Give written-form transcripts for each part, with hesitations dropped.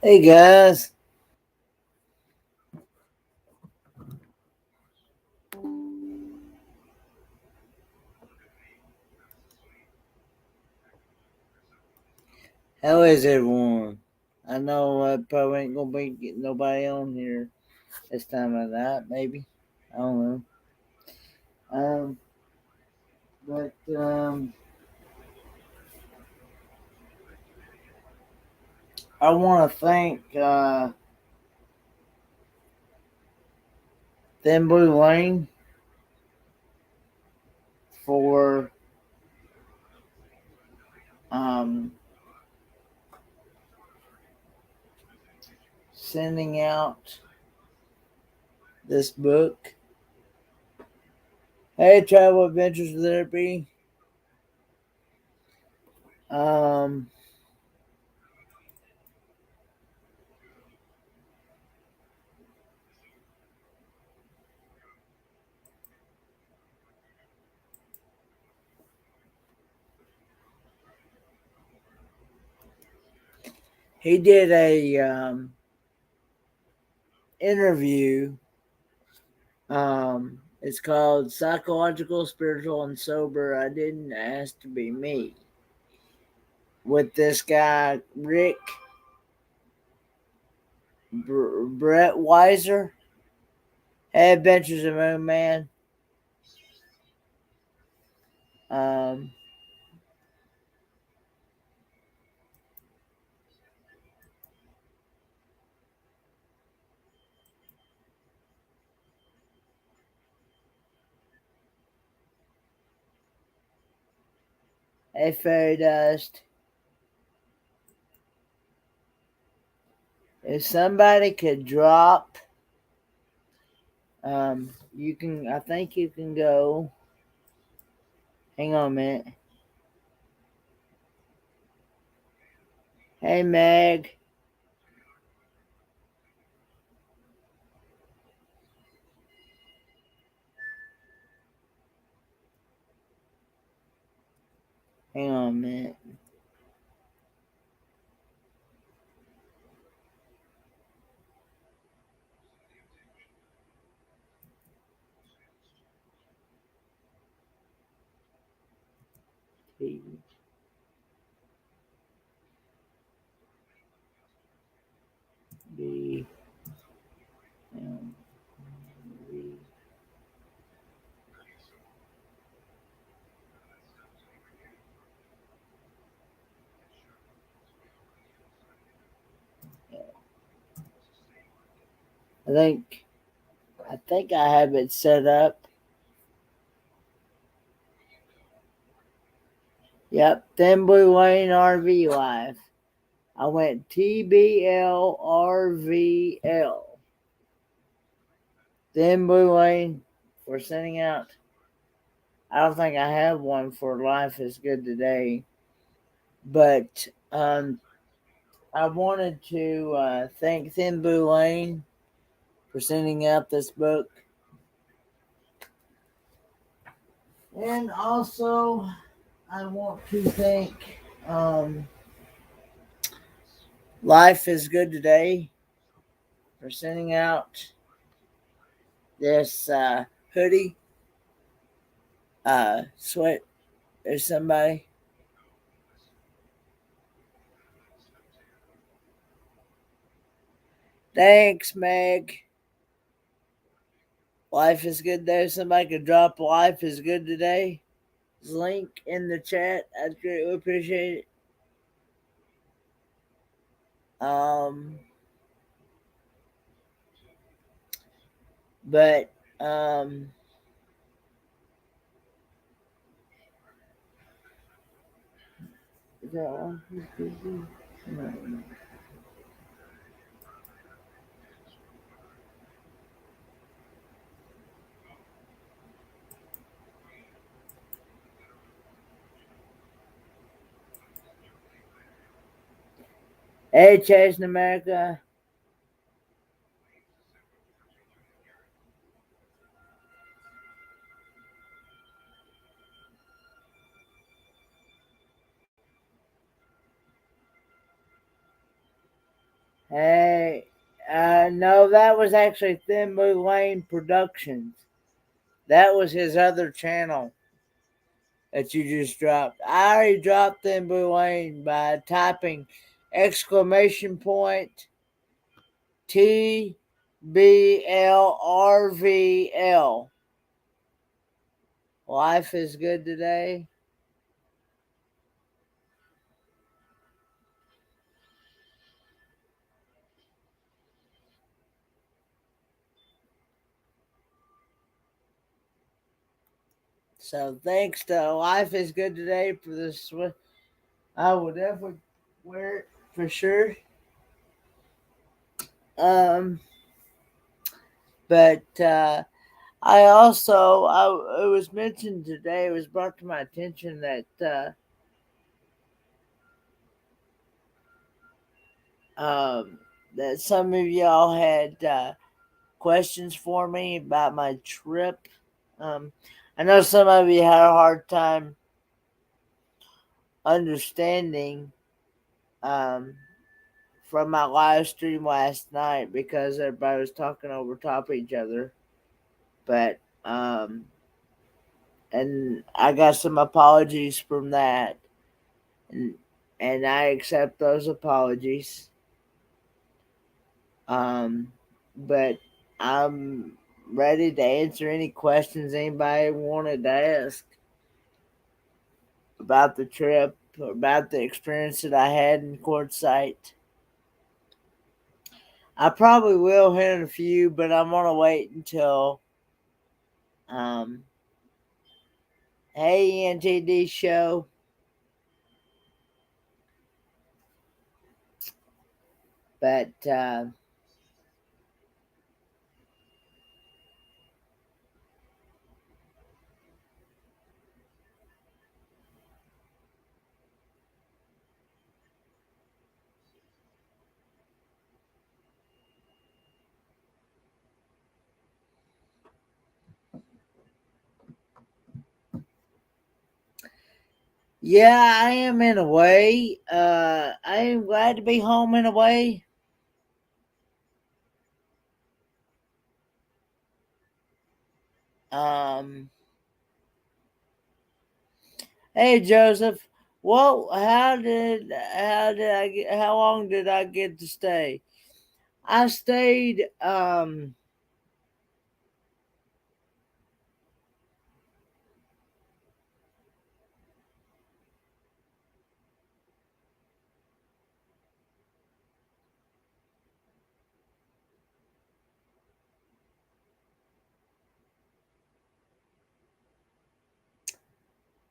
Hey guys, how is everyone? I know I probably ain't gonna be getting nobody on here this time of night, maybe. I don't know. Um, but I want to thank Thin Blue Lane for um, sending out this book. Hey, Travel Adventures with Therapy. Um, he did a interview. It's called Psychological, Spiritual, and Sober. I Didn't Ask to Be Me. With this guy, Rick Brett Weiser. Hey, Adventures of Moon Man. Um, hey, Fairy Dust. If somebody could drop, you can, I think you can go. Hang on a minute. Hey, Meg. Hang on a minute. T B M V. I think I have it set up. Yep, Thin Blue Lane RV Life. I went TBLRVL. Thin Blue Lane for sending out. I don't think I have one for Life is Good Today, but I wanted to thank Thin Blue Lane for sending out this book. And also, I want to thank Life is Good Today for sending out this hoodie, sweat. There's somebody. Thanks, Meg. Life is good there. Somebody could drop Life is Good Today. Link in the chat. I'd greatly appreciate it. But is that Life is Good? No. Hey, Chase in America. Hey, no, that was actually Thin Blue Lane Productions. That was his other channel that you just dropped. I already dropped Thin Blue Lane by typing exclamation point TBLRVL. Life is good today. So thanks to Life is Good Today for this. I will definitely wear it for sure. Um, but I also, it was mentioned today, it was brought to my attention um, that some of y'all had questions for me about my trip. Um, I know some of you had a hard time understanding um, from my live stream last night because everybody was talking over top of each other. But, and I got some apologies from that. And, and I accept those apologies. But I'm ready to answer any questions anybody wanted to ask about the trip or about the experience that I had in Quartzsite. I probably will hit a few, but I'm gonna wait until um hey NTD show. But yeah, I am in a way. I am glad to be home in a way. Um, hey Joseph, well, how long did I get to stay? I stayed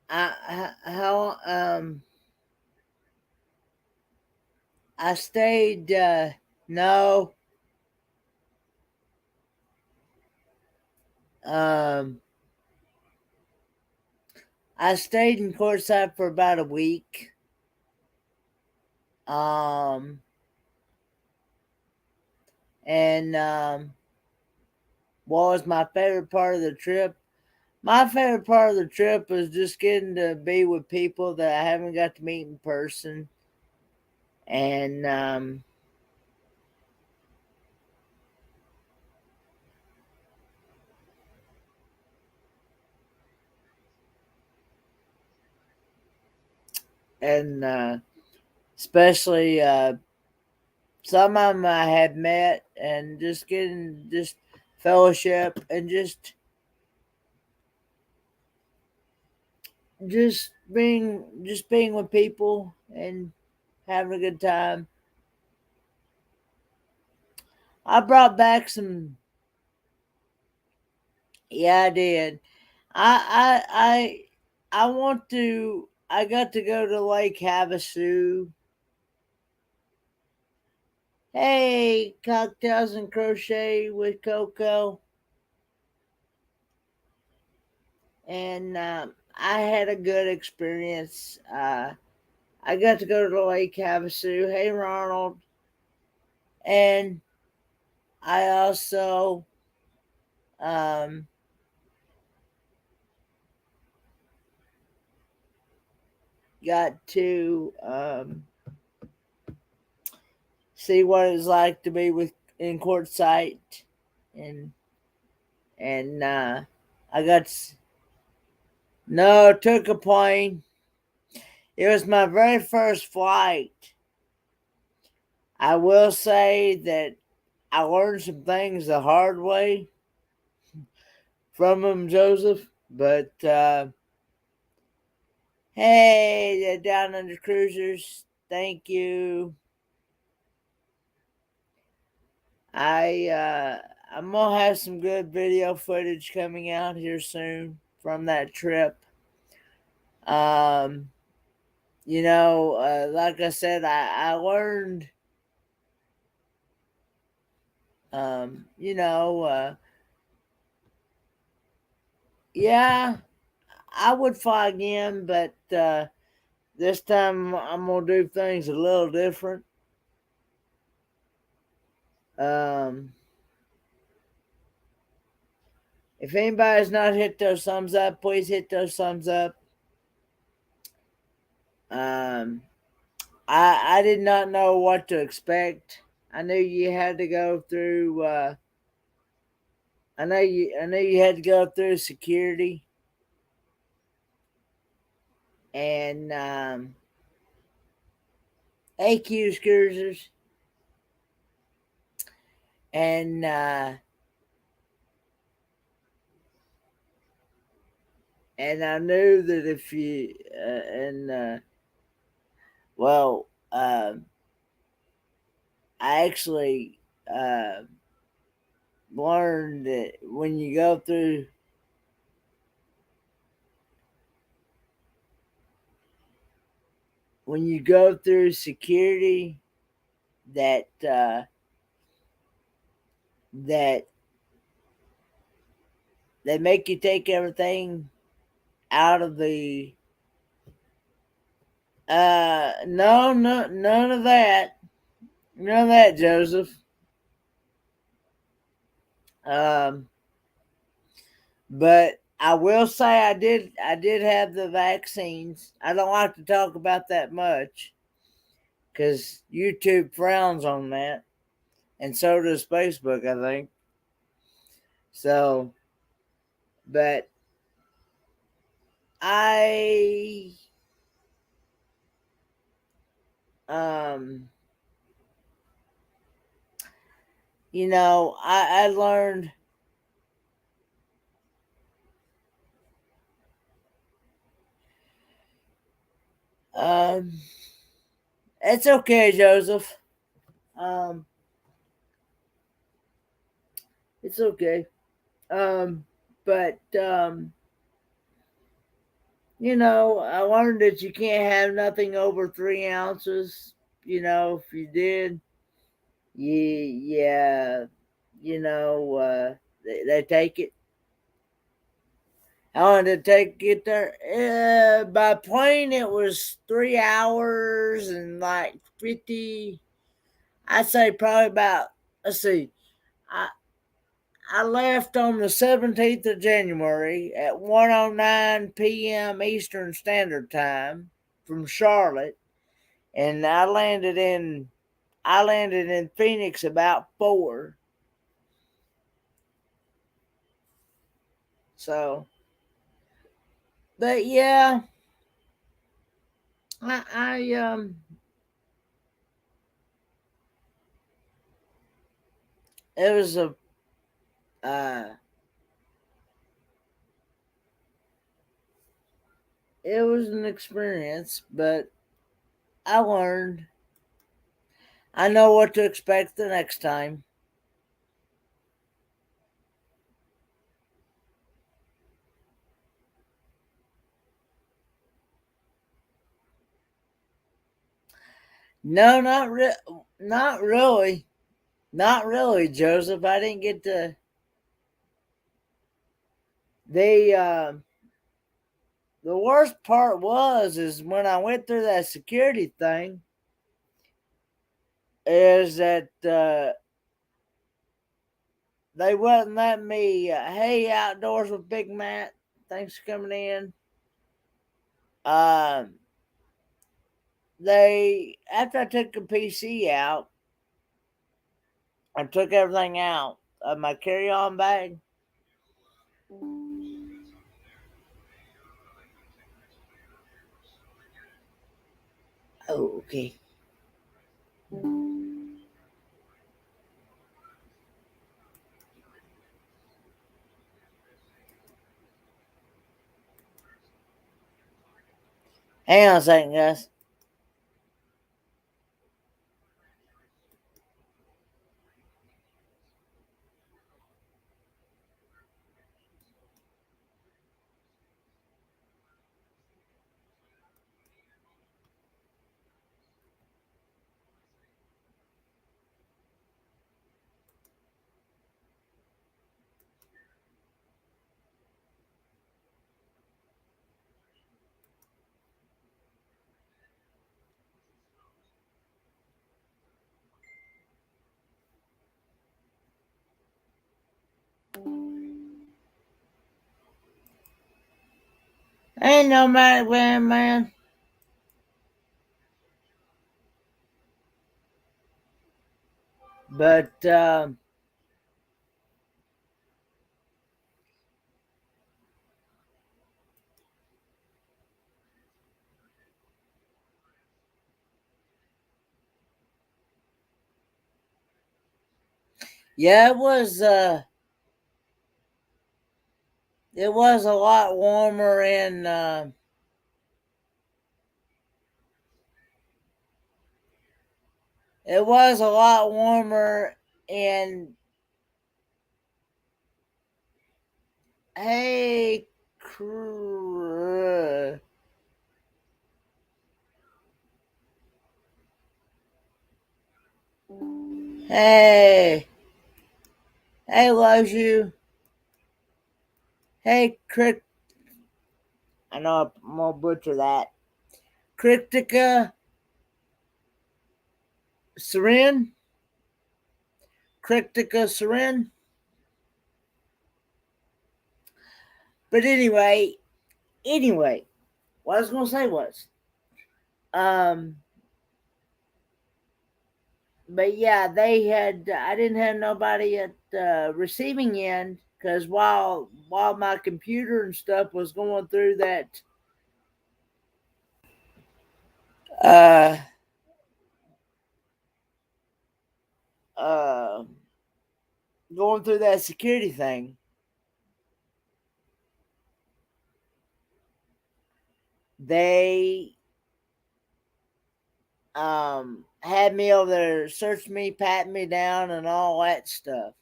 how I stayed no um I stayed in Courtside for about a week. Um and what was my favorite part of the trip? My favorite part of the trip was just getting to be with people that I haven't got to meet in person. And especially some of them I had met, and just getting just fellowship and just being with people and having a good time. I brought back some. Yeah, I did. I want to. I got to go to Lake Havasu. Hey, cocktails and crochet with Coco, and I had a good experience. I got to go to Lake Havasu. Hey, Ronald, and I also um, got to see what it's like to be in quartzite, and I got no, took a plane. It was my very first flight. I will say that I learned some things the hard way from him, Joseph. But hey, the Down Under Cruisers, thank you. I'm gonna have some good video footage coming out here soon from that trip. Um, like I said, I learned, um, you know, uh, yeah, I would fly again, but this time I'm gonna do things a little different. Um, if anybody's not hit those thumbs up, please hit those thumbs up. Um, I did not know what to expect. I knew you had to go through. I knew you had to go through security, and AQ cruisers, and I knew that if you and well, I actually learned that when you go through security, that that they make you take everything out of the no, none of that. None of that, Joseph. Um, but I will say I did have the vaccines. I don't like to talk about that much because YouTube frowns on that, and so does Facebook, I think. So, but I um I learned um it's okay, Joseph. Um it's okay. Um but I learned that you can't have nothing over 3 ounces. If you did, yeah, they take it. How long did it take to get there? By plane, it was 3 hours and like 50. I'd say probably about, let's see, I, I left on the 17th of January at 1:09 p.m. Eastern Standard Time from Charlotte, and I landed in Phoenix about 4. So, but yeah, I it was a uh it was an experience, but I learned. I know what to expect the next time. No, not really. Not really, Joseph. I didn't get to the the worst part is when I went through that security thing is that they wouldn't let me hey outdoors with Big Matt. Thanks for coming in. They after I took the PC out, I took everything out of my carry-on bag. Oh, okay. Hang on a second, guys. Ain't no matter where, man. But yeah, it was a lot warmer in it was a lot warmer in hey hey hey loves you. Hey crick, I know I'm gonna butcher that. Cryptica Seren? Cryptica Seren? But anyway, what I was gonna say was, um, but yeah, they had. I didn't have nobody at the receiving end because while my computer and stuff was going through that, uh, uh, going through that security thing, they had me over there, searched me, patting me down, and all that stuff.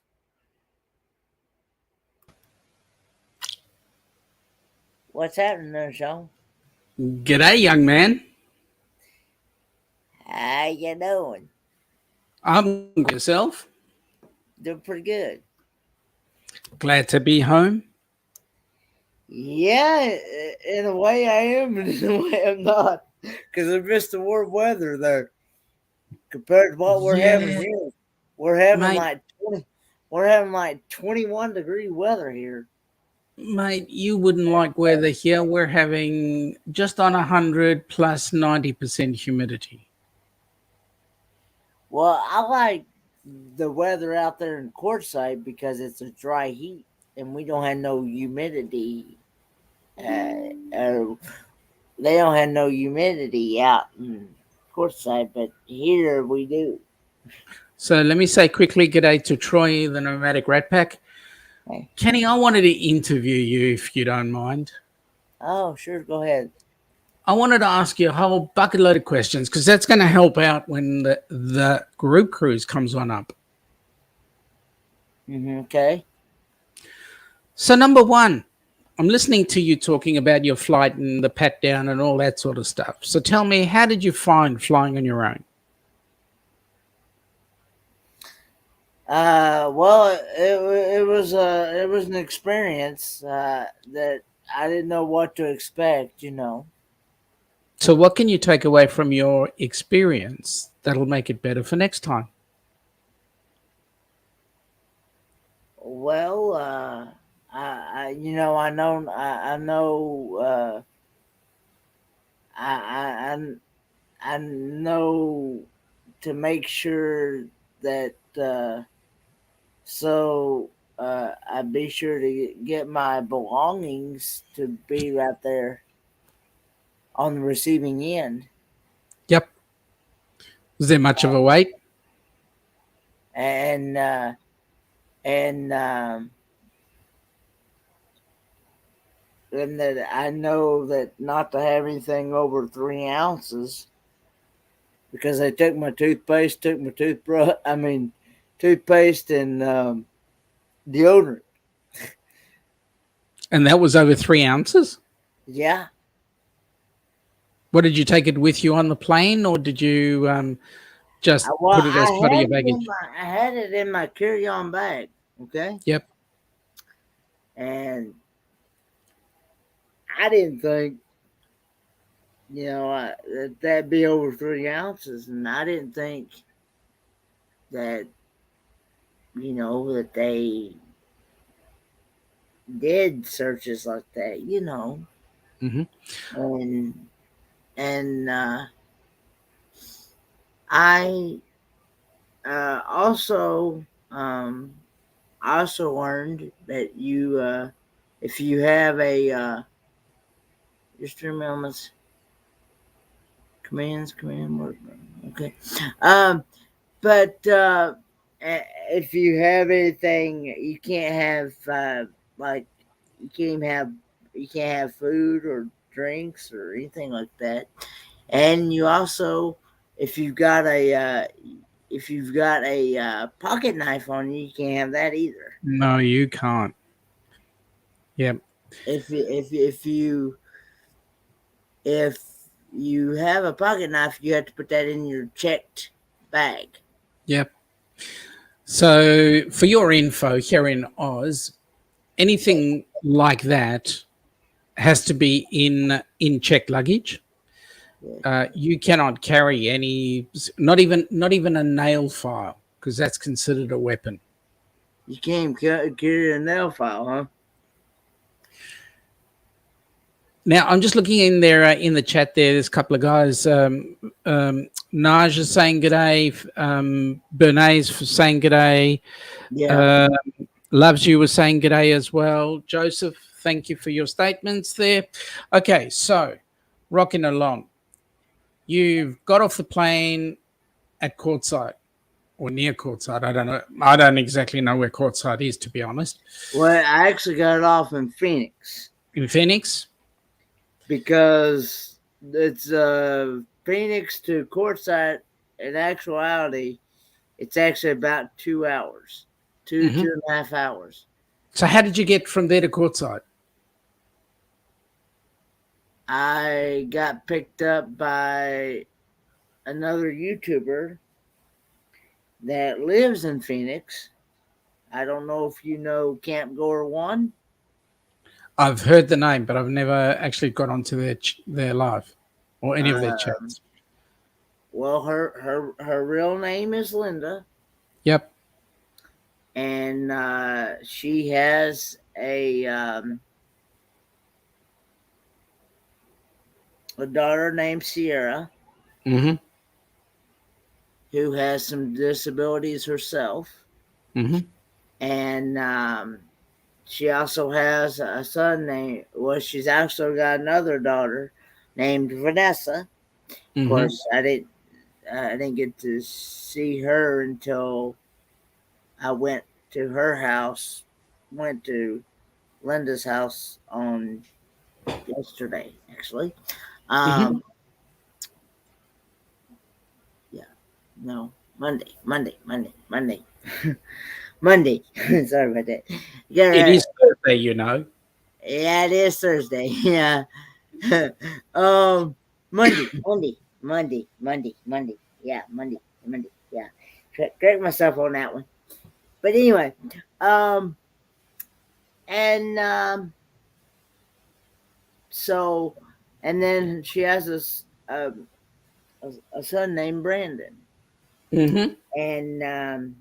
What's happening there, Sean? G'day, young man. How you doing? I'm yourself. Doing pretty good. Glad to be home. Yeah, in a way I am, and in a way I'm not, because I missed the warm weather there compared to what we're having Yeah, here. We're having mate, like 20, we're having like 21-degree weather here. mate, you wouldn't like weather here. We're having just on 100 plus 90% humidity. Well, I like the weather out there in Quartzsite because it's a dry heat and we don't have no humidity. Uh, they don't have no humidity out in Quartzsite, but here we do. So let me say quickly g'day to Troy, the nomadic rat pack. Okay. Kenny, I wanted to interview you if you don't mind. Oh, sure, go ahead. I wanted to ask you a whole bucket load of questions because that's going to help out when the group cruise comes on up. Okay. So, number one, I'm listening to you talking about your flight and the pat down and all that sort of stuff. So, tell me, how did you find flying on your own? Well, it was an experience that I didn't know what to expect. So, what can you take away from your experience that'll make it better for next time? Well, I know, I I know to make sure that So I'd be sure to get my belongings to be right there on the receiving end. Yep. Was there much of a wait? And and and that I know that not to have anything over 3 ounces because they took my toothpaste, took my toothbrush. I mean, toothpaste and deodorant. And that was over 3 ounces? Yeah. What, did you take it with you on the plane, or did you just Well, put it as part of your baggage? I had it in my carry-on bag. Okay, Yep. and I didn't think that that'd be over 3 ounces, and I didn't think that that they did searches like that. Hmm. And and I also I also learned that if you have a just remember command work. Okay. Um, but if you have anything, you can't have like you can't even have you can't have food or drinks or anything like that. And you also, if you've got a pocket knife on you, you can't have that either. No, you can't. Yep. If you have a pocket knife, you have to put that in your checked bag. Yep. So, for your info here in Oz, anything like that has to be in checked luggage. Yeah. You cannot carry any, not even a nail file, because that's considered a weapon. You can't carry a nail file, huh? Now, I'm just looking in there in the chat. There's a couple of guys. Naj is saying g'day. Bernays for saying g'day. Yeah. Uh, Loves you was saying g'day as well. Joseph, thank you for your statements there. Okay, so rocking along. You've got off the plane at courtside or near courtside. I don't know. I don't exactly know where courtside is, to be honest. Well, I actually got it off in Phoenix In Phoenix. because it's Phoenix to courtside. In actuality, it's actually about 2 hours, Hmm. 2.5 hours. So how did you get from there to courtside? I got picked up by another YouTuber that lives in Phoenix. I don't know if you know Camp Gore One. I've heard the name, but I've never actually got onto their live or any of their Uh, chats. well, her real name is Linda, Yep. and she has a daughter named Sierra Hmm. who has some disabilities herself, Hmm. and she also has a son named. Well, she's also got another daughter named Vanessa. Of Hmm. course, I didn't get to see her until I went to her house. Went to Linda's house on yesterday, actually. Hmm. Um, yeah, no, Monday, Monday. Sorry about that. It Yeah, is Thursday, you know. yeah, it is Thursday. Yeah. um, Monday. Yeah, Monday. Yeah, correct myself on that one. But anyway, um, and so, and then she has a son named Brandon, Hmm. and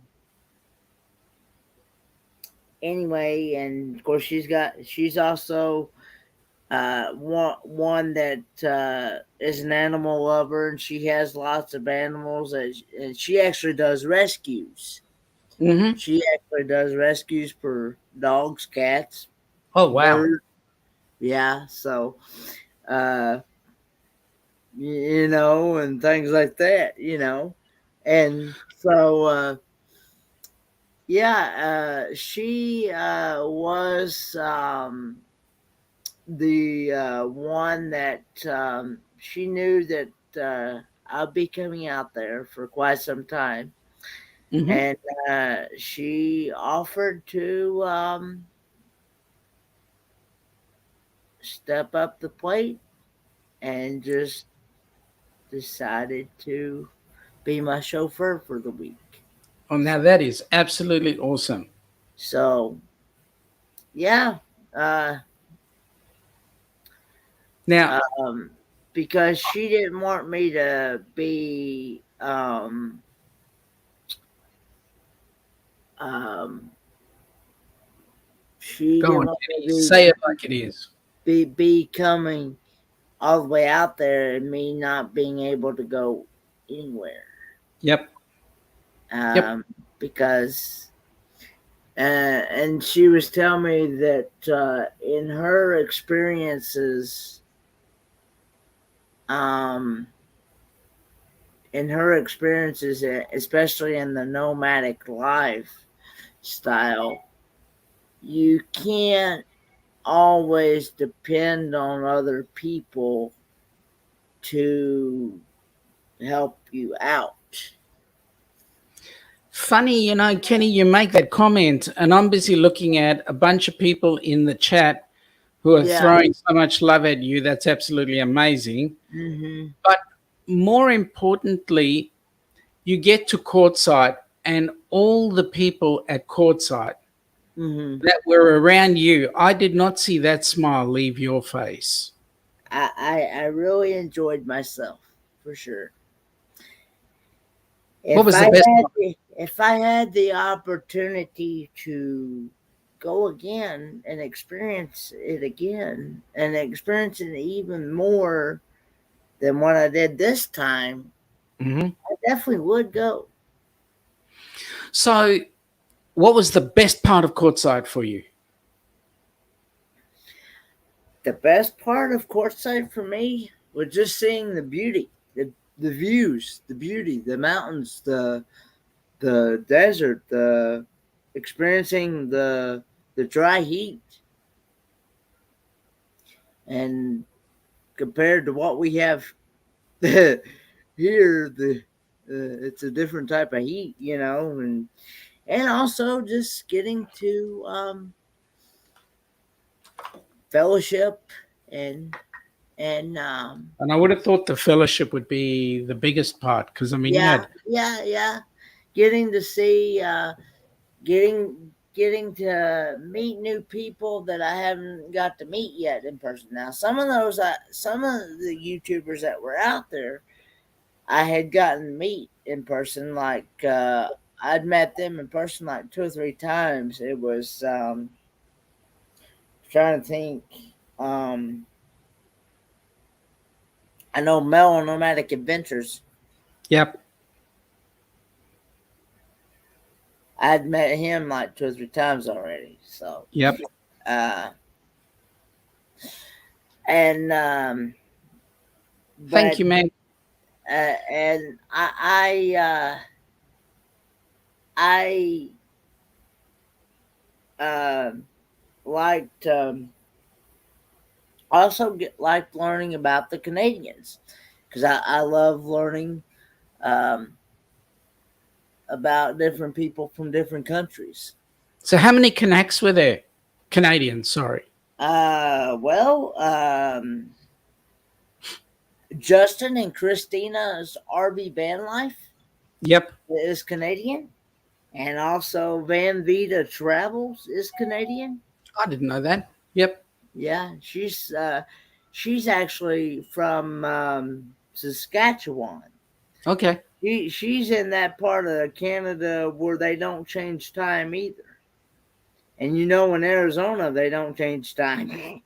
anyway, and of course she's also one that is an animal lover, and she has lots of animals, and she actually does rescues. Mm-hmm. She actually does rescues for dogs, cats, Oh, wow. birds. Yeah, so uh, and things like that, and so yeah, she was the one that she knew that I'll be coming out there for quite some time, Mm-hmm. and she offered to step up the plate and just decided to be my chauffeur for the week. Oh, now So, that is absolutely awesome. so yeah, uh, Now, um, because she didn't want me to be um, she go didn't on, want Kenny. me Say it to like it is. be coming all the way out there and me not being able to go anywhere. Yep. Yep. Um, because and she was telling me that um, in her experiences, especially in the nomadic lifestyle, you can't always depend on other people to help you out. Funny, Kenny, you make that comment, and I'm busy looking at a bunch of people in the chat who are Yeah. throwing so much love at you. That's absolutely amazing. Mm-hmm. But more importantly, you get to courtside, and all the people at courtside Mm-hmm. that were around you, I did not see that smile leave your face. I really enjoyed myself for sure. What If was I the best had part? the opportunity to go again and experience it again and experience it even more than what I did this time, Hmm. I definitely would go. So, what was the best part of courtside for you? The best part of courtside for me was just seeing the beauty, the views, the beauty, the mountains, the desert, the experiencing the dry heat, and compared to what we have here, the it's a different type of heat, and also just getting to fellowship and and And I would have thought the fellowship would be the biggest part because I mean, you yeah, had yeah, getting to see getting to meet new people that I haven't got to meet yet in person. Now, some of the YouTubers that were out there, I had gotten to meet in person. Like I'd met them in person like 2 or 3 times. It was trying to think. Um, I know Mel Nomadic Adventures. yep, I'd met him like 2 or 3 times already. So, yep. uh, and Thank but you, man. and I liked also liked learning about the Canadians because I love learning um, about different people from different countries. So, how many connects were there? Canadians, sorry. Well, Justin and Christina's RV van life Yep, is Canadian, and also Van Vita Travels is Canadian. I didn't know that. Yep. Yeah, she's actually from Saskatchewan. Okay. She's in that part of Canada where they don't change time either. And in Arizona they don't change time.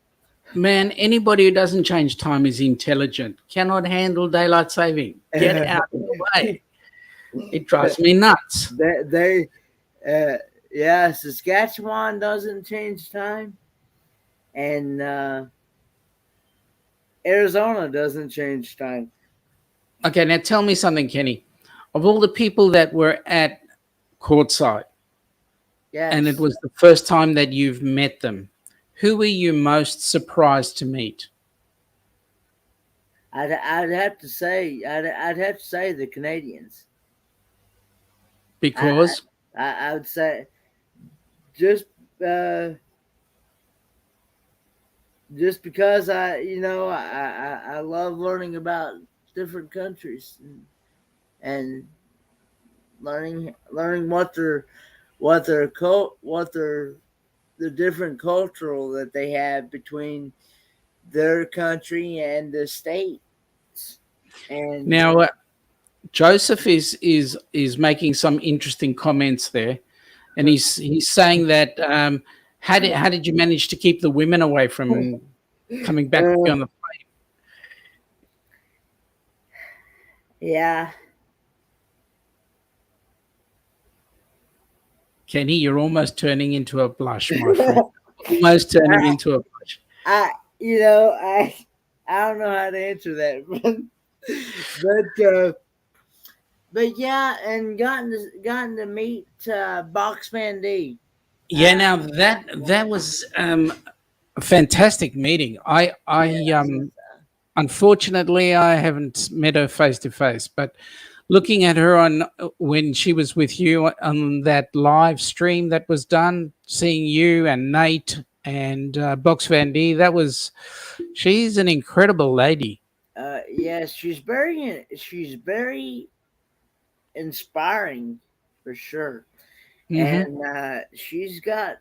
Man, anybody who doesn't change time is intelligent, cannot handle daylight saving. Get out of the way. It drives me nuts. they Uh, yeah, Saskatchewan doesn't change time, and Arizona doesn't change time. Okay, now tell me something, Kenny. Of all the people that were at courtside, and it Yes, was the first time that you've met them, who were you most surprised to meet? I'd have to say the Canadians. I Because I would say just uh, just because I love learning about different countries, and learning what their the different cultural that they have between their country and the states. And now Joseph is making some interesting comments there, and he's saying that how did you manage to keep the women away from coming back with you uh, on the yeah, Kenny? You're almost turning into a blush, my friend. Almost turning I, into a blush. I you know I don't know how to answer that, but yeah, and gotten to meet Boxman D. Yeah, now that was a fantastic meeting. I Yes, unfortunately I haven't met her face to face, but looking at her on when she was with you on that live stream that was done, seeing you and Nate and Box Van D, she's an incredible lady. yes, she's very inspiring for sure, Hmm. and she's got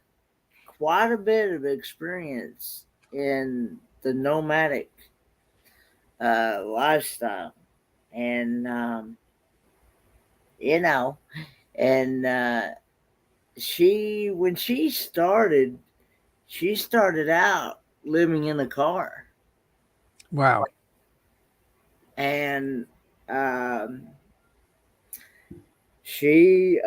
quite a bit of experience in the nomadic lifestyle, and you know, and she when she started out living in a car, Wow. and um, she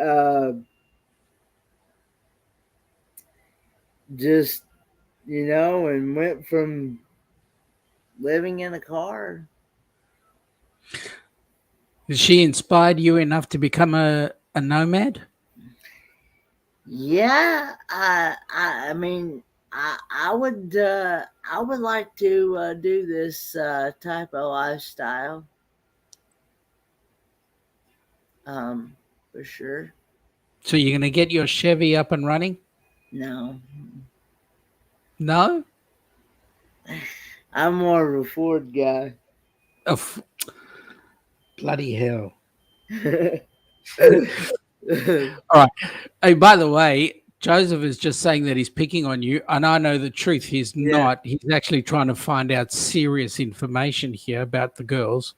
just and went from living in a car. She inspired you enough to become a nomad? Yeah, I mean, I would like to do this type of lifestyle, um, for sure. So you're going to get your Chevy up and running? No, No? I'm more of a Ford guy. Oh, bloody hell. All right. Hey, by the way, Joseph is just saying that he's picking on you, and I know the truth. He's Yeah, not. He's actually trying to find out serious information here about the girls.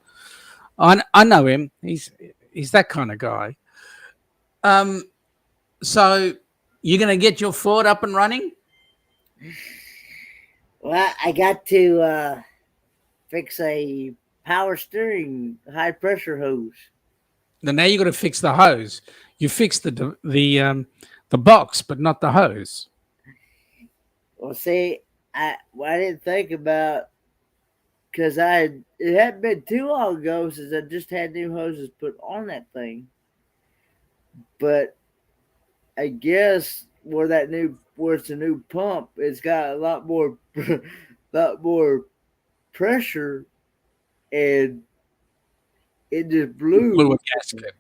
I know him. He's that kind of guy. Um. So you're going to get your Ford up and running? well, I got to fix a power steering high pressure hose. Then now you got to fix the hose. You fixed the box, but not the hose. Well, see, I didn't think about because it hadn't been too long ago since I just had new hoses put on that thing. But I guess where it's a new pump, it's got a lot more lot more pressure, and it just You blew blew a gasket.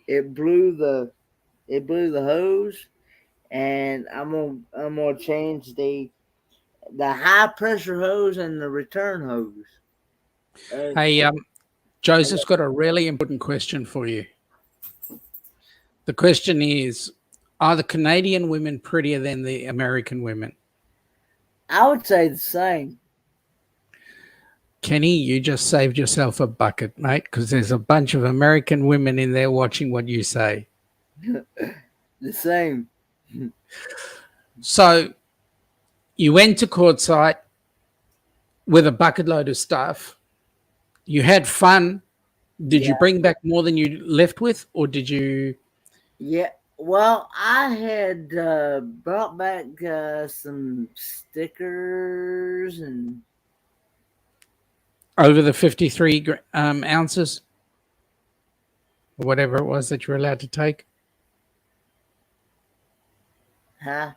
it blew the it blew the hose, and I'm gonna change the high pressure hose and the return hose. Uh, Hey, Joseph's got a really important question for you. The question is, are the Canadian women prettier than the American women? I would say the same. Kenny, you just saved yourself a bucket, mate, because there's a bunch of American women in there watching what you say. The same. So you went to courtside with a bucket load of stuff. You had fun. Did Yeah, you bring back more than you left with, or did you? yeah. Well, I had brought back some stickers and Over the 53 ounces, or whatever it was that you're allowed to take. huh?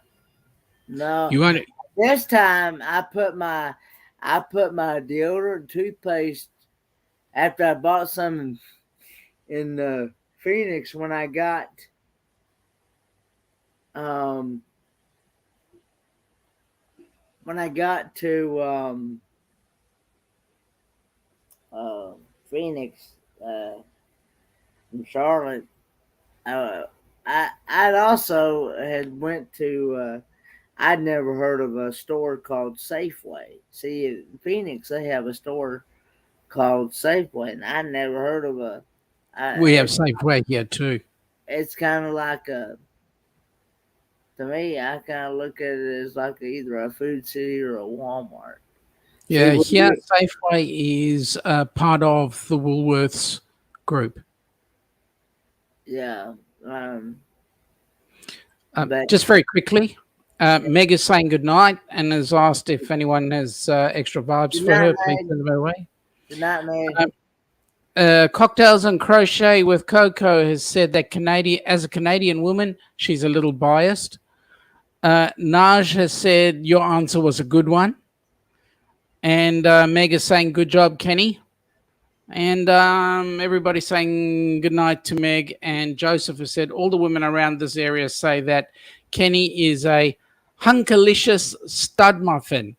No, You won't. this time I put my deodorant toothpaste after I bought some in Phoenix um when I got to uh, Phoenix from Charlotte. Uh, I'd also had went to I'd never heard of a store called Safeway. See, in Phoenix they have a store called Safeway, and I never heard of a. We have It, Safeway here too. it's kind of like a. To me, I kind of look at it as like either a Food City or a Walmart. See, Yeah, what here Safeway is part of the Woolworths group. yeah, um, but Just very quickly, Meg is saying good night and has asked if anyone has extra vibes good for night, her. Please Meg. send them her way. Good night, Meg. Um, Cocktails and Crochet with Coco has said that as a Canadian woman, she's a little biased. Naj has said your answer was a good one. And Meg is saying good job, Kenny. And everybody's saying good night to Meg. And Joseph has said all the women around this area say that Kenny is a hunkalicious stud muffin.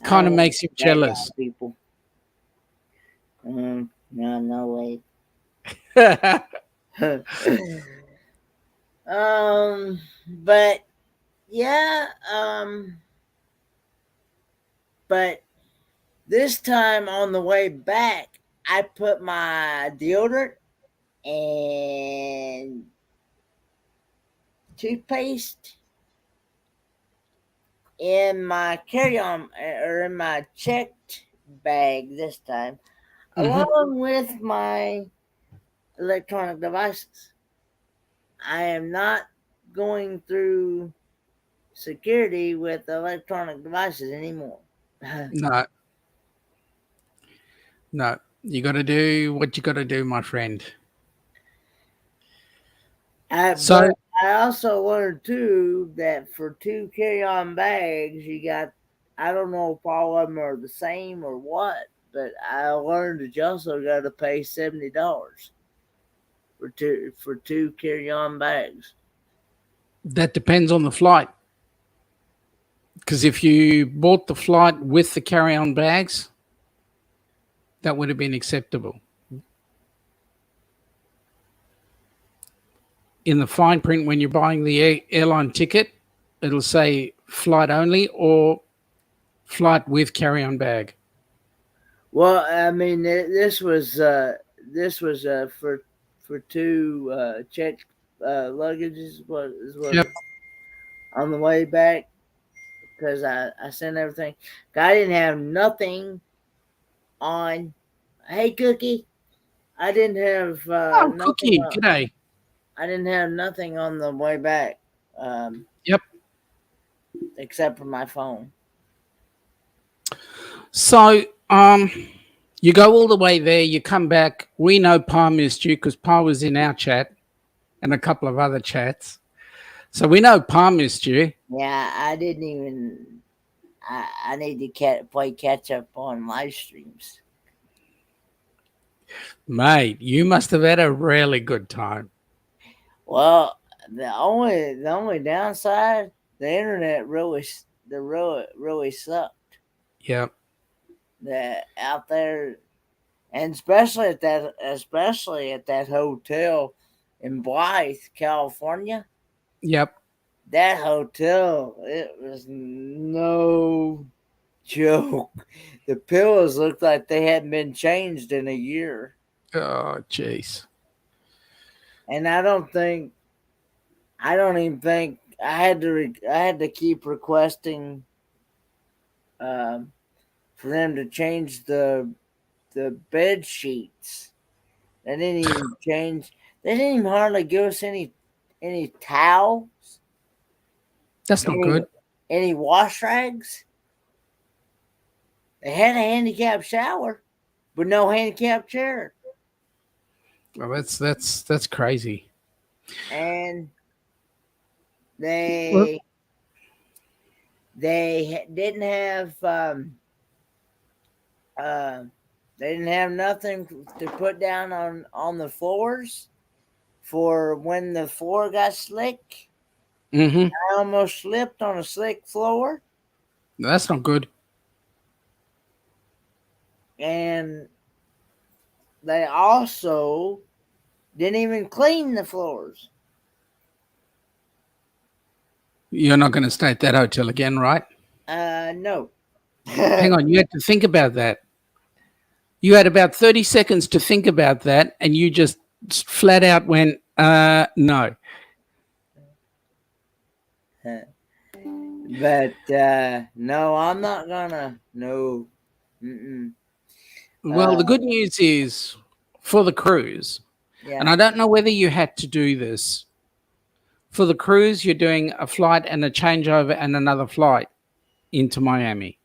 I Kind don't of want makes him that guy, jealous. people. No, no way. But yeah, but this time on the way back, I put my deodorant and toothpaste in my carry-on or in my checked bag this time, Hmm. along with my electronic devices. I am not going through security with electronic devices anymore. No, no. You got to do what you got to do, my friend. But So, I also learned too that for two carry-on bags, you got. I don't know if all of them are the same or what, but I learned that you also got to pay $70 for two carry-on bags. that depends on the flight. Because if you bought the flight with the carry on bags, that would have been acceptable. In the fine print, when you're buying the airline ticket, it'll say flight only or flight with carry on bag. Well, I mean, this was for two checked luggages. Was Yep. on the way back because I sent everything. I didn't have nothing on. Hey, Cookie, I didn't have Oh, nothing. Cookie. G'day. I didn't have nothing on the way back, Yep. except for my phone. So, you go all the way there, you come back. We know Pa missed you because Pa was in our chat and a couple of other chats. So we know Pa missed you. Yeah, I didn't even. I need to play catch up on live streams. Mate, you must have had a really good time. Well, the only downside, the internet really sucked. Yep. That out there, and especially at that hotel in Blythe, California. Yep. That hotel, it was no joke. The pillows looked like they hadn't been changed in a year, Oh, jeez. and I don't even think I had to keep requesting um, for them to change the bed sheets. They didn't even change. They didn't even hardly give us any. any towels, That's not any good. any wash rags. They had a handicap shower, but no handicap chair, Well, that's crazy. and Well, they didn't have uh, they didn't have nothing to put down on the floors for when the floor got slick. mm-hmm. I almost slipped on a slick floor, That's not good. and they also didn't even clean the floors. You're not going to stay at that hotel again, right? No. Hang on, you had to think about that. You had about 30 seconds to think about that, and you just flat out went, no. But no, I'm not gonna. No. Mm-mm. Well, Uh, the good news is for the cruise, and yeah. I don't know whether you had to do this. For the cruise, you're doing a flight and a changeover and another flight into Miami.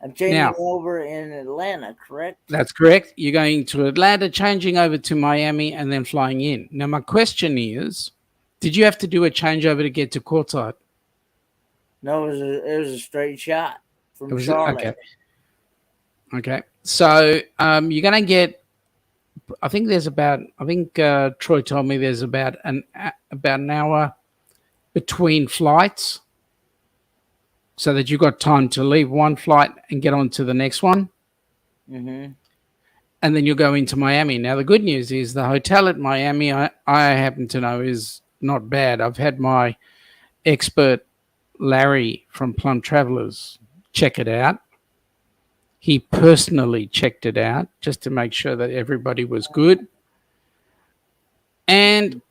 I'm changing Now, over in Atlanta, correct? that's correct. You're going to Atlanta, changing over to Miami, and then flying in. Now, my question is, did you have to do a changeover to get to courtside? No, it was a straight shot It from was okay. Charlotte. Okay. So you're going to get. I think there's about. I think Troy told me there's about an hour between flights, so that you've got time to leave one flight and get on to the next one, Mm-hmm. and then you'll go into Miami. Now the good news is the hotel at Miami, I happen to know, is not bad. I've had my expert Larry from Plum Travelers check it out. He personally checked it out just to make sure that everybody was good. And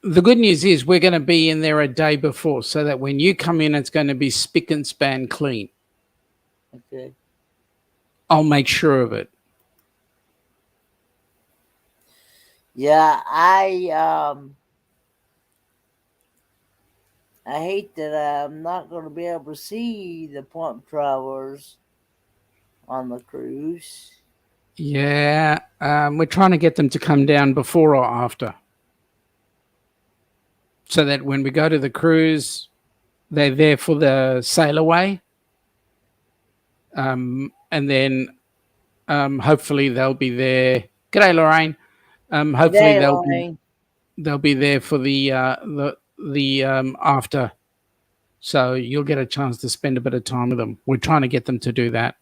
the good news is we're going to be in there a day before so that when you come in, it's going to be spick and span clean. Okay. I'll make sure of it. Yeah, I hate that I'm not going to be able to see the Plump Travelers on the cruise. Yeah, we're trying to get them to come down before or after so that when we go to the cruise, they're there for the sail away. And then hopefully they'll be there. G'day, Lorraine. Hopefully G'day, Lorraine. they'll be there for the after, so you'll get a chance to spend a bit of time with them. We're trying to get them to do that.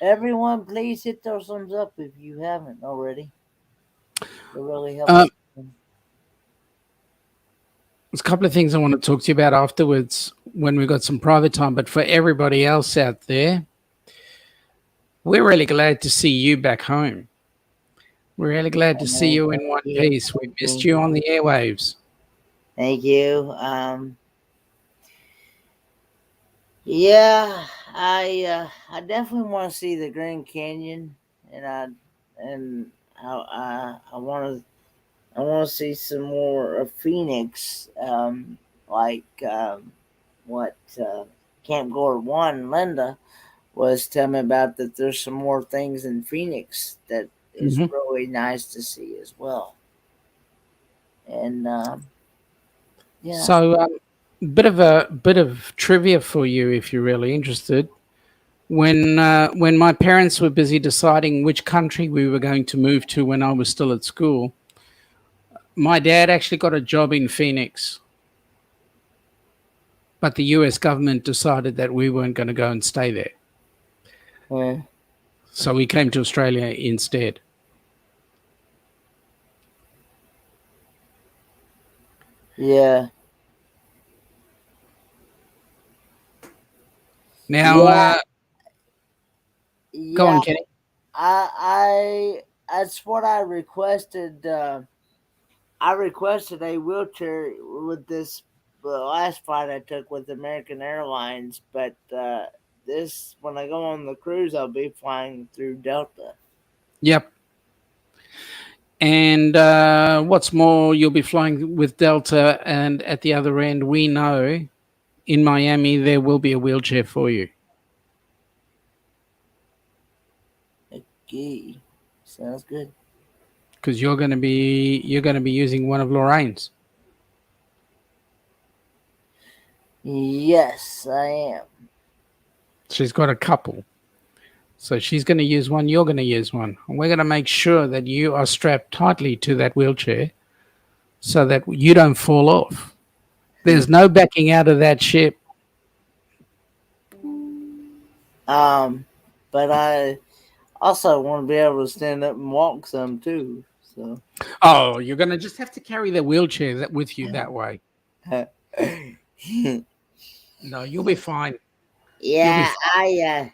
Everyone, please hit those thumbs up if you haven't already. It really Um, helps. there's a couple of things I want to talk to you about afterwards when we've got some private time. But for everybody else out there, we're really glad to see you back home. We're really glad to see you in Thank one you. piece. We Thank missed you. you on the airwaves. Thank you. Yeah, I definitely want to see the Grand Canyon, and I want to see some more of Phoenix, like what Camp Gore One Linda was telling me about. That there's some more things in Phoenix that is Hmm. really nice to see as well, and yeah. So, bit of trivia for you if you're really interested. When my parents were busy deciding which country we were going to move to when I was still at school, my dad actually got a job in Phoenix, but the US government decided that we weren't going to go and stay there. Yeah. So we came to Australia instead. Yeah. Now, Yeah, go yeah. on, Kenny. That's what I requested. I requested a wheelchair with this the last flight I took with American Airlines, but this when I go on the cruise, I'll be flying through Delta. Yep. And what's more, you'll be flying with Delta, and at the other end, we know in Miami there will be a wheelchair for you Okay. Sounds good. because you're going to be using one of Lorraine's. Yes, I am. She's got a couple. So she's going to use one, you're going to use one. And we're going to make sure that you are strapped tightly to that wheelchair so that you don't fall off. There's no backing out of that ship. But I also want to be able to stand up and walk some too. So. Oh, you're going to just have to carry the wheelchair with you that way. No, you'll be fine. You'll be Yeah, fine.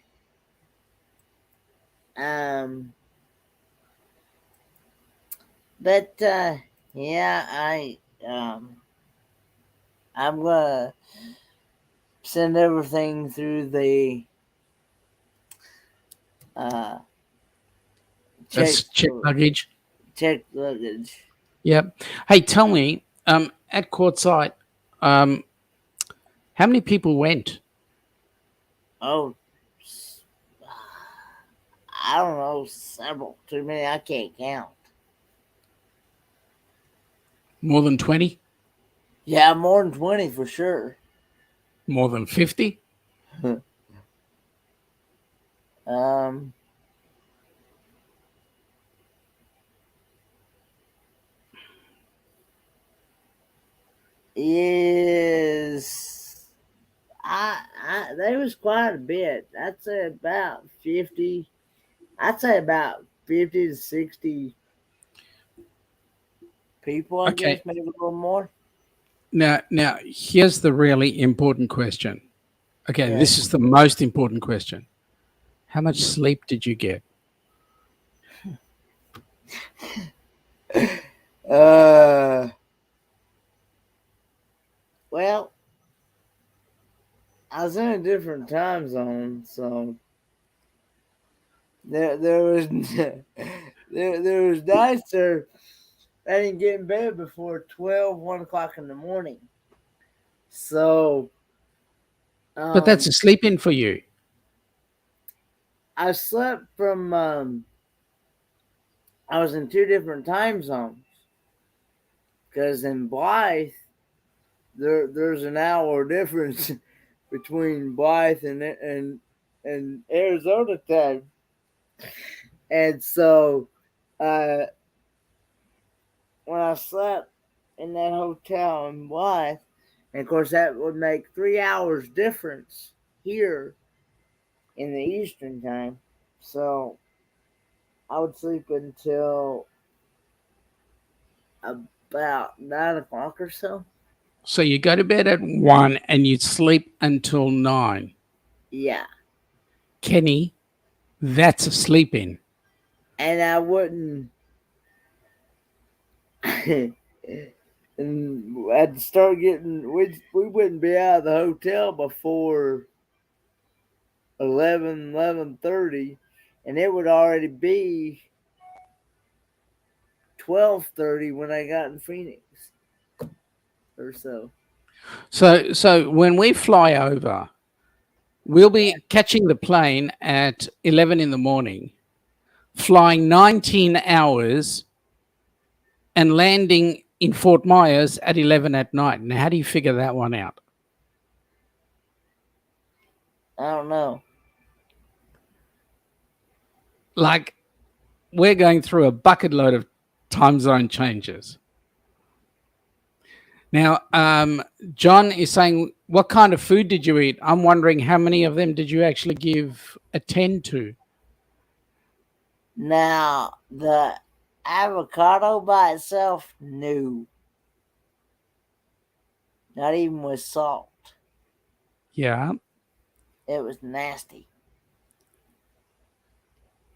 um, but yeah, I'm gonna send everything through the uh check That's check luggage. check luggage. Yep. Hey, tell me, at courtside, um, how many people went? Oh, I don't know, several, too many. I can't count. More than 20? Yeah, more than 20 for sure. More than 50? um, is there was quite a bit. I'd say about 50. I'd say about 50 to 60 people. I guess Okay. maybe a little more. Now, here's the really important question. Okay, Yeah. this is the most important question. How much sleep did you get? Uh. Well, I was in a different time zone, so there was there was nights there I didn't get in bed before 12, 1 o'clock in the morning. So But that's um, a sleep in for you. I slept from I was in two different time zones because in Blythe there's an hour difference between Blythe and Arizona time, and so uh, when I slept in that hotel in Blythe, and of course that would make 3 hours difference here in the Eastern time. So I would sleep until about 9 o'clock or so. So you go to bed at 1 and you sleep until 9. Yeah, Kenny, that's a sleep in. and I wouldn't. And I'd start getting we wouldn't be out of the hotel before 11:30, and it would already be 12:30 when I got in Phoenix or so. So when we fly over, we'll be catching the plane at 11 in the morning, flying 19 hours and landing in Fort Myers at 11 at night. Now, how do you figure that one out? I don't know. Like, we're going through a bucket load of time zone changes. Now, John is saying, what kind of food did you eat? I'm wondering how many of them did you actually give a 10 to? Now the avocado by itself, no, not even with salt. Yeah. It was nasty.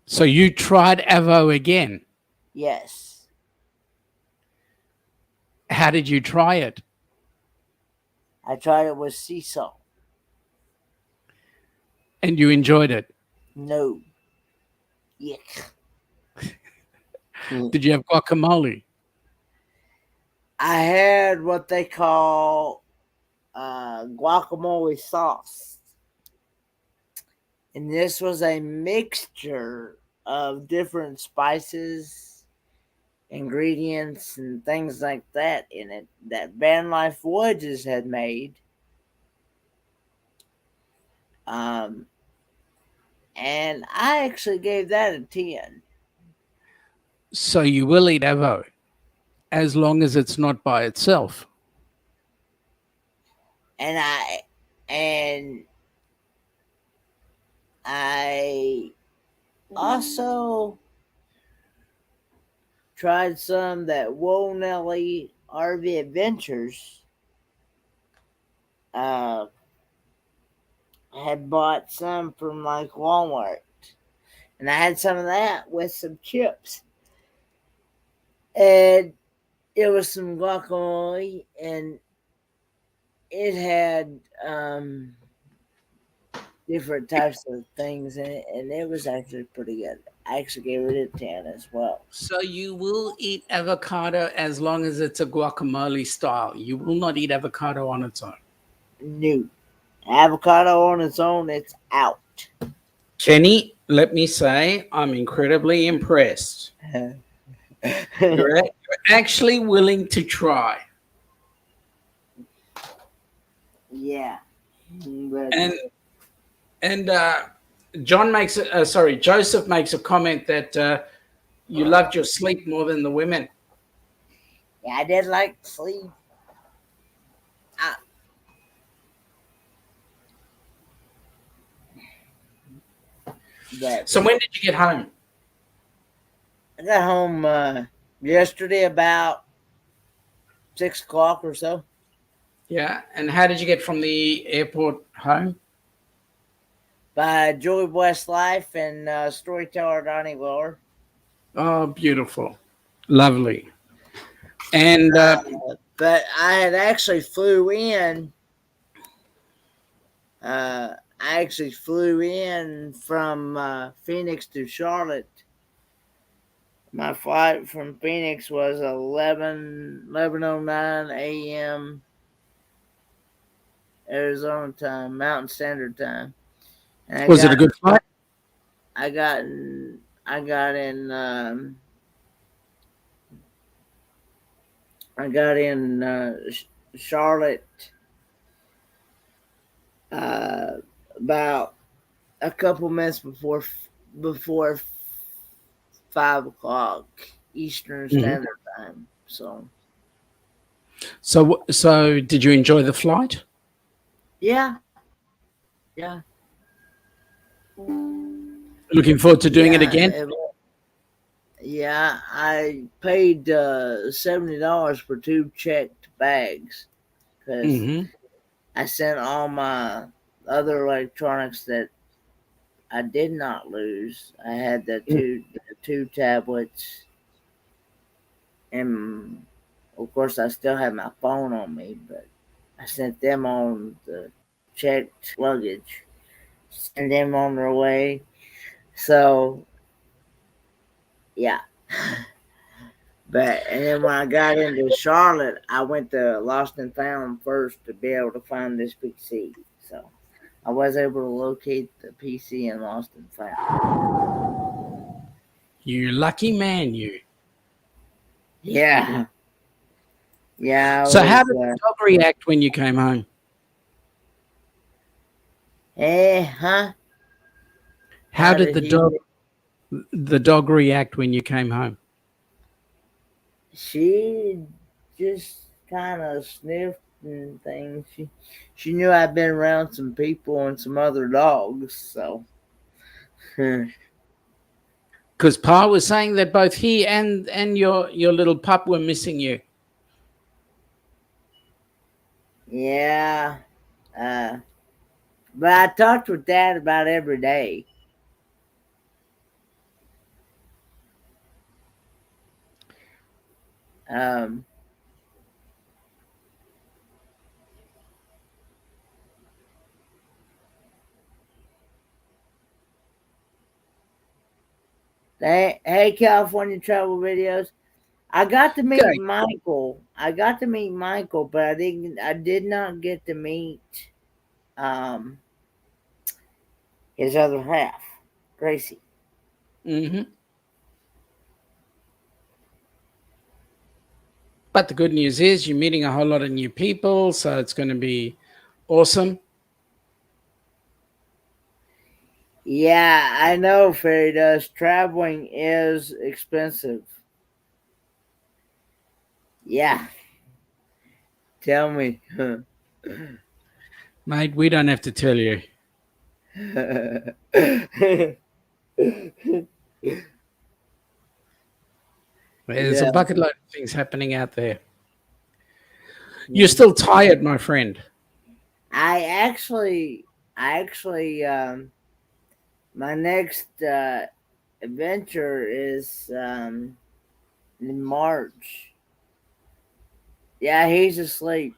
So you tried Avo again. Yes, How did you try it? I tried it with sea salt. And you enjoyed it. No, yuck. Did you have guacamole? I had what they call guacamole sauce. And this was a mixture of different spices, ingredients, and things like that in it that Van Life Woods had made. Um, and I actually gave that a 10. So you will eat avo as long as it's not by itself. And and I also tried some that Whoa Nelly RV Adventures uh, had bought some from like Walmart. And I had some of that with some chips. And it was some guacamole, and it had different types of things in it, and it was actually pretty good. I actually gave it a 10 as well. So you will eat avocado as long as it's a guacamole style. You will not eat avocado on its own. New avocado on its own, it's out. Kenny, let me say, I'm incredibly impressed. You're actually willing to try. Yeah, but And Joseph makes a comment that you loved your sleep more than the women. yeah, I did like sleep. I, but So when did you get home? I got home yesterday about 6 o'clock or so Yeah, and how did you get from the airport home? by Joy West Life and storyteller Donnie Weller. Oh, beautiful, lovely. And But I had actually flew in. I actually flew in from Phoenix to Charlotte. My flight from Phoenix was 11:09 a.m. Arizona time, Mountain Standard Time. And was it a good flight? I got in, I got in, I got in Charlotte uh, about a couple minutes before 5 o'clock Eastern Mhm. Standard Time. So So did you enjoy the flight? yeah, yeah, Looking forward to doing it yeah. again? Yeah, I paid $70 for two checked bags because Hmm. I sent all my other electronics that I did not lose. I had the two tablets, and of course I still had my phone on me, but I sent them on the checked luggage, send them on their way. So yeah. But and then when I got into Charlotte, I went to Lost and Found first to be able to find this PC. So I was able to locate the PC in Lost and Found. You lucky man, you. Yeah, yeah, I So how was. did the dog react when you came home? Huh? How How did did the he? dog react when you came home? She just kind of sniffed and things. She knew I'd been around some people and some other dogs, so. Because Pa was saying that both he and your little pup were missing you. Yeah. Uh, but I talked with Dad about every day. Um, Hey, California travel videos. I got to meet Okay. Michael. I got to meet Michael, but I didn't. I did not get to meet um his other half, Gracie. Hmm. But the good news is you're meeting a whole lot of new people, so it's going to be awesome. Yeah, I know, Fairy Dust. Traveling is expensive. Yeah, tell me. Mate, we don't have to tell you. There's a Yeah, bucket load of things happening out there. You're yeah. still tired, my friend. I actually, I actually, my next adventure is in March. Yeah, he's asleep.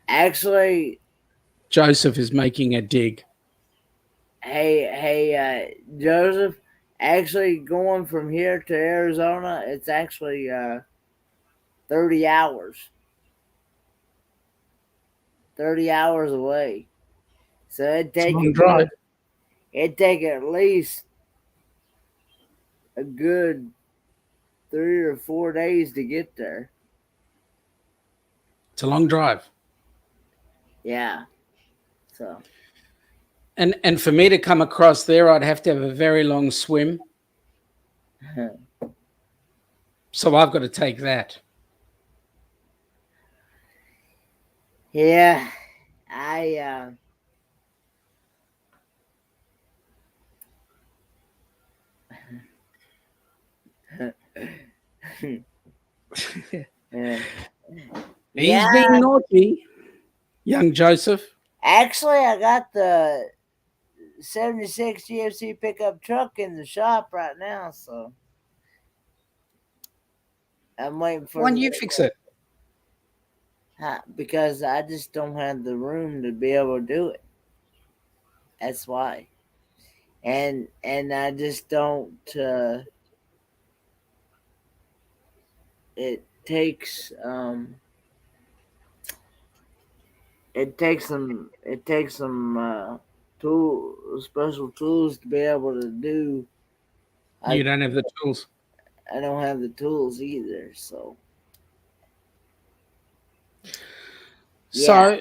Actually, Joseph is making a dig. Joseph. Actually, going from here to Arizona, it's actually 30 hours. 30 hours away. So It's a long drive. it'd take at least a good 3 or 4 days to get there. It's a long drive. Yeah. So And for me to come across there, I'd have to have a very long swim. So I've got to take that. yeah, I yeah. He's Yeah. being naughty, young Joseph. Actually, I got the 76 GFC pickup truck in the shop right now, so I'm waiting Why for don't you fix it? because I just don't have the room to be able to do it. That's why. And I just don't it takes it takes some tool special tools to be able to do. You I don't have the tools. I don't have the tools either, so yeah. So,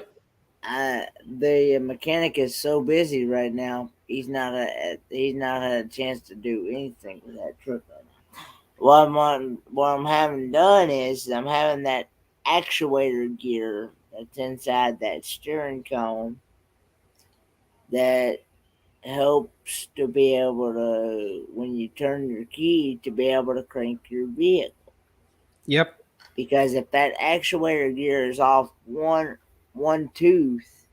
The mechanic is so busy right now. He's not had a chance to do anything with that truck right now. What I'm having done is I'm having that actuator gear that's inside that steering column that helps to be able to, when you turn your key, to be able to crank your vehicle. yep. Because if that actuator gear is off one tooth,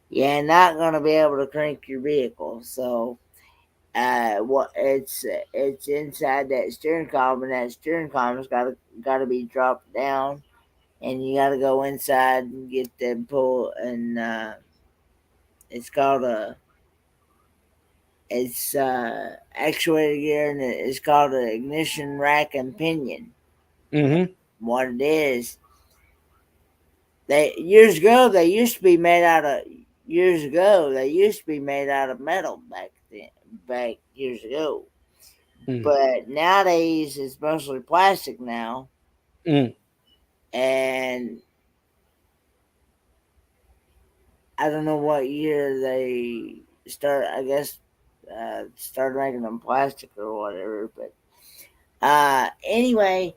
you're not gonna be able to crank your vehicle. So what it's inside that steering column, and that steering column's gotta be dropped down, and you gotta go inside and get them pull, and it's called a it's actuator gear, and it's called an ignition rack and pinion. Hmm. What it is, they years ago they used to be made out of years ago they used to be made out of metal back years ago. Mm. But nowadays it's mostly plastic now, Mm. and I don't know what year they start. I guess started making them plastic or whatever. But anyway,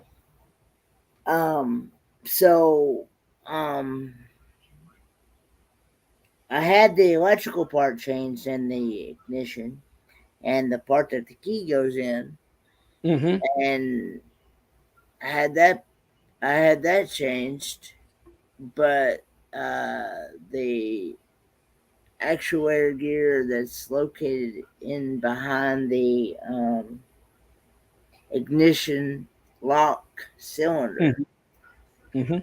um, so um, I had the electrical part changed in the ignition, and the part that the key goes in, Hmm. and I had that I had that changed, but the actuator gear that's located in behind the ignition lock cylinder Hmm. Hmm.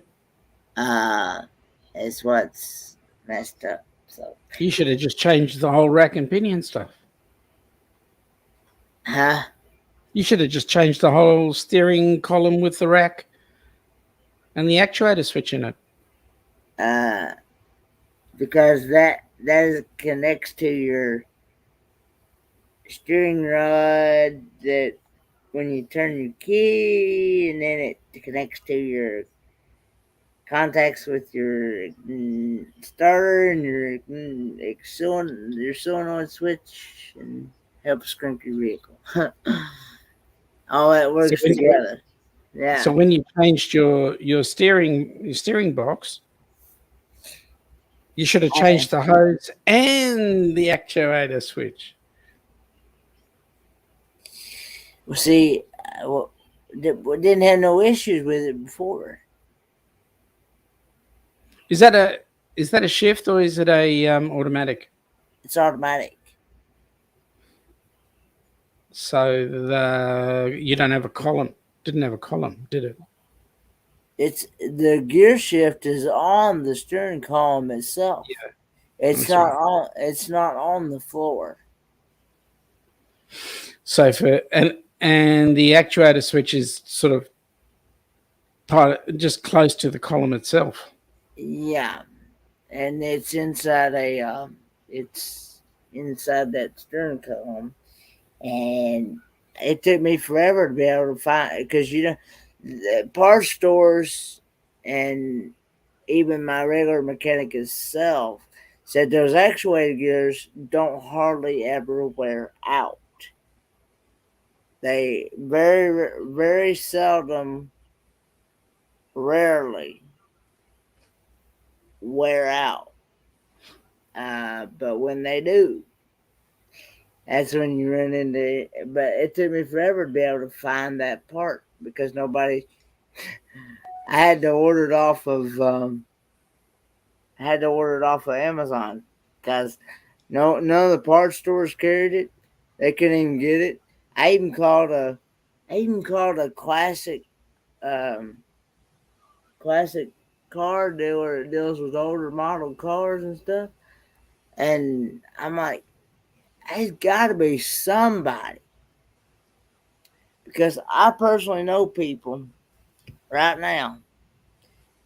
uh, is what's messed up. So, You should have just changed the whole rack and pinion stuff. huh? You should have just changed the whole steering column with the rack and the actuator switch in it. Uh, because connects to your steering rod that when you turn your key, and then it connects to your contacts with your starter and your solenoid switch, and helps crank your vehicle. All that So works when, together. so Yeah. when you changed your steering box, you should have I, changed the hose and the actuator switch. well, see, we didn't have no issues with it before. Is that a shift or is it a automatic? It's automatic. So you don't have a column. Didn't have a column, did it? It's the gear shift is on the steering column itself. Yeah, It's that's not right. on. It's not on the floor. So and the actuator switch is sort of just close to the column itself. Yeah, and it's inside a. It's inside that steering column, and it took me forever to be able to find because the parts stores and even my regular mechanic itself said those actuator gears don't hardly ever wear out. They very seldom, rarely wear out. But when they do, that's when you run into it. But it took me forever to be able to find that part because nobody. I had to order it off of. I had to order it off of Amazon because none of the parts stores carried it. They couldn't even get it. I even called a. I even called a um, classic car dealer that deals with older model cars and stuff. And I'm like, there's got to be somebody because I personally know people right now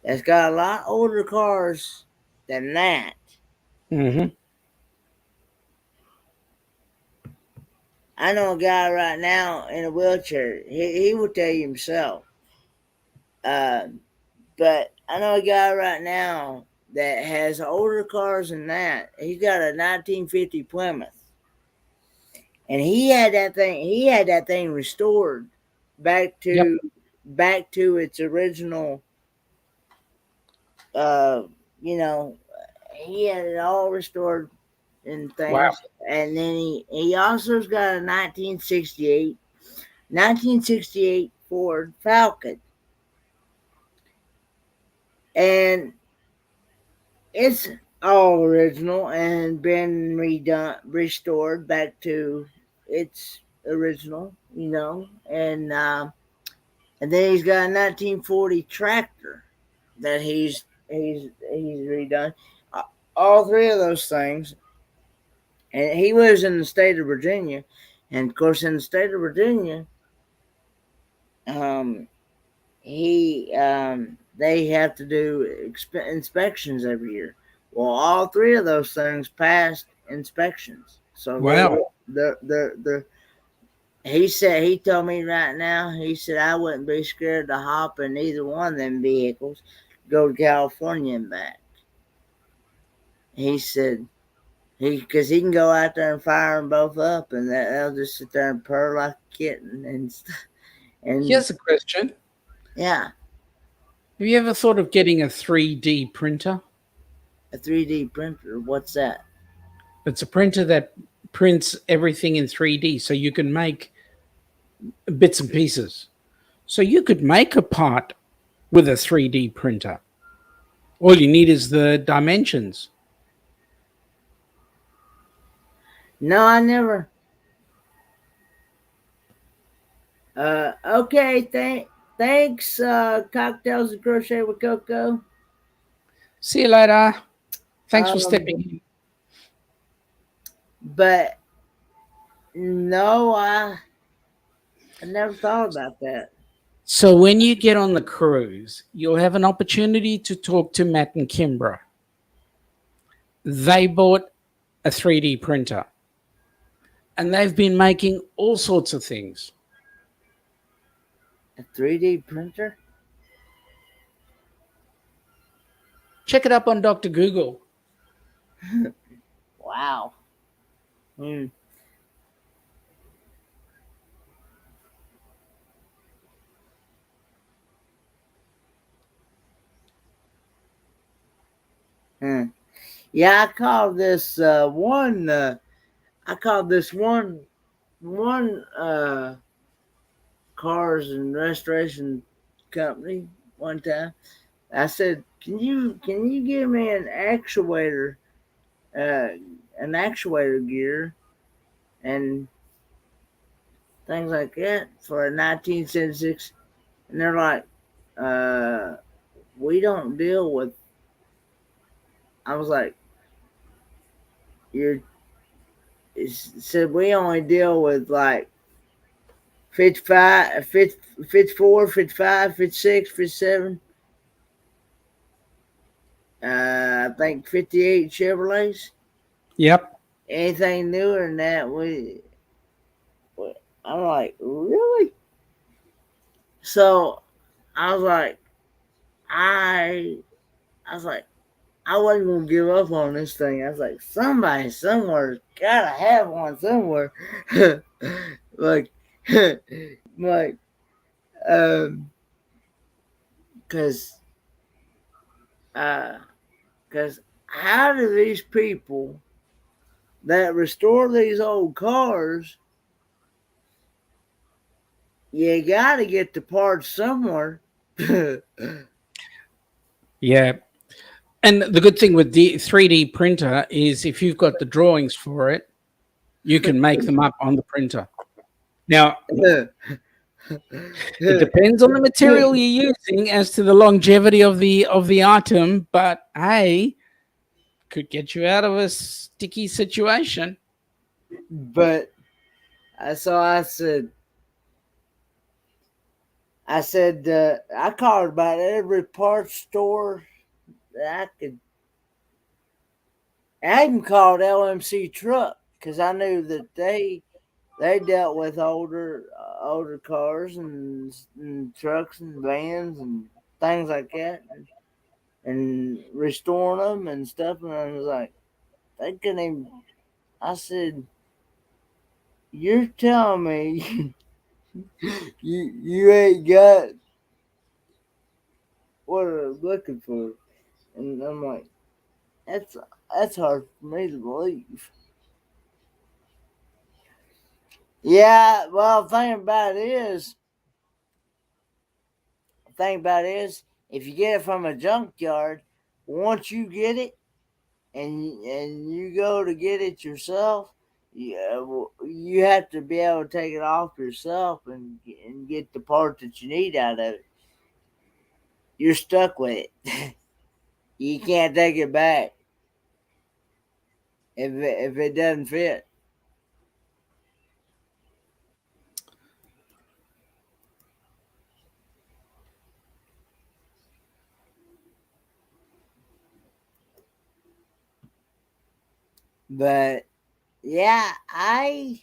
that's got a lot older cars than that. Hmm. I know a guy right now in a wheelchair. He will tell you himself. Uh, but I know a guy right now that has older cars than that. He's got a 1950 Plymouth, and He had that thing restored back Yep. to back to its original. Uh, you know, he had it all restored and Wow. things. And then he also's got a 1968 Ford Falcon, and it's all original and been restored back to its original, and then he's got a 1940 tractor that he's redone. All three of those things, and he lives in the state of Virginia, and of course in the state of Virginia, um, they have to do inspections every year. Well, all three of those things passed inspections, so Wow. they're he told me right now, he said I wouldn't be scared to hop in either one of them vehicles, go to California and back. He said because he can go out there and fire them both up, and they'll just sit there and purr like a kitten and Here's a question. yeah, Have you ever thought of getting a 3D printer? a 3D printer. What's that? It's a printer that prints everything in 3D so you can make bits and pieces. So you could make a part with a 3D printer. All you need is the dimensions. No, I never. Okay. Thanks. Cocktails and crochet with Coco. See you later. Thanks for stepping Um, in. But no, I never thought about that. So when you get on the cruise, you'll have an opportunity to talk to Matt and Kimbra. They bought a 3D printer and they've been making all sorts of things. A 3D printer? Check it up on Dr. Google. Wow. Hmm. Hmm. Yeah, I call this one. I called this one cars and restoration company one time. I said, "Can you give me uh, an actuator gear and things like that for a 1976?" And they're like, uh, "We don't deal with." I was like, "You said we only deal with like 55, 54, 55, 56, 57. I think 58 Chevrolets. Yep. Anything newer than that, I'm like, really?" So I was like, I, I was like, I wasn't gonna give up on this thing. I was like, somebody somewhere gotta have one somewhere. like, like, cause, uh, cause how do these people that restore these old cars? You gotta get the parts somewhere. Yeah. And the good thing with the 3D printer is if you've got the drawings for it, you can make them up on the printer. Now, it depends on the material you're using as to the longevity of the item, but hey, could get you out of a sticky situation. But so I said, I called about every parts store that I could. I even called LMC Truck because I knew that they dealt with older cars and trucks and vans and things like that, and restoring them and stuff. And I was like, they couldn't even. I said, "You're telling me you ain't got what I'm looking for?" And I'm like, that's that's hard for me to believe. Yeah, well, the thing about it is, if you get it from a junkyard, once you get it and you go to get it yourself, you have to be able to take it off yourself and get the part that you need out of it. You're stuck with it. You can't take it back if it doesn't fit. But yeah, I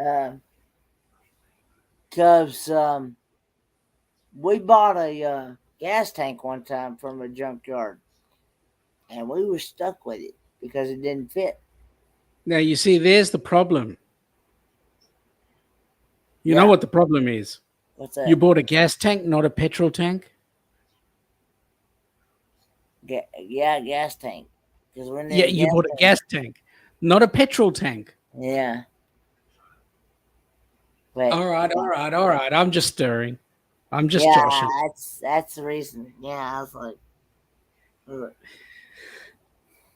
uh, cause we bought a gas tank one time from a junkyard, and we were stuck with it because it didn't fit. Now, you see, there's the problem. You know Yeah, what the problem is? what's You that? bought a gas tank, not a petrol tank. Yeah, gas tank. Because when Yeah, the you gas bought a tank, gas tank, not a petrol tank. yeah, but All right, all right, all right. I'm just stirring. I'm just yeah, joshing. that's the reason. Yeah, I was like, ugh.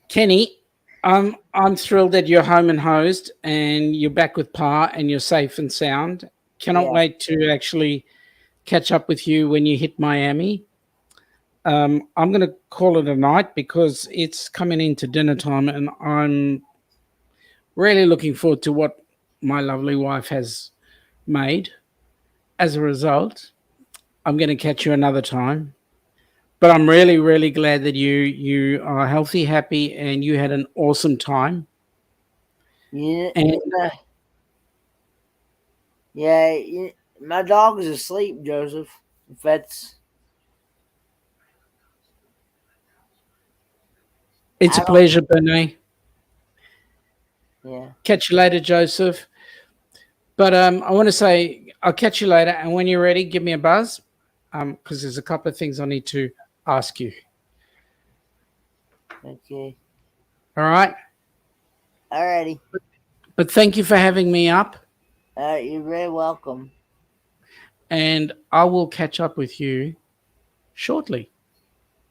Kenny, I'm thrilled that you're home and hosed and you're back with Pa and you're safe and sound. Cannot Yeah, wait to actually catch up with you when you hit Miami. I'm going to call it a night because it's coming into dinner time, and I'm really looking forward to what my lovely wife has made. As a result, I'm going to catch you another time. But I'm really, really glad that you are healthy, happy, and you had an awesome time. Yeah, And yeah, yeah. My dog is asleep, Joseph. If that's, it's I a don't. pleasure, Bernie. Yeah. Catch you later, Joseph. But I want to say I'll catch you later, and when you're ready, give me a buzz, because there's a couple of things I need to ask you. Okay. All right. Alrighty. But thank you for having me up, You're very welcome. and I will catch up with you shortly.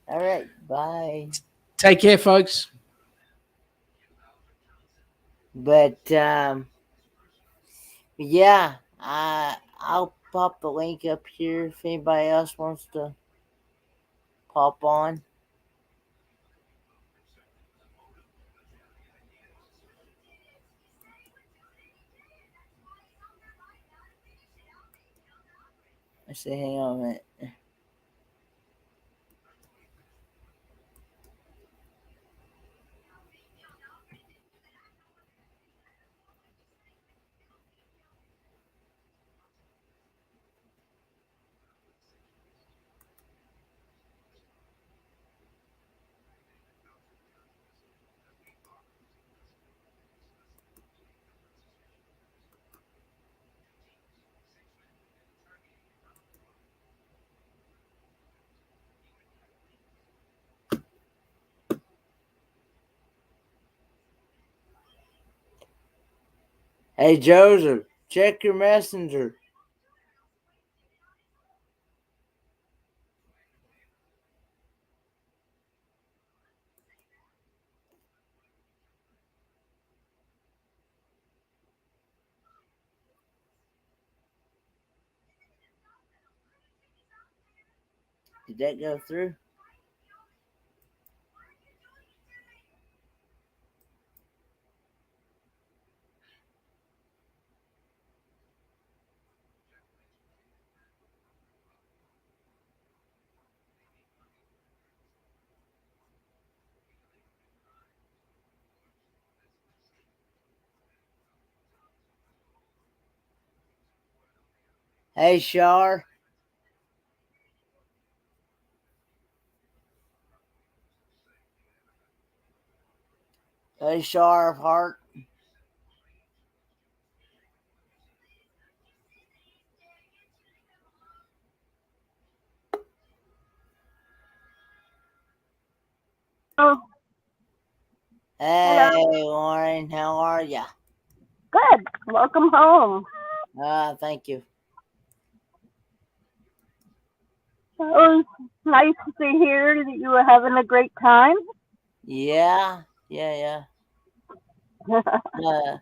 All right. Bye. Take care, folks. But yeah, I'll pop the link up here if anybody else wants to pop on. I say, hang on a minute. Hey Joseph, check your messenger. Did that go through? Hey Shar. Hey Shar of Heart. Oh, Hey hello. Lauren, how are ya? Good. Welcome home. Thank you. It was nice to hear that you were having a great time. Yeah, yeah, yeah.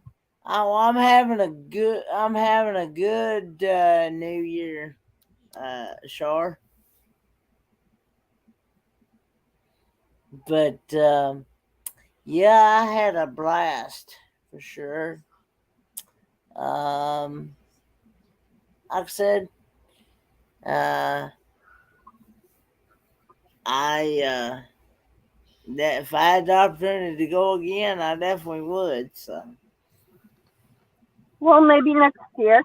I'm having a good. I'm having a good New Year, Shar. But yeah, I had a blast for sure. Um, like I said, uh, I that if I had the opportunity to go again, I definitely would. So Well, maybe next year.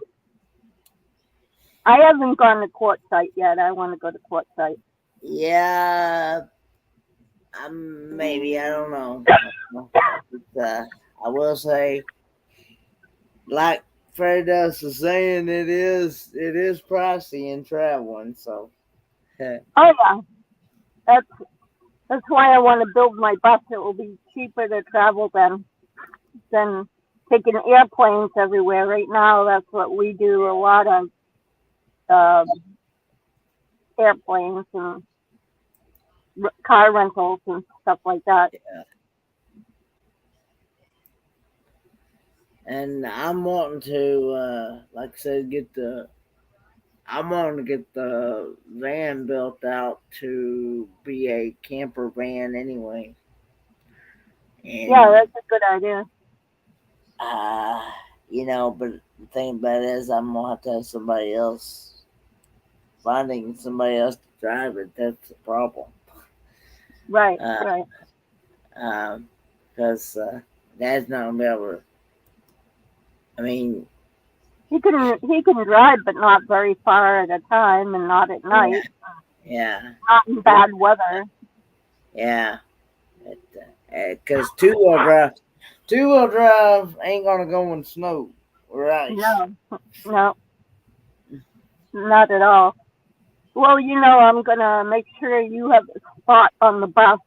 I haven't gone to Quartzsite yet. I want to go to Quartzsite. yeah, maybe I don't know. But, I will say, like Fred Dust was saying, it is pricey in traveling. So Oh yeah, that's that's why I want to build my bus. It will be cheaper to travel than taking airplanes everywhere. Right now, that's what we do. A lot of uh, airplanes and car rentals and stuff like that. yeah. And I'm wanting to, like I said, get the I'm gonna get the van built out to be a camper van anyway. Yeah, And that's a good idea. uh, but the thing about it is I'm gonna have to have somebody else finding somebody else to drive it. That's the problem. Right, Uh, right. because Dad's not gonna be able to. I mean, He can drive, but not very far at a time, and not at yeah, night, yeah, not in bad weather. yeah. Because two wheel drive ain't gonna go in snow or ice. No, no, not at all. Well, I'm gonna make sure you have a spot on the bus,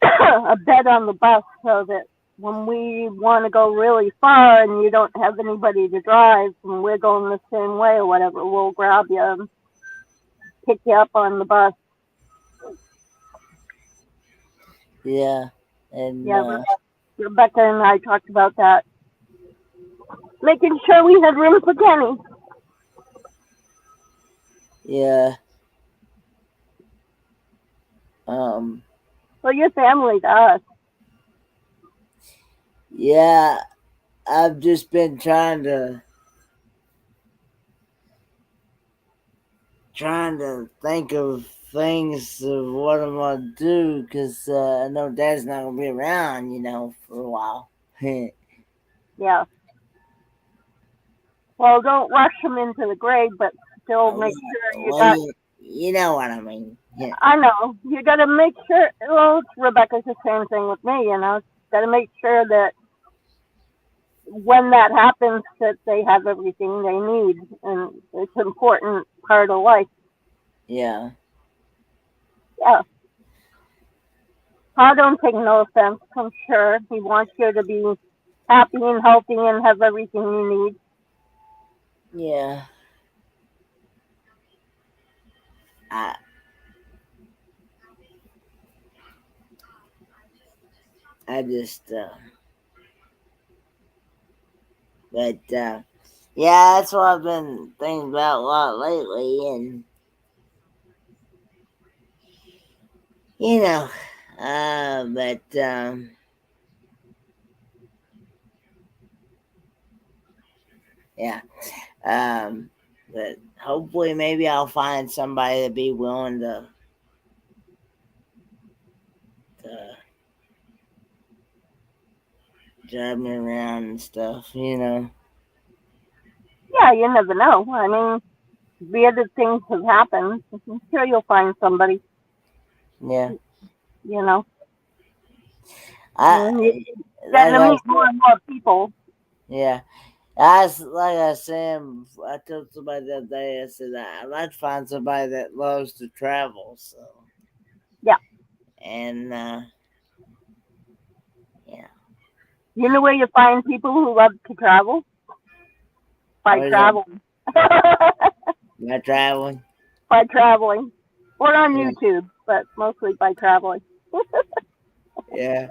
a bed on the bus, so that when we want to go really far and you don't have anybody to drive, and we're going the same way or whatever, we'll grab you and pick you up on the bus. Yeah, and Yeah, Rebecca and I talked about that, making sure we had room for Kenny. yeah, um, Well, your family to us. yeah. I've just been trying to think of things of what I'm gonna do because I know Dad's not gonna be around, for a while. Yeah. Well, don't rush him into the grave, but still well, make sure you well, got. you know what I mean. Yeah, I know you got to make sure. Well, Rebecca's the same thing with me. Got to make sure that when that happens, that they have everything they need, and it's an important part of life. yeah, Yeah. I don't take no offense. I'm sure he wants you to be happy and healthy and have everything you need. yeah. I I just but yeah, that's what I've been thinking about a lot lately, and you know, but yeah, um, but hopefully, maybe I'll find somebody to be willing to drive me around and stuff. Yeah, you never know. I mean, weird things have happened. I'm sure you'll find somebody. Yeah, You know, I and you're getting like to I meet more said, and more people. yeah. Like I said, I told somebody the other day. I said I'd like to find somebody that loves to travel. So, Yeah. and yeah, You know where you find people who love to travel? By where's that? traveling. By traveling. By traveling. Or on Yeah, YouTube, but mostly by traveling. yeah,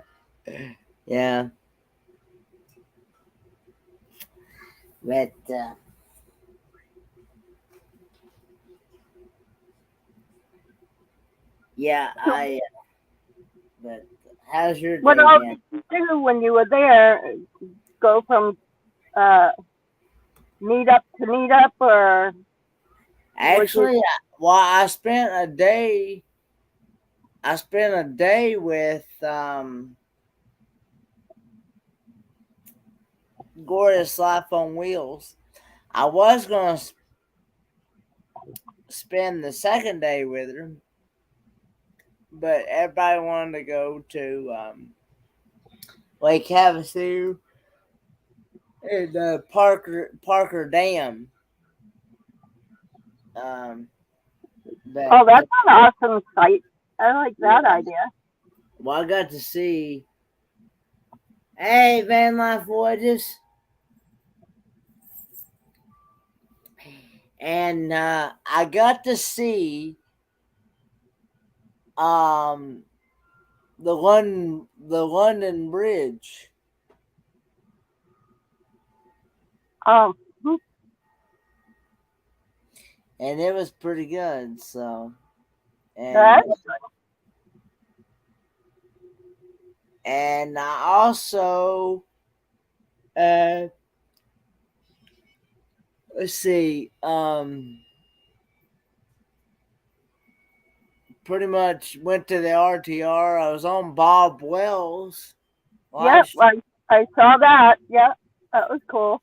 yeah. But yeah, So, I. But how's your what day all been? did you do when you were there? Go from uh, meet up to meet up, or was it? Actually, well, I spent a day with Glorious Life on Wheels. I was gonna spend the second day with her, but everybody wanted to go to Lake Havasu and Parker Dam. Um, but Oh, that's an awesome site. I like that yeah, idea. well, I got to see. Hey, Van Life Voyages, and I got to see um the London Bridge. Um, hmm, and it was pretty good. So, and Good. and I also uh let's see, pretty much went to the RTR. I was on Bob Wells live. Yep. I saw that. Yep. That was cool.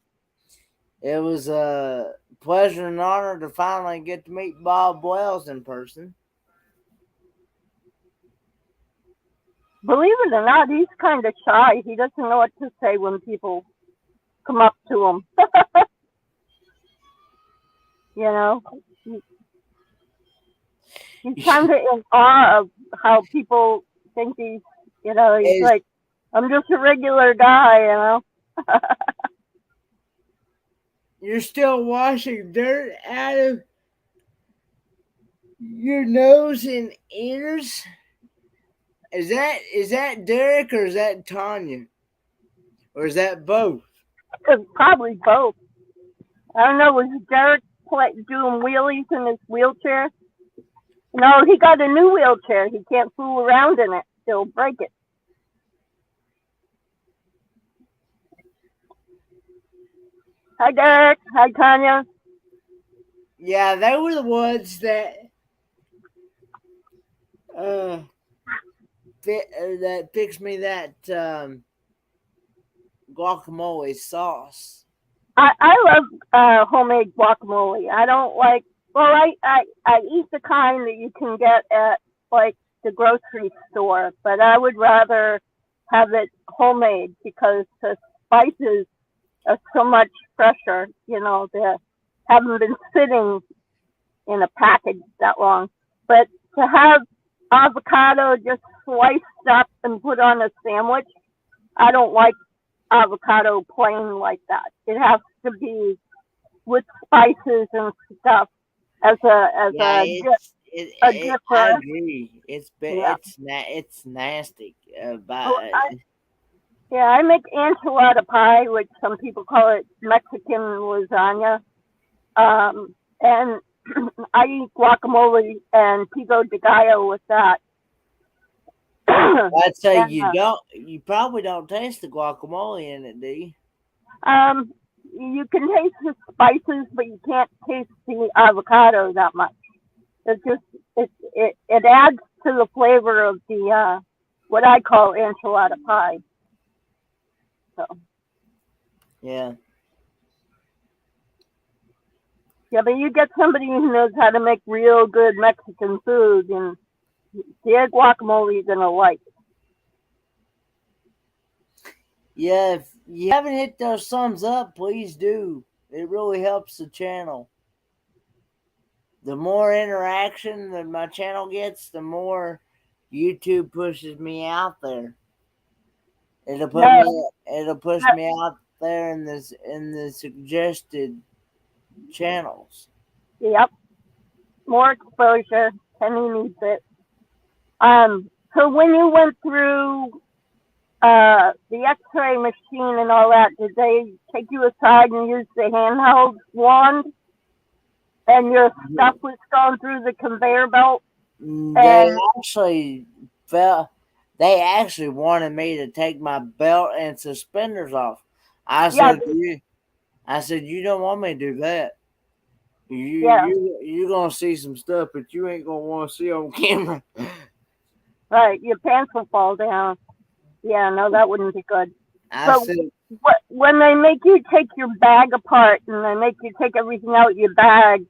It was a pleasure and honor to finally get to meet Bob Wells in person. Believe it or not, he's kind of shy. He doesn't know what to say when people come up to him. You know, he's kind of in awe of how people think he's. He's Is like, I'm just a regular guy. you're still washing dirt out of your nose and ears? Is that Derek or is that Tanya? Or is that both? Probably both. I don't know. Was Derek doing wheelies in his wheelchair? No, he got a new wheelchair. He can't fool around in it. He'll break it. Hi, Derek. Hi, Tanya. Yeah, they were the ones that uh that fixed me that guacamole sauce. I love homemade guacamole. I don't like. Well, I eat the kind that you can get at like the grocery store, but I would rather have it homemade because the spices are so much fresher. They haven't been sitting in a package that long. But to have avocado just sliced up and put on a sandwich, I don't like avocado plain like that. It has to be with spices and stuff as Yeah, a dip I for. agree. Yeah. It's nasty. Oh, yeah, I make enchilada pie, which some people call it Mexican lasagna. And I eat guacamole and pico de gallo with that. I'd say and you probably don't taste the guacamole in it, do you? you can taste the spices, but you can't taste the avocado that much. It just it adds to the flavor of the what I call enchilada pie. So Yeah. yeah, but you get somebody who knows how to make real good Mexican food, and their guacamole you're gonna like. Yeah, if you haven't hit those thumbs up, please do. It really helps the channel. The more interaction that my channel gets, the more YouTube pushes me out there. Yeah, It'll push me out there in the suggested channels. yep, more exposure. Penny needs it. So when you went through the X-ray machine and all that, did they take you aside and use the handheld wand, and your stuff was going through the conveyor belt? They And actually felt they actually wanted me to take my belt and suspenders off. I yeah, said you don't want me to do that. yeah, You're gonna see some stuff that you ain't gonna want to see on camera. right. Your pants will fall down. Yeah, no, that wouldn't be good. I But said, when they make you take your bag apart and they make you take everything out of your bag,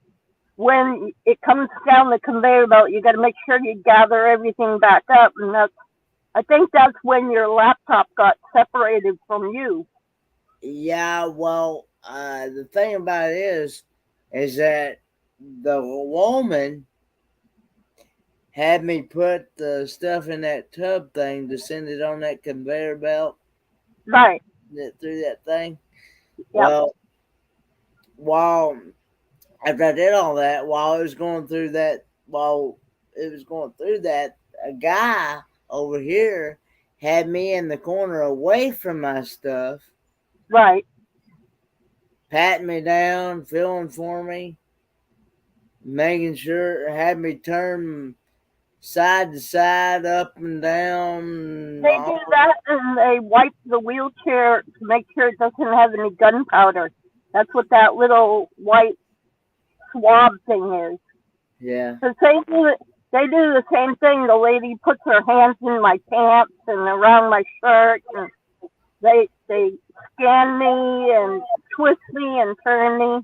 when it comes down the conveyor belt, you got to make sure you gather everything back up, and I think that's when your laptop got separated from you. yeah. Well, the thing about it is that the woman had me put the stuff in that tub thing to send it on that conveyor belt Right. through that thing. Yep. Well, while after I did all that, while it was going through that, a guy over here had me in the corner away from my stuff, Right. patting me down, feeling for me. making sure, had me turn side to side, up and down. They do that, and they wipe the wheelchair to make sure it doesn't have any gunpowder. That's what that little white swab thing is. Yeah. So they do the same thing. The lady puts her hands in my pants and around my shirt, and they scan me and twist me and turn me.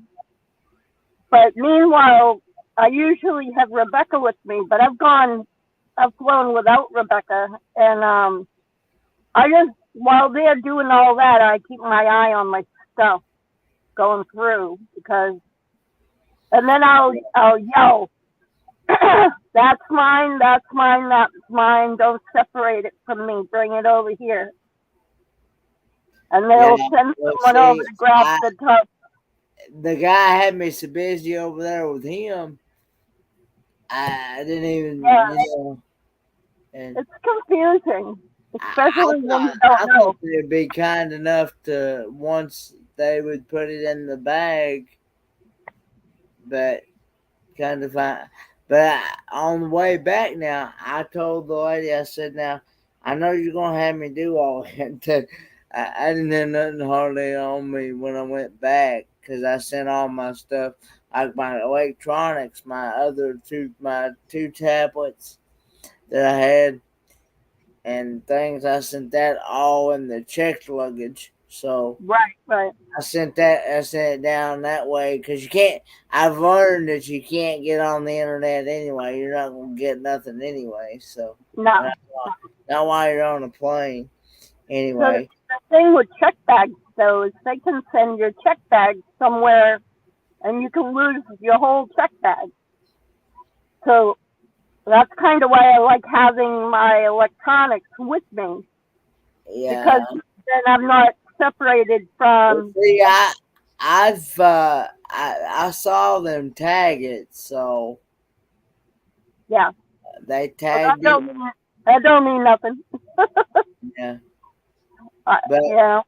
But meanwhile, I usually have Rebecca with me, but I've flown without Rebecca, and I just, while they're doing all that, I keep my eye on my stuff going through, and then I'll yell, that's mine, that's mine, that's mine. Don't separate it from me. Bring it over here. And they'll send someone over to grab the tub. The guy had me so busy over there with him, I didn't even, and it's confusing, especially when you don't know. Thought they'd be kind enough to, once they would put it in the bag, but kind of fine. But on the way back now, I told the lady, I said, now, I know you're going to have me do all that. I didn't have nothing hardly on me when I went back, because I sent all my stuff, like my electronics, my two tablets that I had, and things. I sent that all in the checked luggage. So right. I sent it down that way, because you can't. I've learned that you can't get on the internet anyway. You're not gonna get nothing anyway. So no, not while you're on a plane. Anyway, so the thing with check bags though is they can send your check bag somewhere, and you can lose your whole check bag. So that's kind of why I like having my electronics with me. Yeah. Because then I'm not separated from. See, I saw them tag it, so yeah, they tagged it. That don't mean nothing. Yeah, but yeah,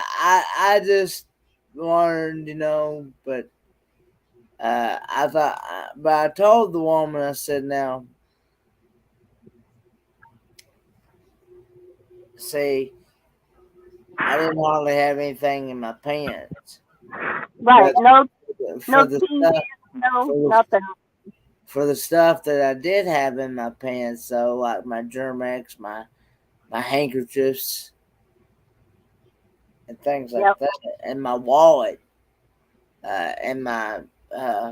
I just learned, but I thought, but I told the woman, I said, now, see, I didn't hardly have anything in my pants. Right. No Nothing. For the stuff that I did have in my pants, so like my Germex, my handkerchiefs, and things like that, and my wallet, and my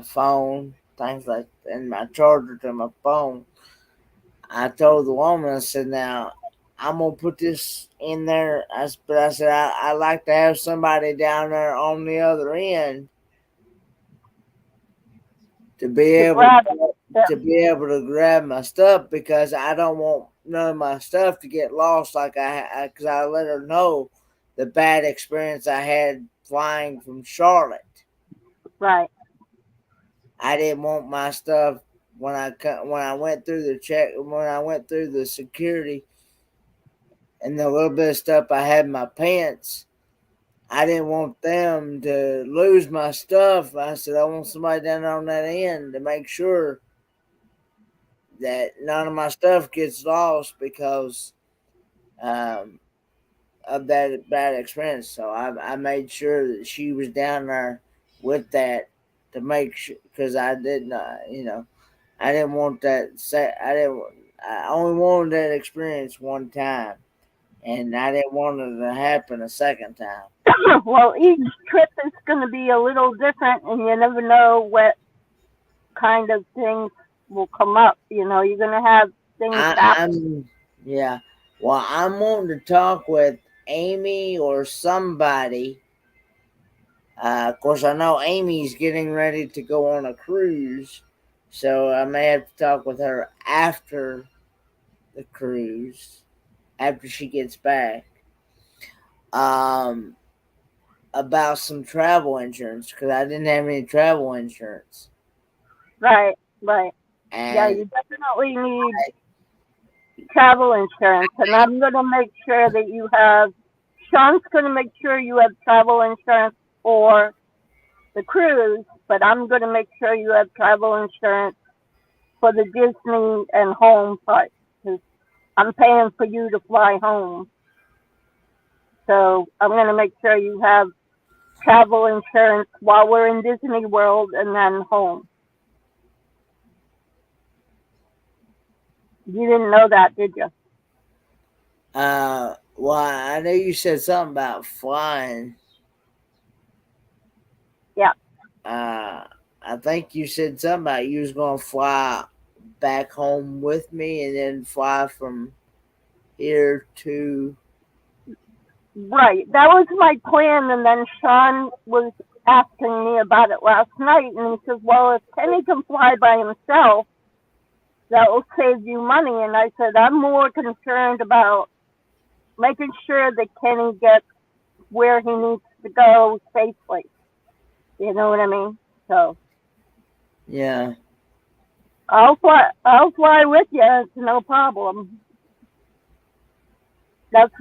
phone, things like, and my charger to my phone. I told the woman, I said, now, I'm gonna put this in there. But I said, I like to have somebody down there on the other end to be able to grab my stuff, because I don't want none of my stuff to get lost. Because I let her know the bad experience I had flying from Charlotte. Right. I didn't want my stuff when I went through the security, and the little bit of stuff I had in my pants, I didn't want them to lose my stuff. I said, I want somebody down there on that end to make sure that none of my stuff gets lost because of that bad experience. So I made sure that she was down there with that to make sure, because I didn't, I didn't want that. I only wanted that experience one time, and I didn't want it to happen a second time. Well, each trip is going to be a little different, and you never know what kind of things will come up. You're going to have things happen. Yeah. Well, I'm wanting to talk with Amy or somebody. Of course, I know Amy's getting ready to go on a cruise, so I may have to talk with her after the cruise, after she gets back, about some travel insurance, because I didn't have any travel insurance. Right. And yeah, you definitely need travel insurance, and I'm going to make sure that you have. Sean's going to make sure you have travel insurance for the cruise, but I'm going to make sure you have travel insurance for the Disney and home part, because I'm paying for you to fly home. So I'm going to make sure you have travel insurance while we're in Disney World and then home. You didn't know that, did you? Well, I know you said something about flying. Yeah. I think you said something about you was going to fly back home with me and then fly from here to. Right. That was my plan, and then Sean was asking me about it last night, and he says, well, if Kenny can fly by himself, that will save you money. And I said, I'm more concerned about making sure that Kenny gets where he needs to go safely. You know what I mean? So Yeah. I'll fly with you. It's no problem. That's,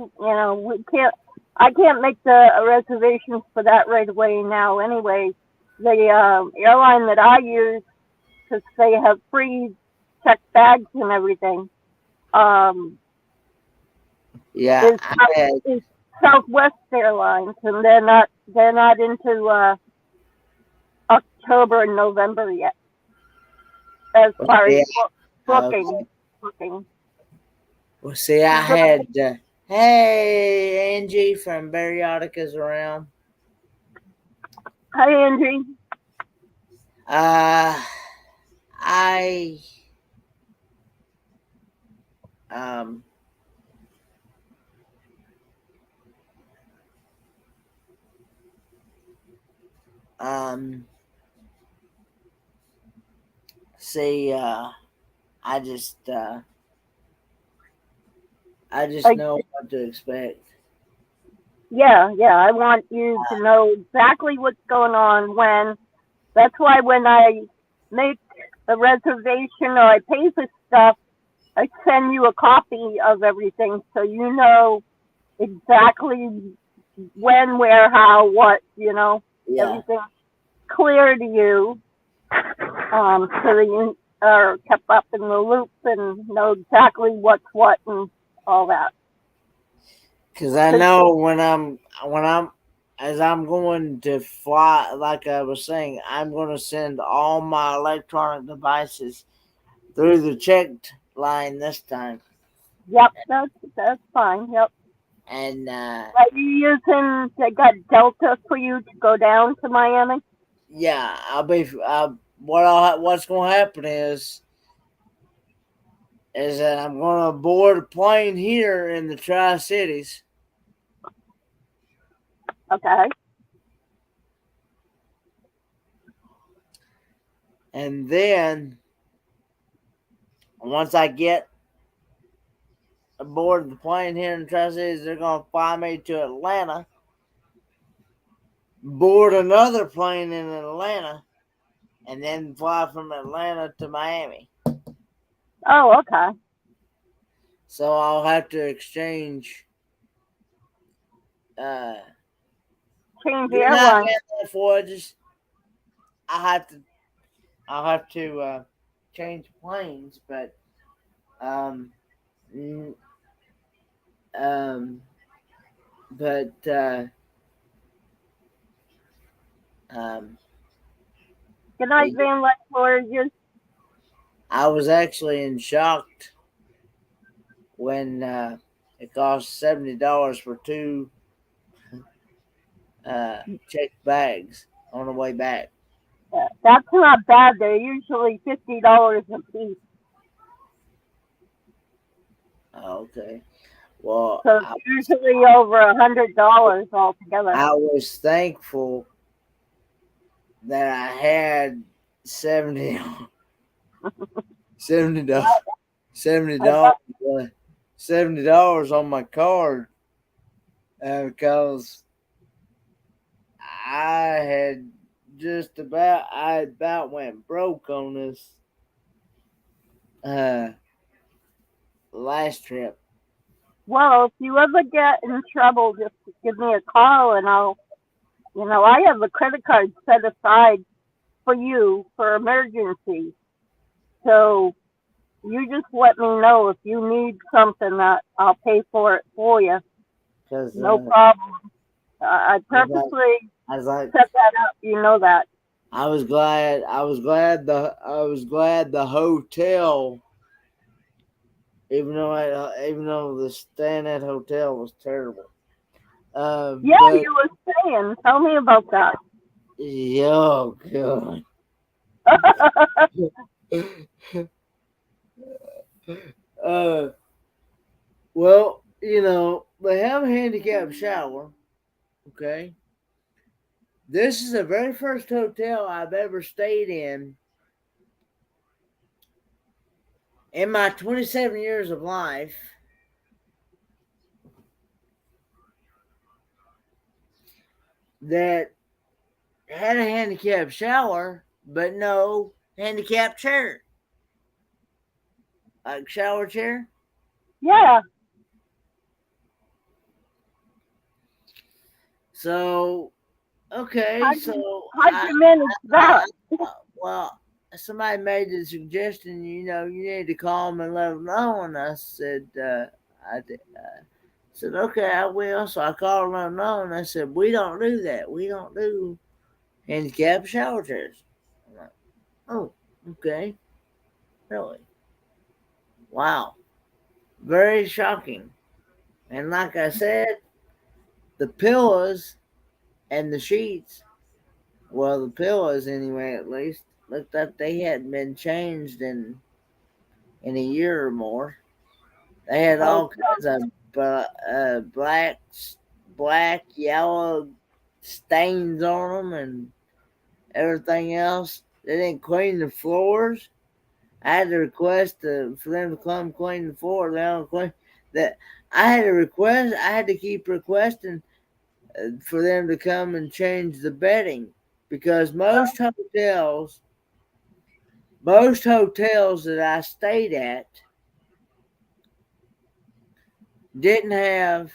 I can't make the reservations for that right away now anyway. The airline that I use, because they have free checked bags and everything, Yeah. is Southwest Airlines, and they're not into October and November yet as far as booking. Well, see, I had. Hey, Angie from Bariotica's around. Hi, Angie. I um see, I just know what to expect. Yeah, I want you to know exactly what's going on when. That's why when I make a reservation or I pay for stuff, I send you a copy of everything so you know exactly when, where, how, what, Yeah. everything clear to you, so that you are kept up in the loop and know exactly what's what and all that. Because I know when I'm as I'm going to fly, like I was saying, I'm going to send all my electronic devices through the checked line this time. Yep, that's fine. Yep. And Are you using? They got Delta for you to go down to Miami? yeah, what's going to happen is that I'm going to board a plane here in the Tri-Cities. Okay. And then once I get aboard the plane here in the Tri-Cities, they're going to fly me to Atlanta, board another plane in Atlanta, and then fly from Atlanta to Miami. Oh, okay. So I'll have to exchange. Change the airline. I'll have to change planes, but um, but Good night, Van Lexford. I was actually in shock when it cost $70 for two checked bags on the way back. That's not bad. They're usually $50 a piece. Okay. Well, So it's usually over $100 altogether. I was thankful that I had $70 on my card because I about went broke on this last trip. Well, if you ever get in trouble, just give me a call and I have a credit card set aside for you for emergency. So you just let me know if you need something that I'll pay for it for you. Because No problem. I I was like, purposely I was like, set that up. You know that. I was glad the hotel, even though the staying at hotel was terrible. Yeah, But you were saying. Tell me about that. oh god. uh, well, they have a handicap shower. Okay, this is the very first hotel I've ever stayed in my 27 years of life that had a handicap shower, but no handicap chair, like shower chair. Yeah. So okay, so How'd you manage that? well, somebody made the suggestion. You need to call them and let them know, and I said, I did. Said, okay, I will. So I called them and let them know, and I said, we don't do that. We don't do handicap shower chairs. I'm like, oh, okay, really? Wow, very shocking. And like I said, the pillows and the sheets, well, the pillows anyway, at least, looked like they hadn't been changed in a year or more. They had Oh, all kinds of black, yellow stains on them and everything else. They didn't clean the floors. I had to request for them to come clean the floor. They don't clean that. I had to request. I had to keep requesting for them to come and change the bedding because most hotels that I stayed at didn't have.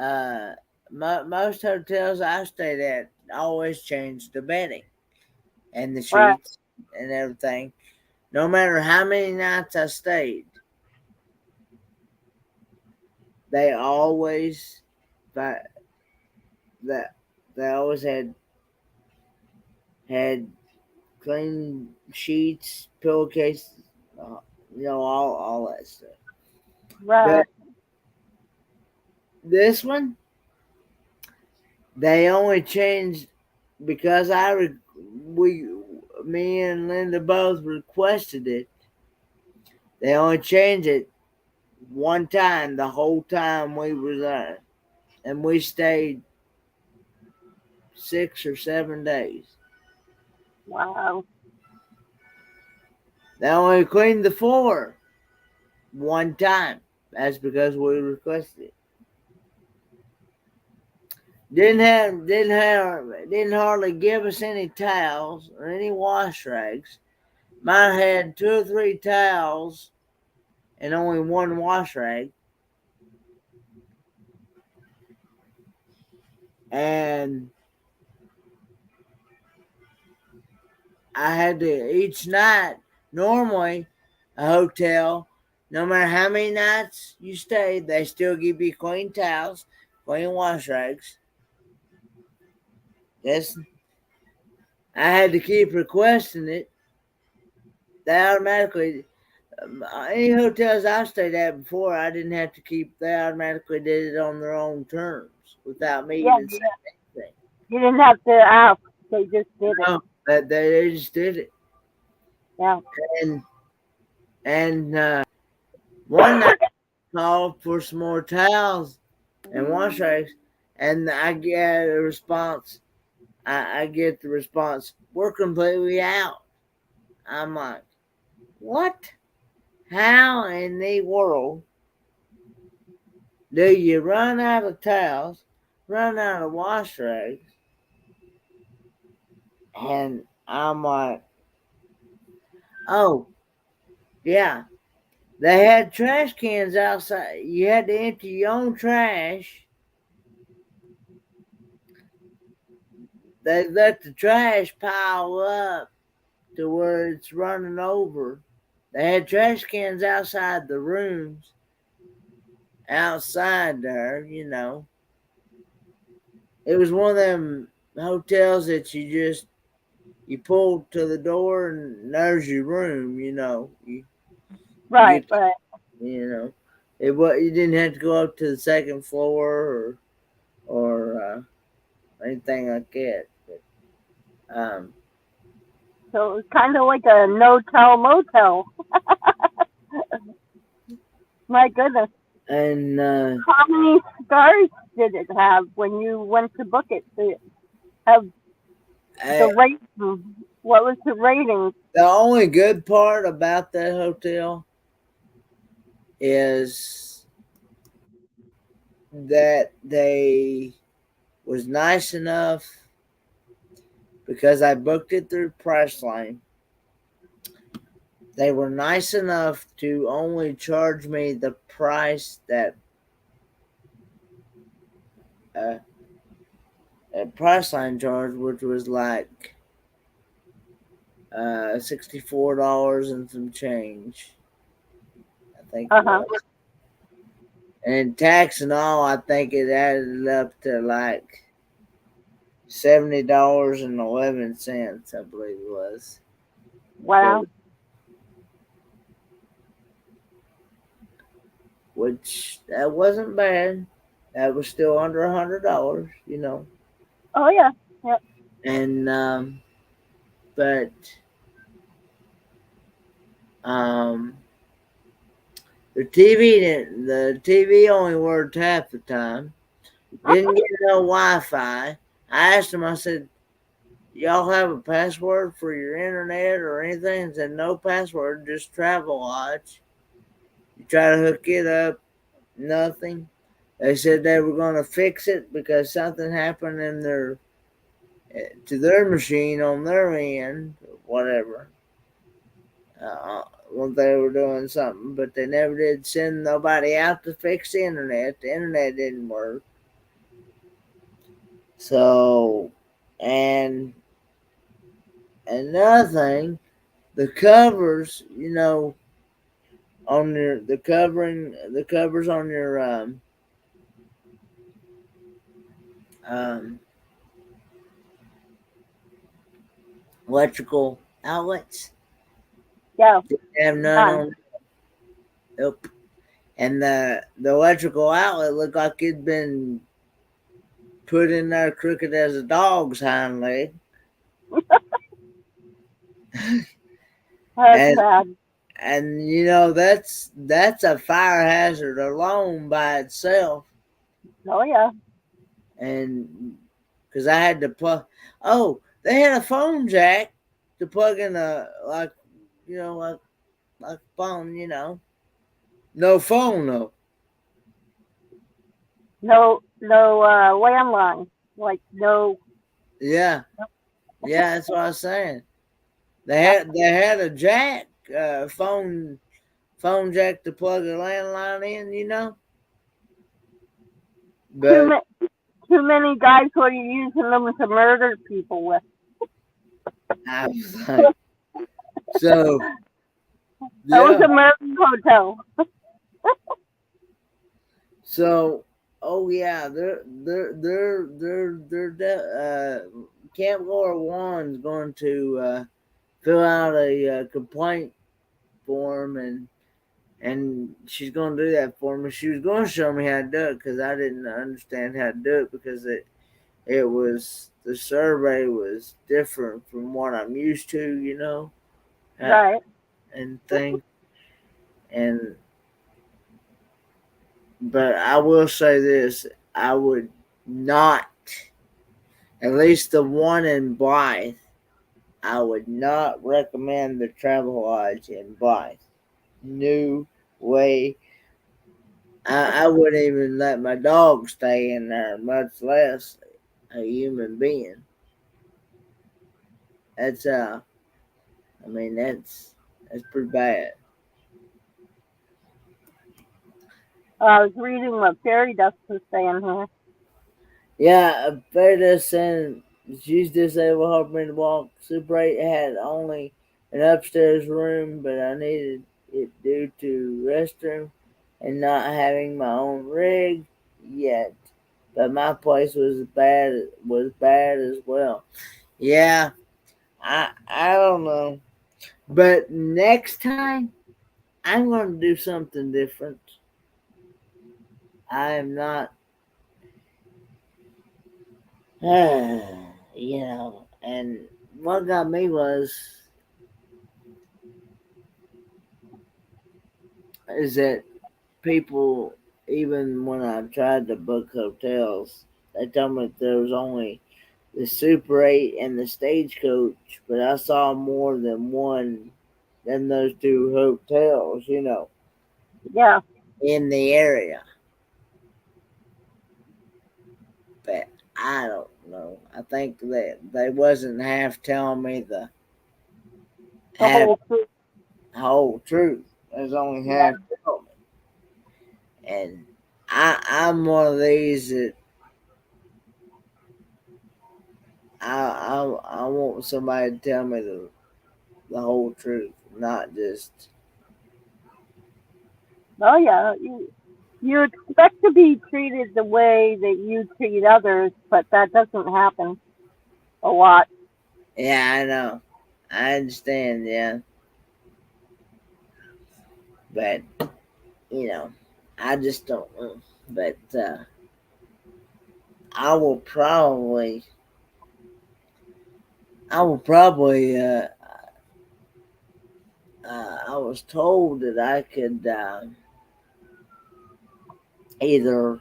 Uh, Most hotels I stayed at always changed the bedding and the right. sheets and everything. No matter how many nights I stayed, they always that that they always had clean sheets, pillowcases, uh, all that stuff. Right. But this one, they only changed because me and Linda both requested it. They only changed it one time the whole time we were there, and we stayed 6 or 7 days. Wow. They only cleaned the floor one time. That's because we requested it. Didn't hardly give us any towels or any wash rags. Mine had 2 or 3 towels and only one wash rag. And I had to each night. Normally, a hotel, no matter how many nights you stayed, they still give you clean towels, clean wash rags. Yes, I had to keep requesting it. They automatically, any hotels I stayed at before, I didn't have to keep. They automatically did it on their own terms without me Yeah, even saying anything. you didn't have to ask. They just did it. No, they just did it. Yeah. And one night I called for some more towels and wash rags, and I get a response. I get the response, we're completely out. I'm like, what? How in the world do you run out of towels, run out of wash rags? And I'm like, oh, yeah. They had trash cans outside. You had to empty your own trash They let the trash pile up to where it's running over. They had trash cans outside the rooms, outside there, you know. It was one of them hotels that you pull to the door and there's your room, you know. You Right, get, right. you know, you didn't have to go up to the second floor or anything like that. But, So it's kind of like a no-tell motel. My goodness. and How many stars did it have when you went to book it? To have the I, rating? What was the rating? the only good part about that hotel is that they was nice enough because I booked it through Priceline. They were nice enough to only charge me the price that uh, a Priceline charge, which was like $64 and some change. I think it Uh-huh. was. And tax and all, I think it added up to like $70.11, I believe it was. Wow. Which that wasn't bad. That was still under $100, you know. Oh yeah. Yep. And but um, the TV only worked half the time. Didn't get no Wi-Fi. I asked him. I said, "Y'all have a password for your internet or anything?" He said, "No password, just Travelodge." You try to hook it up, nothing. They said they were going to fix it because something happened in their to their machine on their end, whatever. Well, they were doing something, but they never did send nobody out to fix the internet. The internet didn't work. So, and another thing, the covers, you know, on your the covers on your um, electrical outlets, Yeah. didn't have none Done. on. Nope. And the electrical outlet looked like it'd been put in there crooked as a dog's hind leg. That's and bad. and you know that's a fire hazard alone by itself. Oh yeah. And because I had to plug, oh, they had a phone jack to plug in a like phone, no phone though. No landline. Like no. Yeah, yeah, that's what I was saying. They Yeah. had a jack, phone jack to plug a landline in, Too but many. Too many guys who are using them to murder people with. I was like, so That was yeah, a murder hotel. so oh yeah, Camp Laura One's going to fill out a complaint form and she's going to do that for me. She was going to show me how to do it because I didn't understand how to do it because it was the survey was different from what I'm used to, uh, Right. and things. And but I will say this: I would not, at least the one in Blythe, I would not recommend the Travel Lodge in Blythe. No way. I wouldn't even let my dog stay in there, much less a human being. That's I mean that's pretty bad. I was reading what fairy dust was saying here. Yeah, Farida saying she's disabled, helped me to walk. Super 8 had only an upstairs room, but I needed it due to restroom and not having my own rig yet. But my place was bad as well. Yeah, I don't know. But next time I'm gonna do something different. I am not and what got me was is that people, even when I tried to book hotels, they told me that there was only the Super 8 and the Stagecoach, but I saw more than one than those two hotels, Yeah. in the area. But I don't know. I think that they wasn't half telling me the The half whole truth. whole truth. There's only Yeah. half telling me. And I'm one of these that I want somebody to tell me the whole truth, not just Oh yeah. You expect to be treated the way that you treat others, but that doesn't happen a lot. yeah. I know, I understand, yeah, but you know, I just don't know. But I will probably, I will probably. I was told that I could either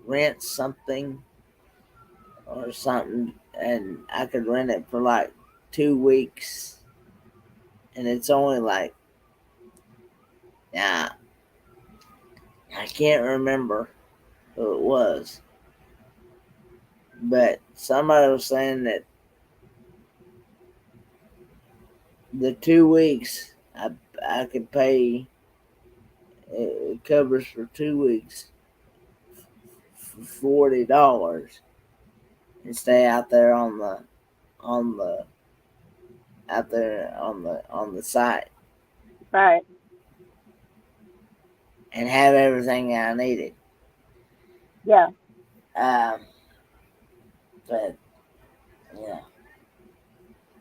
rent something or something, and I could rent it for like 2 weeks, and it's only like, yeah, I can't remember who it was, but somebody was saying that the 2 weeks I could pay, it covers for 2 weeks for $40 and stay out there on the out there on the site Right. and have everything I needed. Yeah. Um, but yeah,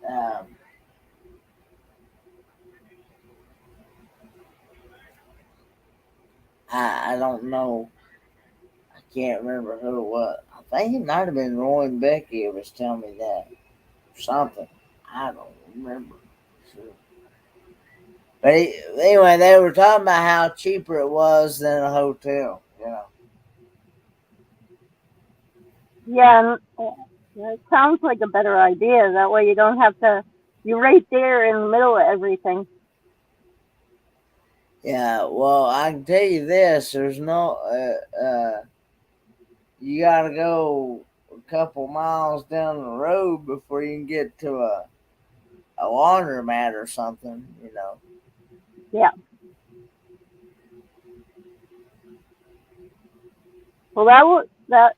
um, I don't know. I can't remember who it was. I think it might have been Roy and Becky who was telling me that or something. I don't remember. Sure. But anyway, they were talking about how cheaper it was than a hotel. Yeah. It sounds like a better idea. That way you don't have to. You're right there in the middle of everything. Yeah. Well, I can tell you this: there's no. You got to go a couple miles down the road before you can get to a laundromat or something. Yeah. Well, that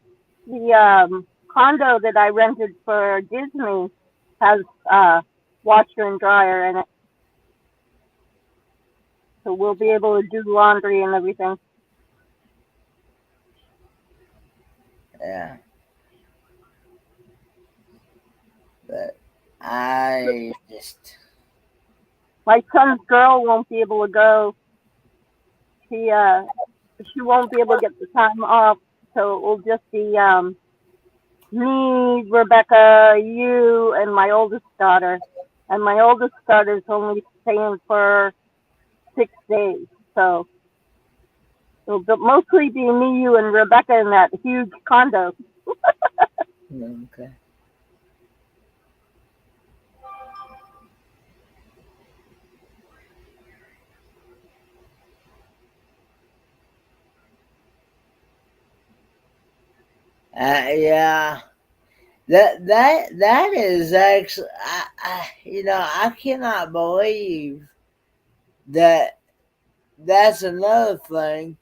the condo that I rented for Disney has washer and dryer in it, so we'll be able to do laundry and everything. Yeah. But I just, My son's girl won't be able to go. She won't be able to get the time off, so it will just be me, Rebecca, you, and my oldest daughter. And my oldest daughter is only staying for 6 days, so it'll mostly be me, you, and Rebecca in that huge condo. okay. Yeah. That is actually, I cannot believe that that's another thing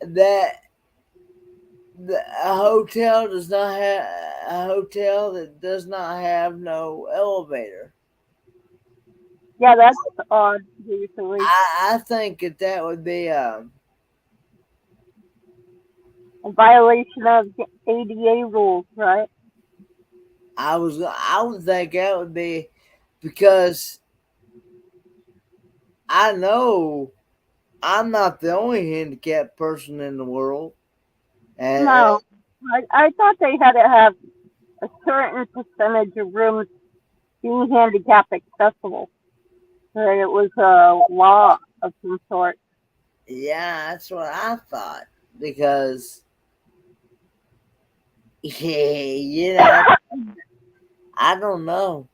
that a hotel does not have a hotel that does not have no elevator. Yeah, that's odd usually. I think that would be A violation of the ADA rules, right? I would think that would be because I know I'm not the only handicapped person in the world, and No. I thought they had to have a certain percentage of rooms being handicap accessible. That it was a law of some sort. yeah, that's what I thought because yeah, I don't know.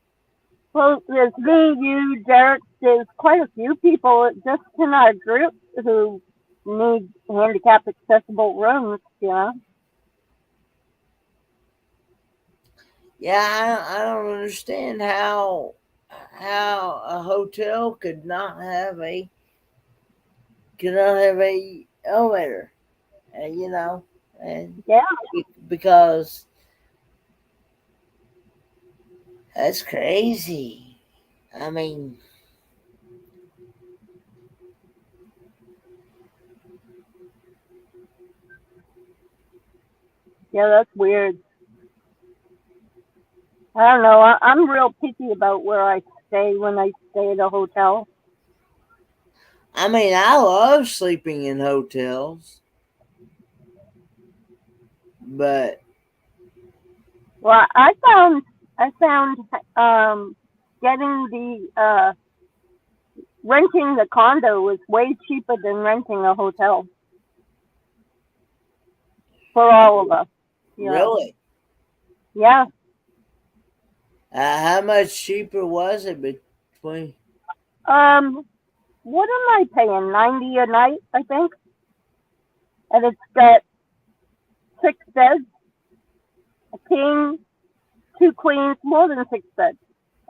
Well, there's me, you, Derek, there's quite a few people just in our group who need handicap accessible rooms, you know? Yeah, I don't understand how a hotel could not have a elevator, you know, and Yeah, because that's crazy. I mean, yeah, that's weird. I don't know. I'm real picky about where I stay when I stay at a hotel. I love sleeping in hotels, but Well, I found getting renting the condo was way cheaper than renting a hotel for all of us. You know, really, yeah. how much cheaper was it between? Um, what am I paying? 90 a night, I think, and it's got 6 beds, a king, 2 queens, more than 6 beds,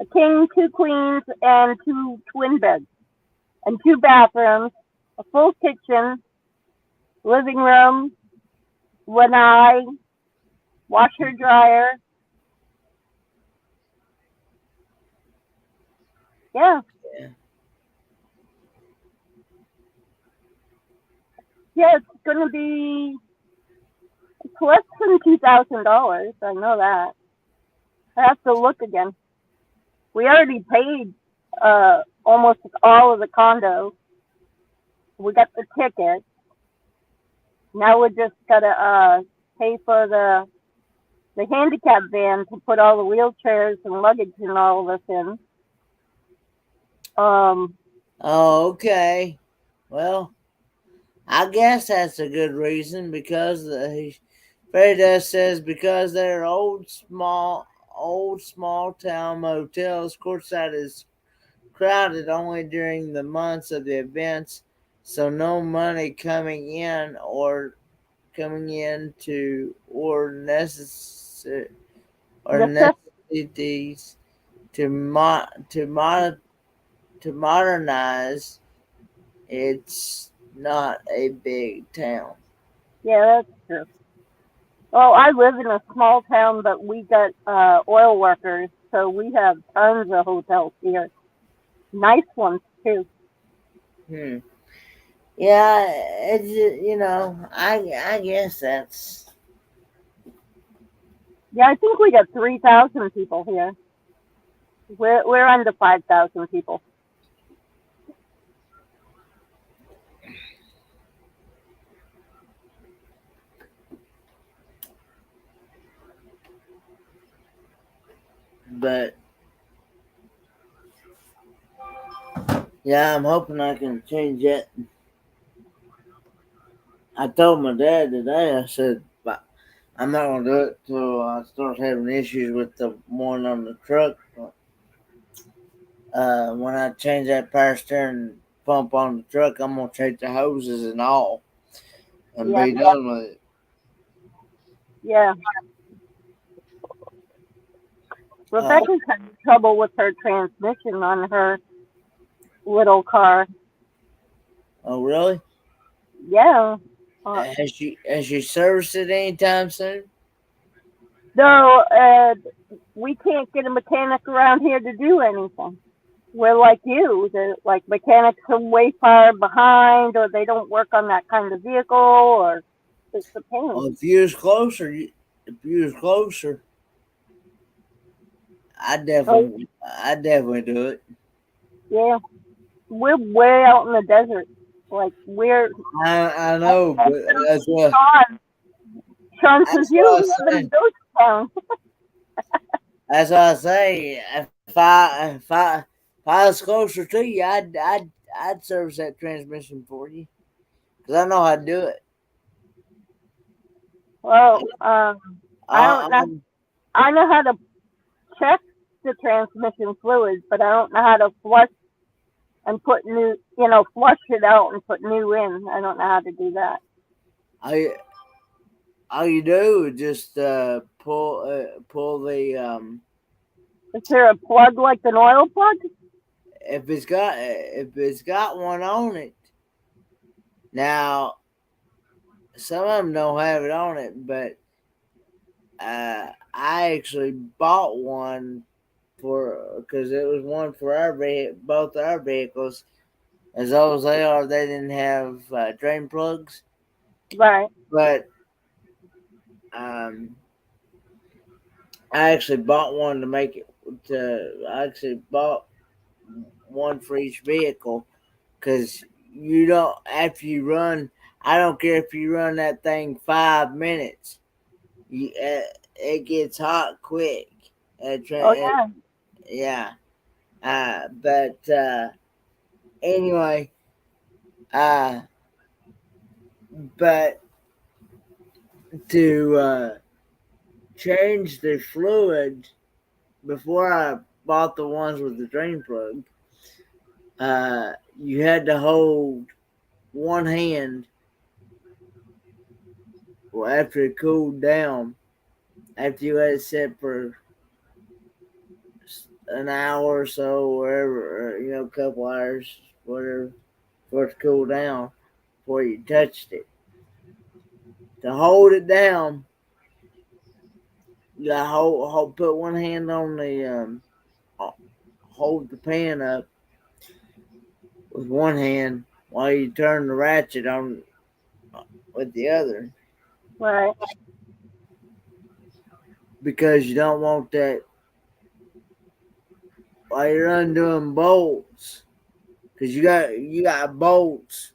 a king, 2 queens, and 2 twin beds, and 2 bathrooms, a full kitchen, living room, lanai, washer dryer. Yeah, Yeah. yeah, it's gonna be it's less than $2,000. I know that. I have to look again. We already paid almost all of the condo. We got the ticket. Now we just gotta pay for the handicap van to put all the wheelchairs and luggage and all of us in. Um, Oh, okay. Well, I guess that's a good reason because Fredo says because they're old small town motels. Courtside is crowded only during the months of the events, so no money coming in to or necess- necessities to to modernize. It's not a big town. yeah, that's true. Well, I live in a small town, but we got oil workers, so we have tons of hotels here. Nice ones too. Hmm. Yeah, I guess that's Yeah, I think we got 3,000 people here. We're under 5,000 people. but yeah, I'm hoping I can change that. I told my dad today, I said, but I'm not gonna do it till I start having issues with the one on the truck. When I change that power steering pump on the truck, I'm gonna change the hoses and all and Yeah, be done with it. yeah. Uh, Rebecca's having trouble with her transmission on her little car. oh, really? Yeah. Has she serviced it anytime soon? No, we can't get a mechanic around here to do anything. We're like you, the like mechanics are way far behind, or they don't work on that kind of vehicle, or it's a pain. Well, if you was closer, Oh I definitely do it. yeah, we're way out in the desert. Like we're I know, but Sean. Sean says that's you what I was live in a saying. ghost town. That's what I say. If I was closer to you, I'd service that transmission for you because I know how to do it. Well, I don't know. I'm I know how to check the transmission fluids, but I don't know how to flush and put new, flush it out and put new in. I don't know how to do that. I all you do is just pull the. Is there a plug like an oil plug? If it's got one on it. Now some of them don't have it on it, but I actually bought one for because it was one for both our vehicles. As old as they are, they didn't have drain plugs, Right, but um, I actually bought one to make it. I actually bought one for each vehicle because you don't after you run. I don't care if you run that thing 5 minutes. It gets hot quick. oh yeah, Yeah. But anyway, uh, but to change the fluid before I bought the ones with the drain plug, you had to hold one hand well, after it cooled down, after you let it sit for an hour or so, wherever, a couple hours, whatever, for it to cool down before you touched it. To hold it down, you gotta put one hand on the, hold the pan up with one hand while you turn the ratchet on with the other right, because you don't want that while you're undoing bolts because you got bolts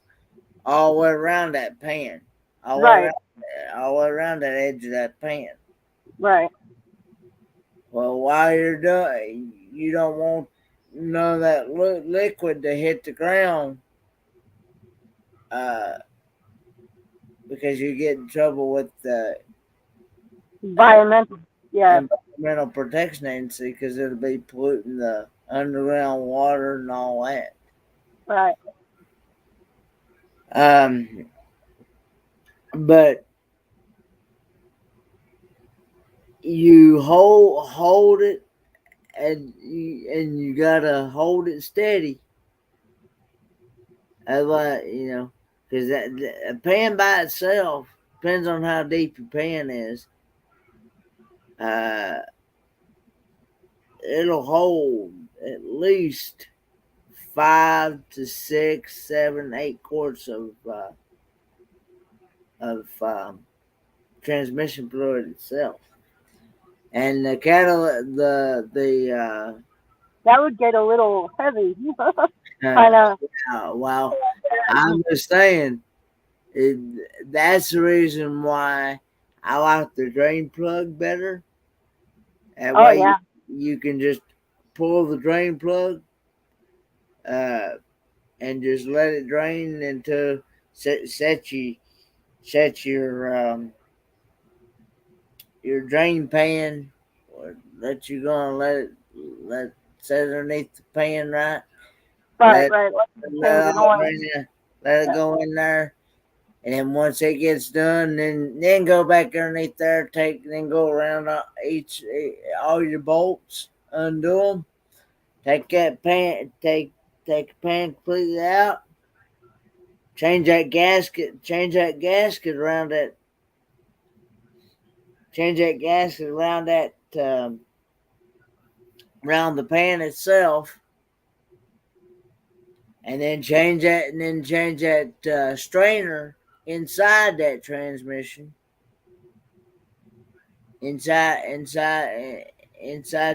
all the way around that pan, all the way right, around, all the way around that edge of that pan. right, Well, while you're doing, you don't want none of that liquid to hit the ground uh, because you get in trouble with the uh, environmental. Yeah, Environmental Protection Agency because it'll be polluting the underground water and all that. right, Um, but you hold it and you gotta hold it steady. Like because a pan by itself depends on how deep your pan is. Uh, it'll hold at least 5 to 6, 7, 8 quarts of transmission fluid itself. And the cattle, that would get a little heavy. uh, Kind of. well, I'm just saying, it, that's the reason why I like the drain plug better. That Oh way yeah, you can just pull the drain plug uh, and just let it drain until set your drain pan. Or let you go and let set underneath the pan right. right, Let right. Like let changing all oil. drain in, let it Yeah, go in there. And then once it gets done, then go back underneath there, then go around all your bolts, undo them, take that pan, take the pan completely out, change that gasket. Change that gasket around that around the pan itself, and then change that strainer inside that transmission, inside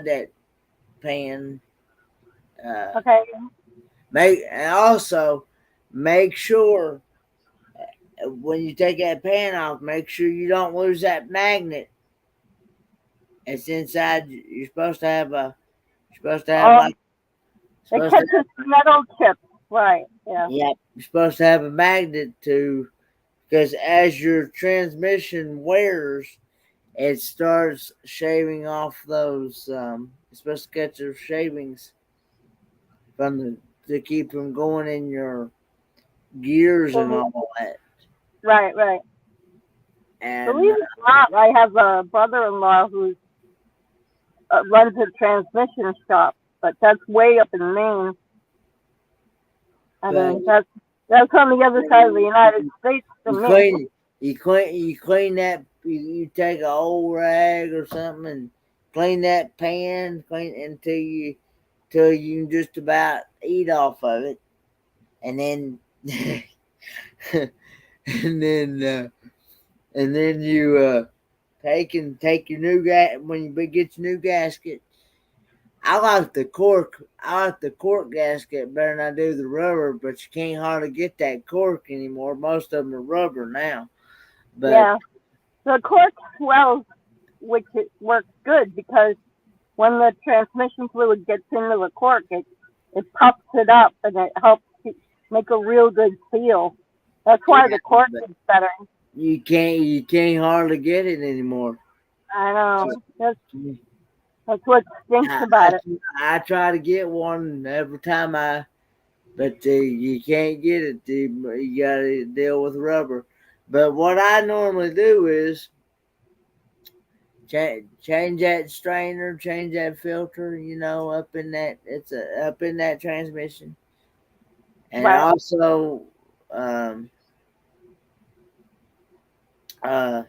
that pan. Uh, Okay. and also make sure when you take that pan off, make sure you don't lose that magnet. It's inside. You're supposed to have Um, like it supposed to catches metal chips. Right. Yeah. yeah. You're supposed to have a magnet to because as your transmission wears, it starts shaving off those. It's supposed to catch those shavings from the to keep them going in your gears and So, all that. right. Right. And Believe it or not, I have a brother-in-law who runs a transmission shop, but that's way up in Maine. I but mean, that's on the other side of the United States to you me. clean that. You take an old rag or something and clean that pan, clean till you can just about eat off of it, and then and then you take your new when you get your new gasket. I like the cork gasket better than I do the rubber, but you can't hardly get that cork anymore. Most of them are rubber now. But Yeah, the cork swells, which it works good because when the transmission fluid gets into the cork, it puffs it up and it helps make a real good seal. That's yeah, why the cork but is better. you can't hardly get it anymore. I know. That's what stinks I, about it. I try to get one every time but you can't get it. You got to deal with rubber. But what I normally do is change that strainer, change that filter. Up in that up in that transmission, and Right. also um, uh,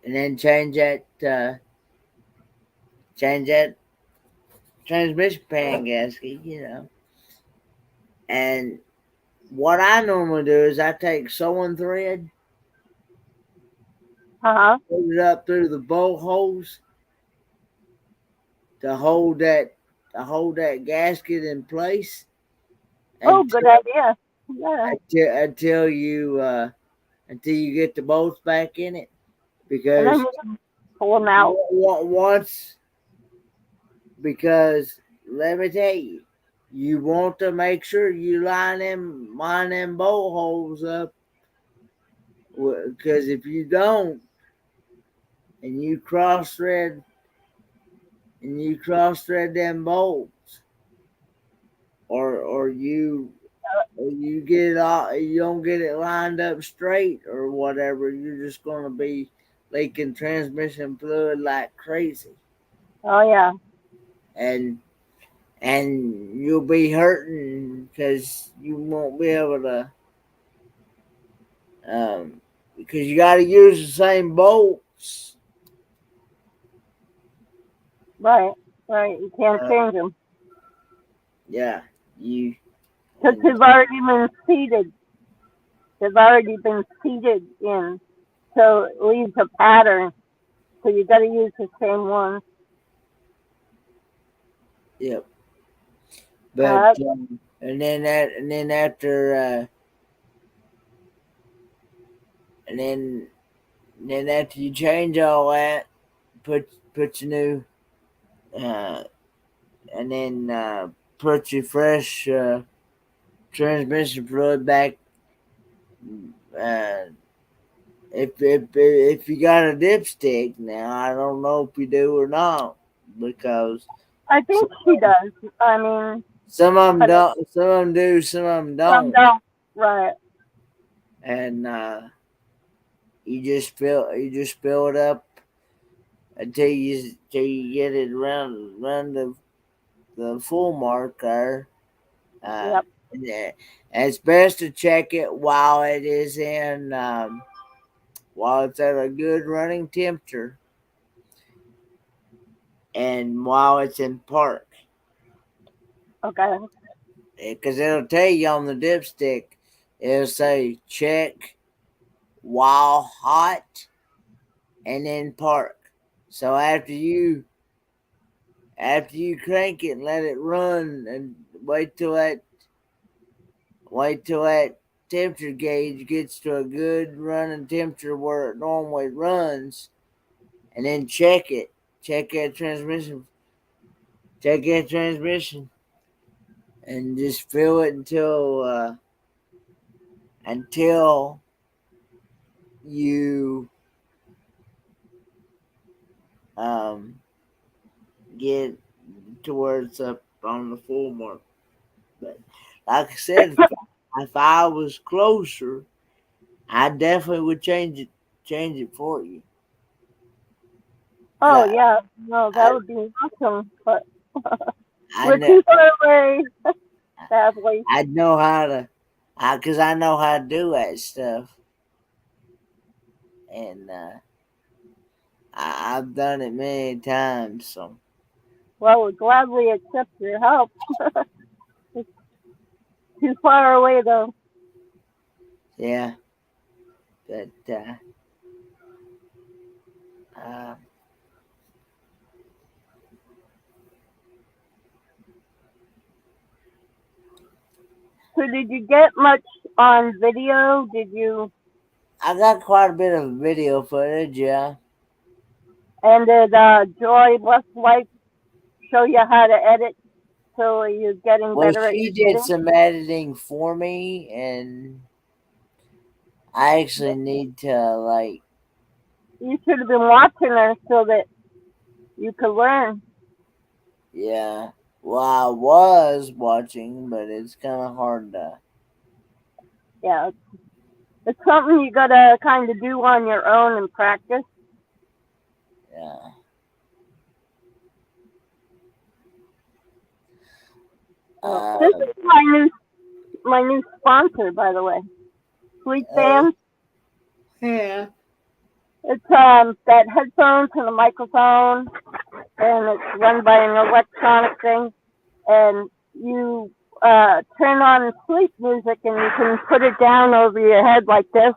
and then change that transmission pan gasket. And what I normally do is I take sewing thread, Uh-huh. put it up through the bolt holes to hold that gasket in place Oh, until good idea. Yeah. until until you uh, until you get the bolts back in it. And then Because you can pull them out. once because let me tell you, you want to make sure you line them bolt holes up. Because if you don't, and you cross thread them bolts, or you get it all, you don't get it lined up straight or whatever, you're just gonna be leaking transmission fluid like crazy, Oh, yeah. and you'll be hurting because you won't be able to, because you got to use the same bolts. Right. Right. You can't Uh, change them yeah, you because and they've already been seated. They've already been seated in, so it leaves a pattern. So you got to use the same one. yep. But Uh, and then after and then after you change all that, put your new uh, and then put your fresh transmission fluid back. Uh, if you got a dipstick now, I don't know if you do or not because I some, think she does. I mean, some of them but don't, some of them do, some of them some don't, don't. Right. and you just fill it up until you get it around the full mark there. Uh, Yep. And it's best to check it while it is while it's at a good running temperature, and while it's in park. Okay. Because it'll tell you on the dipstick, it'll say check while hot and in park. So after you crank it and let it run and wait till that temperature gauge gets to a good running temperature where it normally runs, and then check it. Check that transmission. Check that transmission, and just fill it until you um, get to where it's up on the full mark. But like I said, if I was closer, I definitely would change it for you. Oh I, yeah, no, that I, would be awesome. But I, we're know, too far away, sadly. I know how to, because I know how to do that stuff, and I've done it many times. So Well, we'll gladly accept your help. It's too far away though. yeah, but uh, So did you get much on video? Did you, I got quite a bit of video footage. Yeah. and did Joy West Life show you how to edit? So are you getting Well, better at she did editing? some editing for me, and I actually need to You should have been watching her so that you could learn. yeah. Well, I was watching, but it's kind of hard to. Yeah, it's something you gotta kind of do on your own and practice. Yeah. This Uh, is my new sponsor, by the way. Sweet oh, Fans. yeah. It's got headphones and a microphone, and it's run by an electronic thing. And you turn on sleep music, and you can put it down over your head like this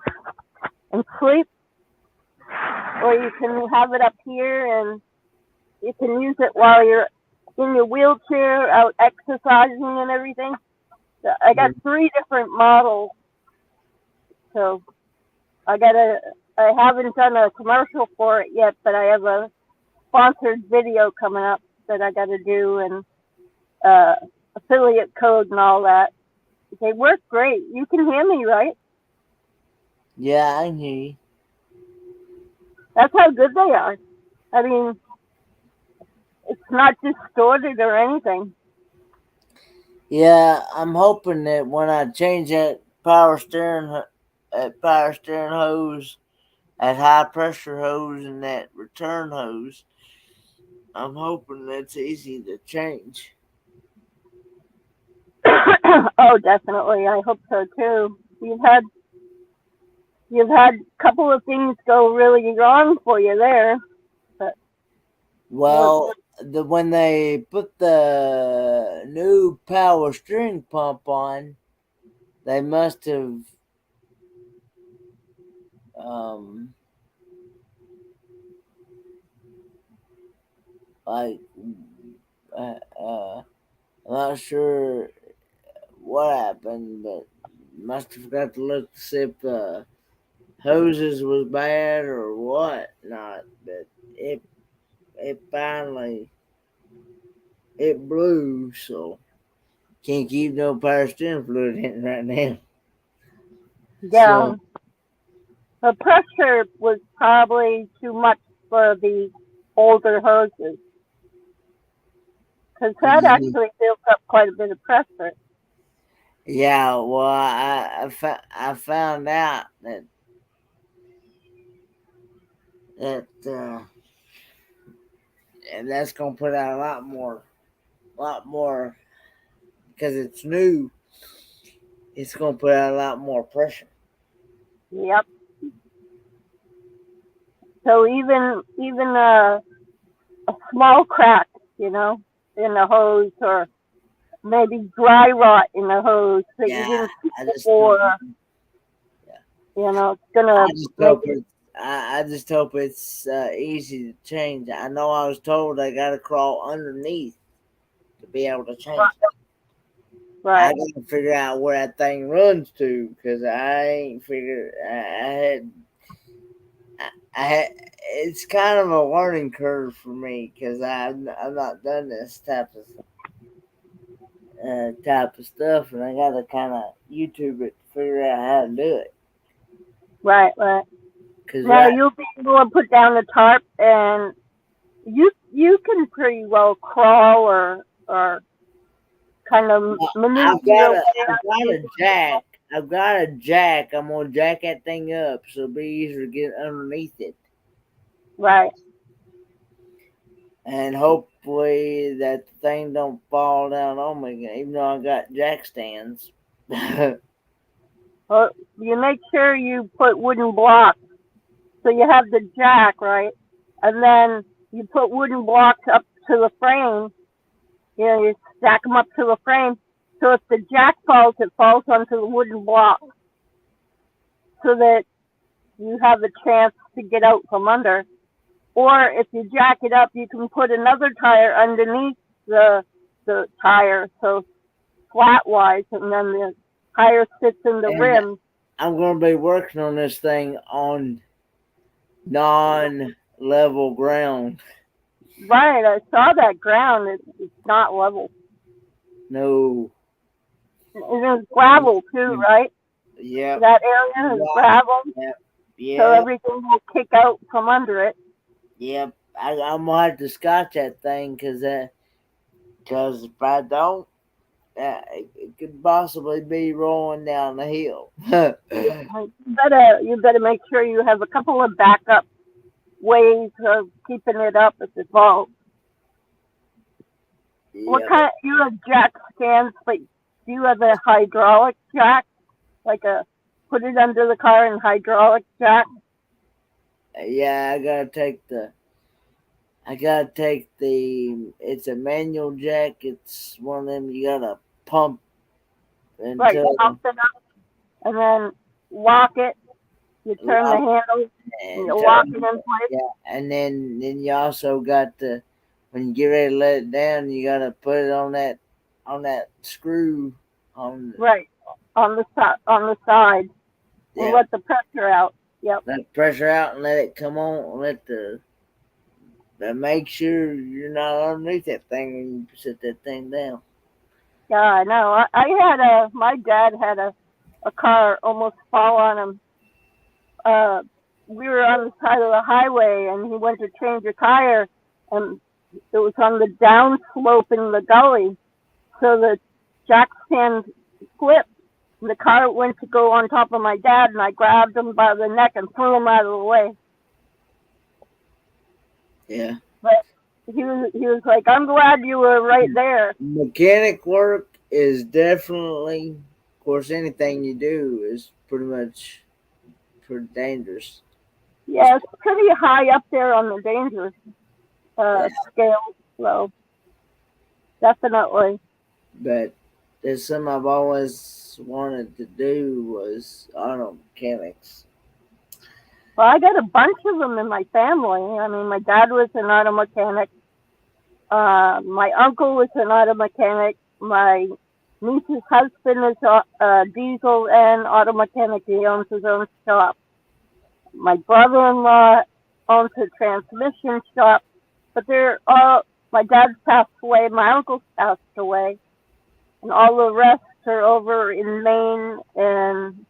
and sleep, or you can have it up here, and you can use it while you're in your wheelchair out exercising and everything. So I got three different models, so I haven't done a commercial for it yet, but I have a sponsored video coming up that I got to do, and uh, affiliate code and all that. They work great. You can hear me, right? Yeah, I can hear you. That's how good they are. I mean, it's not distorted or anything. Yeah, I'm hoping that when I change that power steering hose, that high pressure hose, and that return hose, I'm hoping that's easy to change. Oh, definitely. I hope so too. You've had a couple of things go really wrong for you there, but what? Well, when they put the new power steering pump on, they must have um, like uh, uh, I'm not sure what happened, but must have forgot to look to see if the hoses was bad or what not. But it finally it blew, so can't keep no power steering fluid in right now. So Yeah, the pressure was probably too much for the older hoses because that yeah, actually built up quite a bit of pressure. yeah. Well, I found out that and that's gonna put out a lot more because it's new. it's going to put out a lot more pressure. Yep. So even a small crack, in the hose, or maybe dry rot in the hose that you Yeah, didn't see I just before, yeah. it's gonna make it. I just hope it's easy to change. I know I was told I got to crawl underneath to be able to change it. I Right. got to figure out where that thing runs to because I ain't figured. I had. It's kind of a learning curve for me because I've not done this type of stuff, and I got to kind of YouTube it to figure out how to do it. Right. Cause Now you'll be able to put down the tarp, and you can pretty well crawl or kind of maneuver your way Got a jack. I've got a jack. I'm gonna jack that thing up so it'll be easier to get underneath it. Right. And hopefully that thing don't fall down on me, even though I got jack stands. Well, you make sure you put wooden blocks. So you have the jack, right? And then you put wooden blocks up to the frame. You stack them up to the frame. So if the jack falls, it falls onto the wooden block, so that you have a chance to get out from under. Or if you jack it up, you can put another tire underneath the tire, so flat-wise, and then the tire sits in the And rim. I'm gonna be working on this thing on non-level ground. Right, I saw that ground. It's not level. No. There's gravel too, right? Yep. That area is gravel. Yep. So everything will kick out from under it. Yep. I'm gonna have to scotch that thing because if I don't, it could possibly be rolling down the hill. You better make sure you have a couple of backup ways of keeping it up if it falls. Yep. What kind? You have jack stands, but do you have a hydraulic jack, like put it under the car and hydraulic jack? Yeah, I gotta take the. It's a manual jack. It's one of them you gotta pump until. Right, pump it up, and then lock it. You turn the handle, and you lock it in place. Yeah, and then you also got to, when you get ready to let it down, you gotta put it on that screw on. Right, on the side, and let the pressure out. Yep. Let the pressure out and let it come on. Make sure you're not underneath that thing when you set that thing down. Yeah, I know. My dad had a car almost fall on him. We were on the side of the highway, and he went to change a tire, and it was on the down slope in the gully. So the jack stand slipped, and the car went to go on top of my dad, and I grabbed him by the neck and threw him out of the way. Yeah. But he was like, "I'm glad you were right there." Mechanic work is definitely, of course, anything you do is pretty much pretty dangerous. Yeah, it's pretty high up there on the dangerous scale, so definitely. But there's something I've always wanted to do was auto mechanics. Well, I got a bunch of them in my family. I mean, my dad was an auto mechanic. My uncle was an auto mechanic. My niece's husband is a diesel and auto mechanic. He owns his own shop. My brother-in-law owns a transmission shop. But my dad's passed away. My uncle's passed away. And all the rest are over in Maine and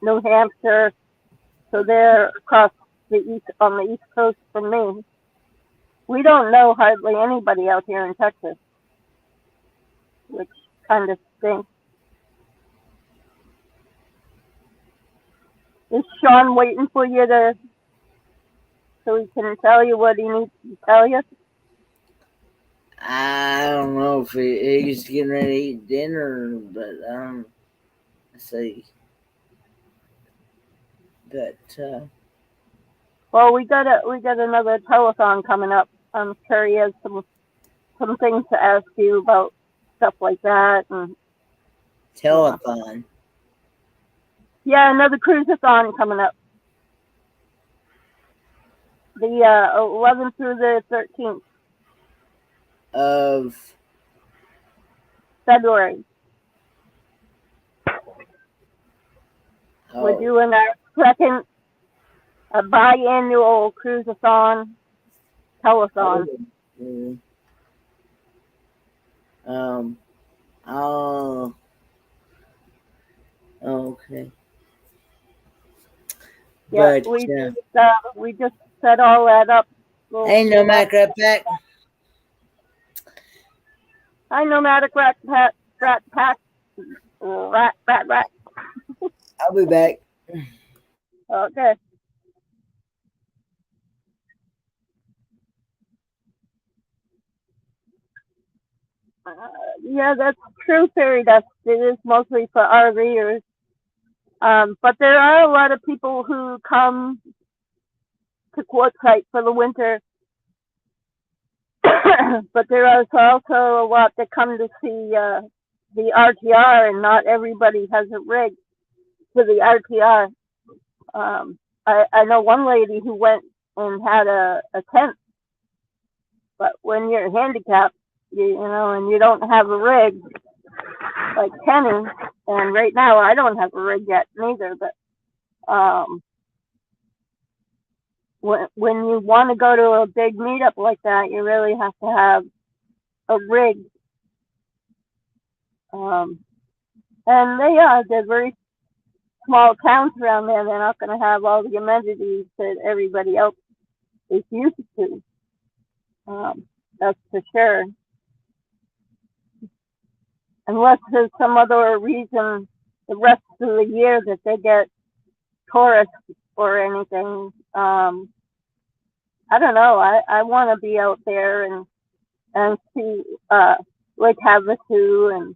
New Hampshire. So they're across on the East Coast from me. We don't know hardly anybody out here in Texas, which kind of stinks. Is Sean waiting for you so he can tell you what he needs to tell you? I don't know if he's getting ready to eat dinner, but see. But Well, we got another telethon coming up. I'm sure he has some things to ask you about stuff like that. And telethon. yeah, another cruisathon coming up. The 11th through the 13th Of February. We're doing our second biannual cruisathon telethon. Oh, okay. Yeah, But we just set all that up. hey, Nomadic Rat Pack. Hi, Nomadic Rat Pack. Rat. I'll be back. Okay. Yeah, that's true, Fairy Dust. It is mostly for RVers. But there are a lot of people who come to Quartzsite for the winter. But there is also a lot that come to see the RTR, and not everybody has a rig for the RTR. I know one lady who went and had a tent, but when you're handicapped, and you don't have a rig like Kenny, and right now I don't have a rig yet neither, but when you want to go to a big meetup like that, you really have to have a rig. And they're very small towns around there. They're not going to have all the amenities that everybody else is used to. That's for sure. Unless there's some other reason the rest of the year that they get tourists or anything. I don't know. I want to be out there and see Lake Havasu, and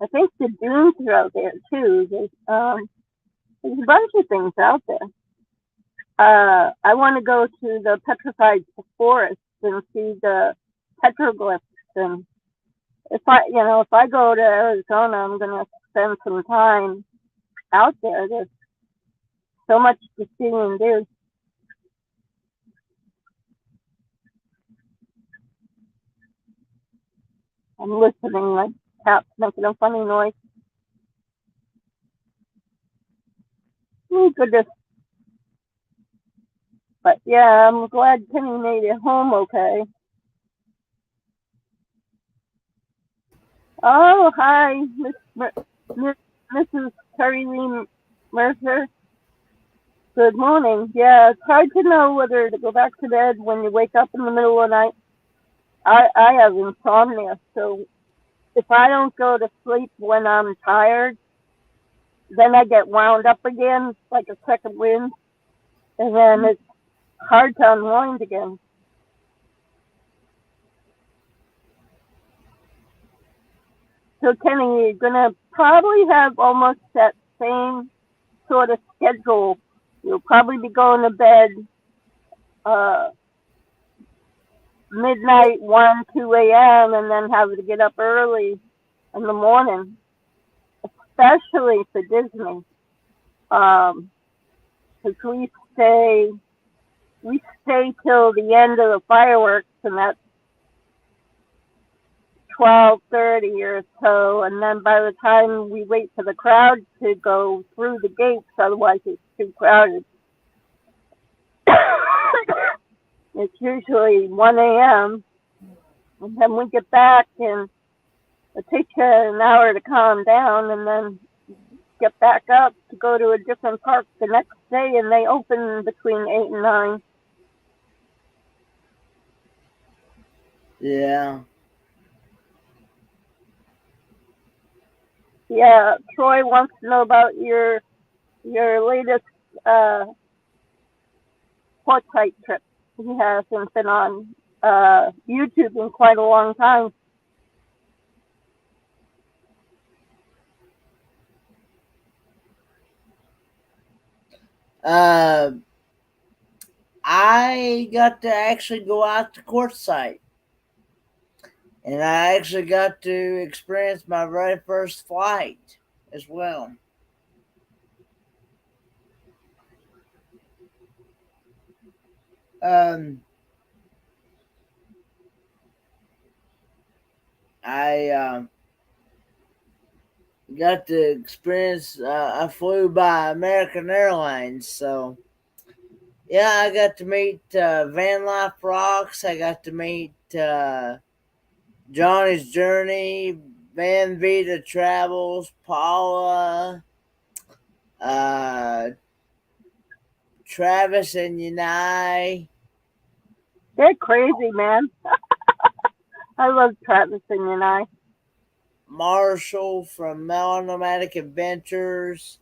I think the dunes are out there too. There's a bunch of things out there. I want to go to the petrified forest and see the petroglyphs. And if I go to Arizona, I'm gonna spend some time out there. There's so much to see and do. I'm listening. My cat's making a funny noise. Oh, goodness. But yeah, I'm glad Penny made it home okay. Oh, hi, Mrs. Terry Lee Mercer. Good morning. Yeah, it's hard to know whether to go back to bed when you wake up in the middle of the night. I have insomnia, so if I don't go to sleep when I'm tired, then I get wound up again like a second wind, and then it's hard to unwind again. So Kenny, you're gonna probably have almost that same sort of schedule. You'll probably be going to bed midnight, 1, 2 a.m., and then have to get up early in the morning, especially for Disney. Because we stay till the end of the fireworks, and that's 12:30 or so, and then by the time we wait for the crowd to go through the gates, otherwise it's too crowded. It's usually 1 a.m. and then we get back, and it takes you an hour to calm down, and then get back up to go to a different park the next day, and they open between 8 and 9. Yeah. Yeah, Troy wants to know about your latest Quartzsite trip. He hasn't been on YouTube in quite a long time. Uh, I got to actually go out to quartzsite, and I actually got to experience my very first flight as well. Um, I got to experience. I flew by American Airlines, so yeah, I got to meet Van Life Rocks. I got to meet Johnny's Journey, Van Vita Travels, Paula, uh, Travis and Unai, They're crazy, man. I love Travis and I. Marshall from Melonomatic Adventures,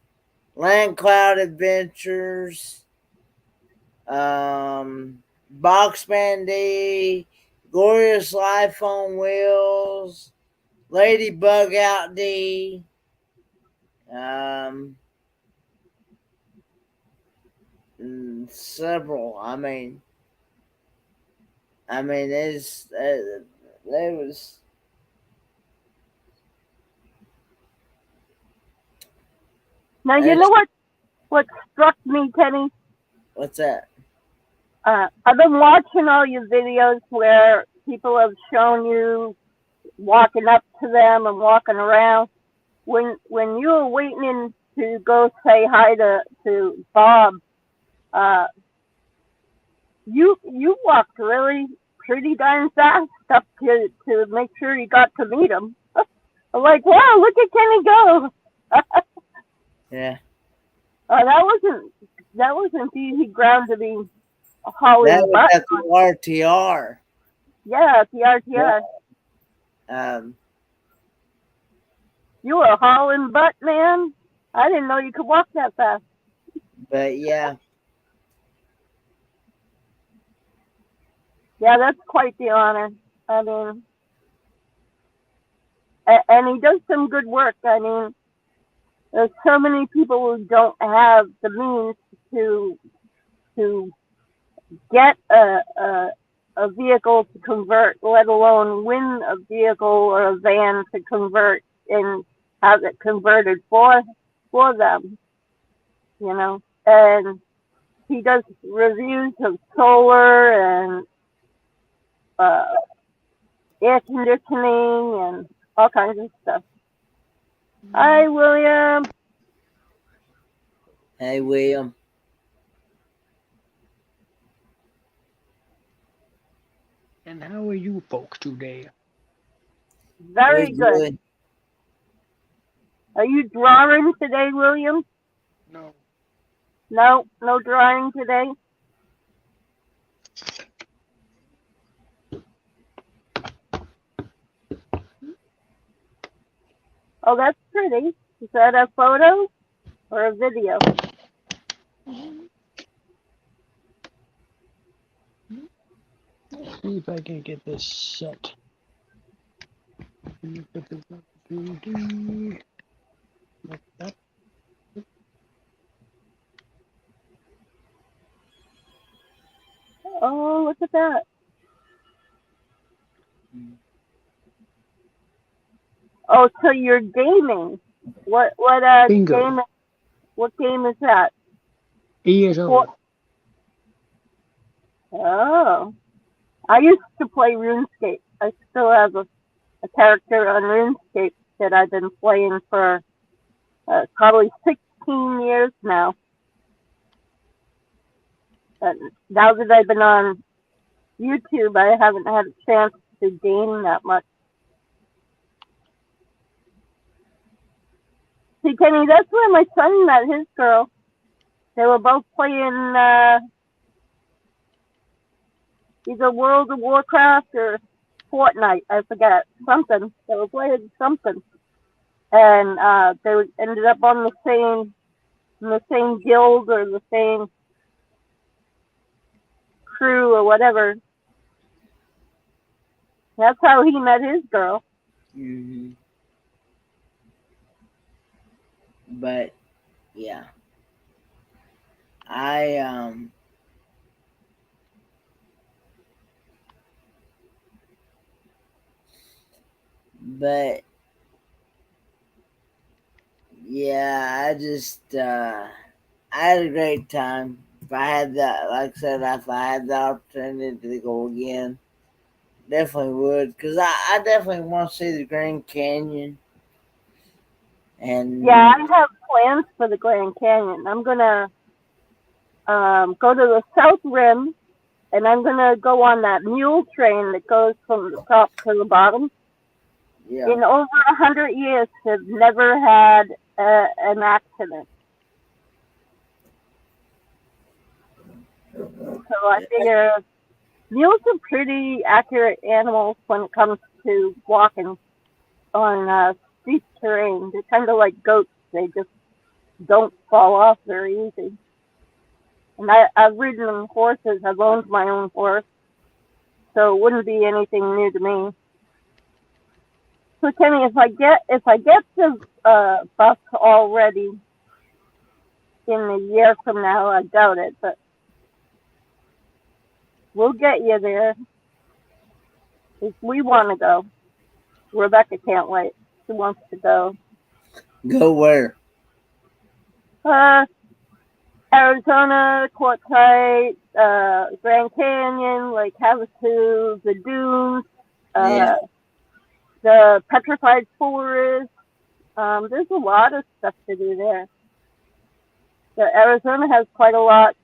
Land Cloud Adventures, Boxman D, Glorious Life on Wheels, Ladybug Out D, um, several. It's there was. Now you know what struck me, Kenny? What's that? I've been watching all your videos where people have shown you walking up to them and walking around. When you were waiting to go say hi to Bob, uh, you walked really pretty darn fast up to make sure you got to meet him. I'm like, wow, look at Kenny go. Yeah. That wasn't easy ground to be That hauling was butt at the on. RTR. Yeah, at the RTR. Um, You were hauling butt, man. I didn't know you could walk that fast. but yeah, Yeah, that's quite the honor. I mean, and he does some good work. I mean, there's so many people who don't have the means to to get a vehicle to convert, let alone win a vehicle or a van to convert and have it converted for them. You know, and he does reviews of solar and uh, air conditioning and all kinds of stuff. Hi, William. hey William, And how are you folks today? we're Very good. good. Are you drawing today, William? No. No, no drawing today. Oh, that's pretty. Is that a photo or a video? See if I can get this set. Like that. Oh, look at that. Oh, so you're gaming. What Bingo. game? What game is that? ESO. Oh, I used to play RuneScape. I still have a character on RuneScape that I've been playing for probably 16 years now. Now that I've been on YouTube, I haven't had a chance to game that much. See, Kenny, that's where my son met his girl. They were both playing either World of Warcraft or Fortnite. I forget something. They were playing something, and they ended up on the same guild or the same crew or whatever. That's how he met his girl. Mm-hmm. But yeah, I but yeah, I had a great time. If I had that, like I said, if I had the opportunity to go again, definitely would. Cause I definitely want to see the Grand Canyon. And Yeah, I have plans for the Grand Canyon. I'm gonna go to the South Rim, and I'm gonna go on that mule train that goes from the top to the bottom. yeah, In over 100 years, have never had an accident. So I figure mules are pretty accurate animals when it comes to walking on steep terrain. They're kind of like goats. They just don't fall off very easy. And I've ridden horses. I've owned my own horse, so it wouldn't be anything new to me. So Kenny, if I get the bus already in a year from now, I doubt it, but we'll get you there if we want to go. Rebecca can't wait. She wants to go. go where? Uh, Arizona, Quartzsite, Grand Canyon, Lake Havasu, the dunes, Yeah, the petrified forest. There's a lot of stuff to do there. So Arizona has quite a lot.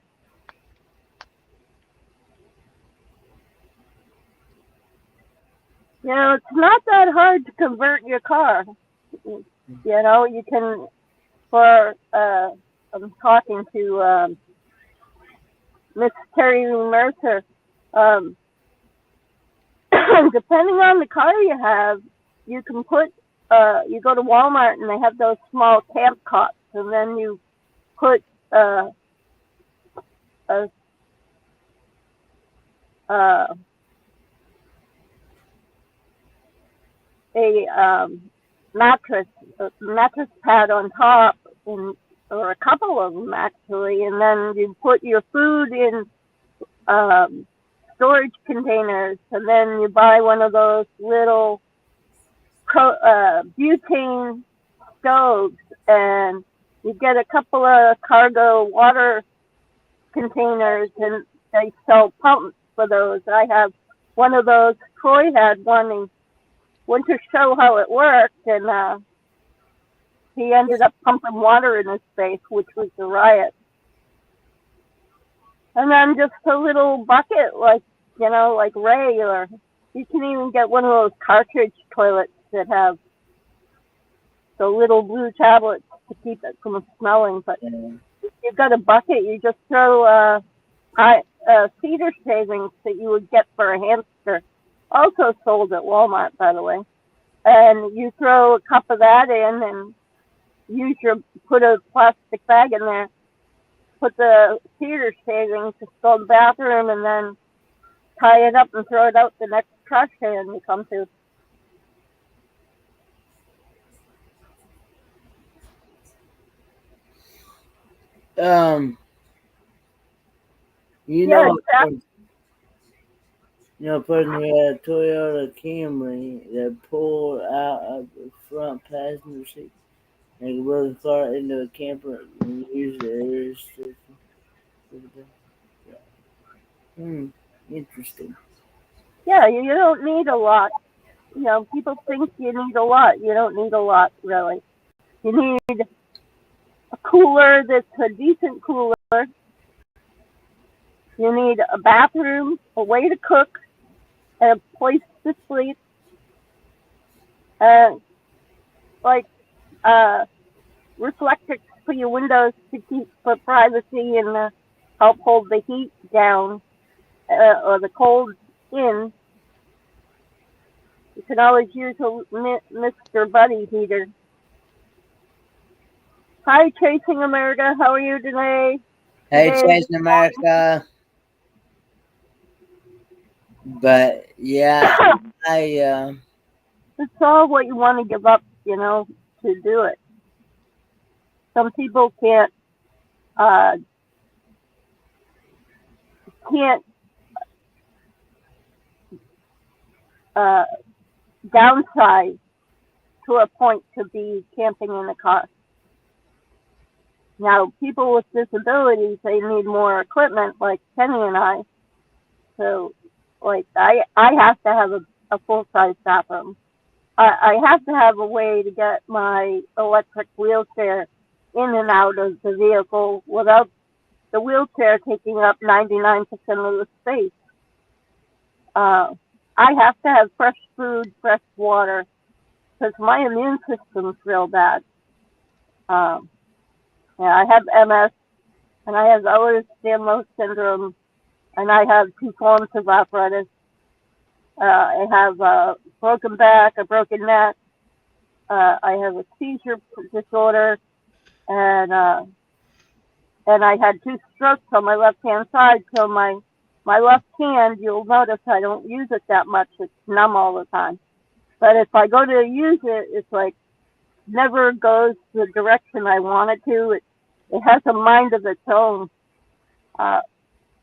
You know, it's not that hard to convert your car. You know, you can, I'm talking to Miss Terry Mercer. Um, Depending on the car you have, you can you go to Walmart and they have those small camp cots, and then you put a, uh, mattress, a mattress pad on top, or a couple of them actually, and then you put your food in um, storage containers, and then you buy one of those little butane stoves, and you get a couple of cargo water containers, and they sell pumps for those. I have one of those. Troy had one and went to show how it worked, and he ended up pumping water in his face, which was a riot. And then just a little bucket, like Ray, or you can even get one of those cartridge toilets that have the little blue tablets to keep it from smelling. But yeah. if you've got a bucket, you just throw cedar shavings that you would get for a hamster, also sold at Walmart, by the way. And you throw a cup of that in, and put a plastic bag in there, put the cedar shavings to go in the bathroom, and then tie it up and throw it out the next trash can you come to. Um, you Yeah, know, exactly. putting a Toyota Camry that pulled out of the front passenger seat and roll the car into a camper and use the air system. Hmm, interesting. Yeah, you don't need a lot. You know, people think you need a lot. You don't need a lot, really. You need a cooler that's a decent cooler. You need a bathroom, a way to cook, and a place to sleep. Uh, like reflectors for your windows to keep for privacy and help hold the heat down or the cold in. You can always use a Mr. Buddy heater. Hi, Chasing America. How are you today? Hey, Today, Chasing America. But yeah, I it's all what you want to give up, to do it. Some people can't uh, can't uh, downsize to a point to be camping in a car. Now, people with disabilities, they need more equipment, like Kenny and I. So, like, I have to have a full-size bathroom. I have to have a way to get my electric wheelchair in and out of the vehicle without the wheelchair taking up 99% of the space. I have to have fresh food, fresh water, because my immune system's real bad. Yeah, I have MS, and I have Ehlers-Danlos syndrome, and I have 2 forms of arthritis. I have a broken back, a broken neck. I have a seizure disorder, and I had 2 strokes on my left hand side. So my left hand, you'll notice I don't use it that much. It's numb all the time. But if I go to use it, it's like never goes the direction I want it to. It has a mind of its own.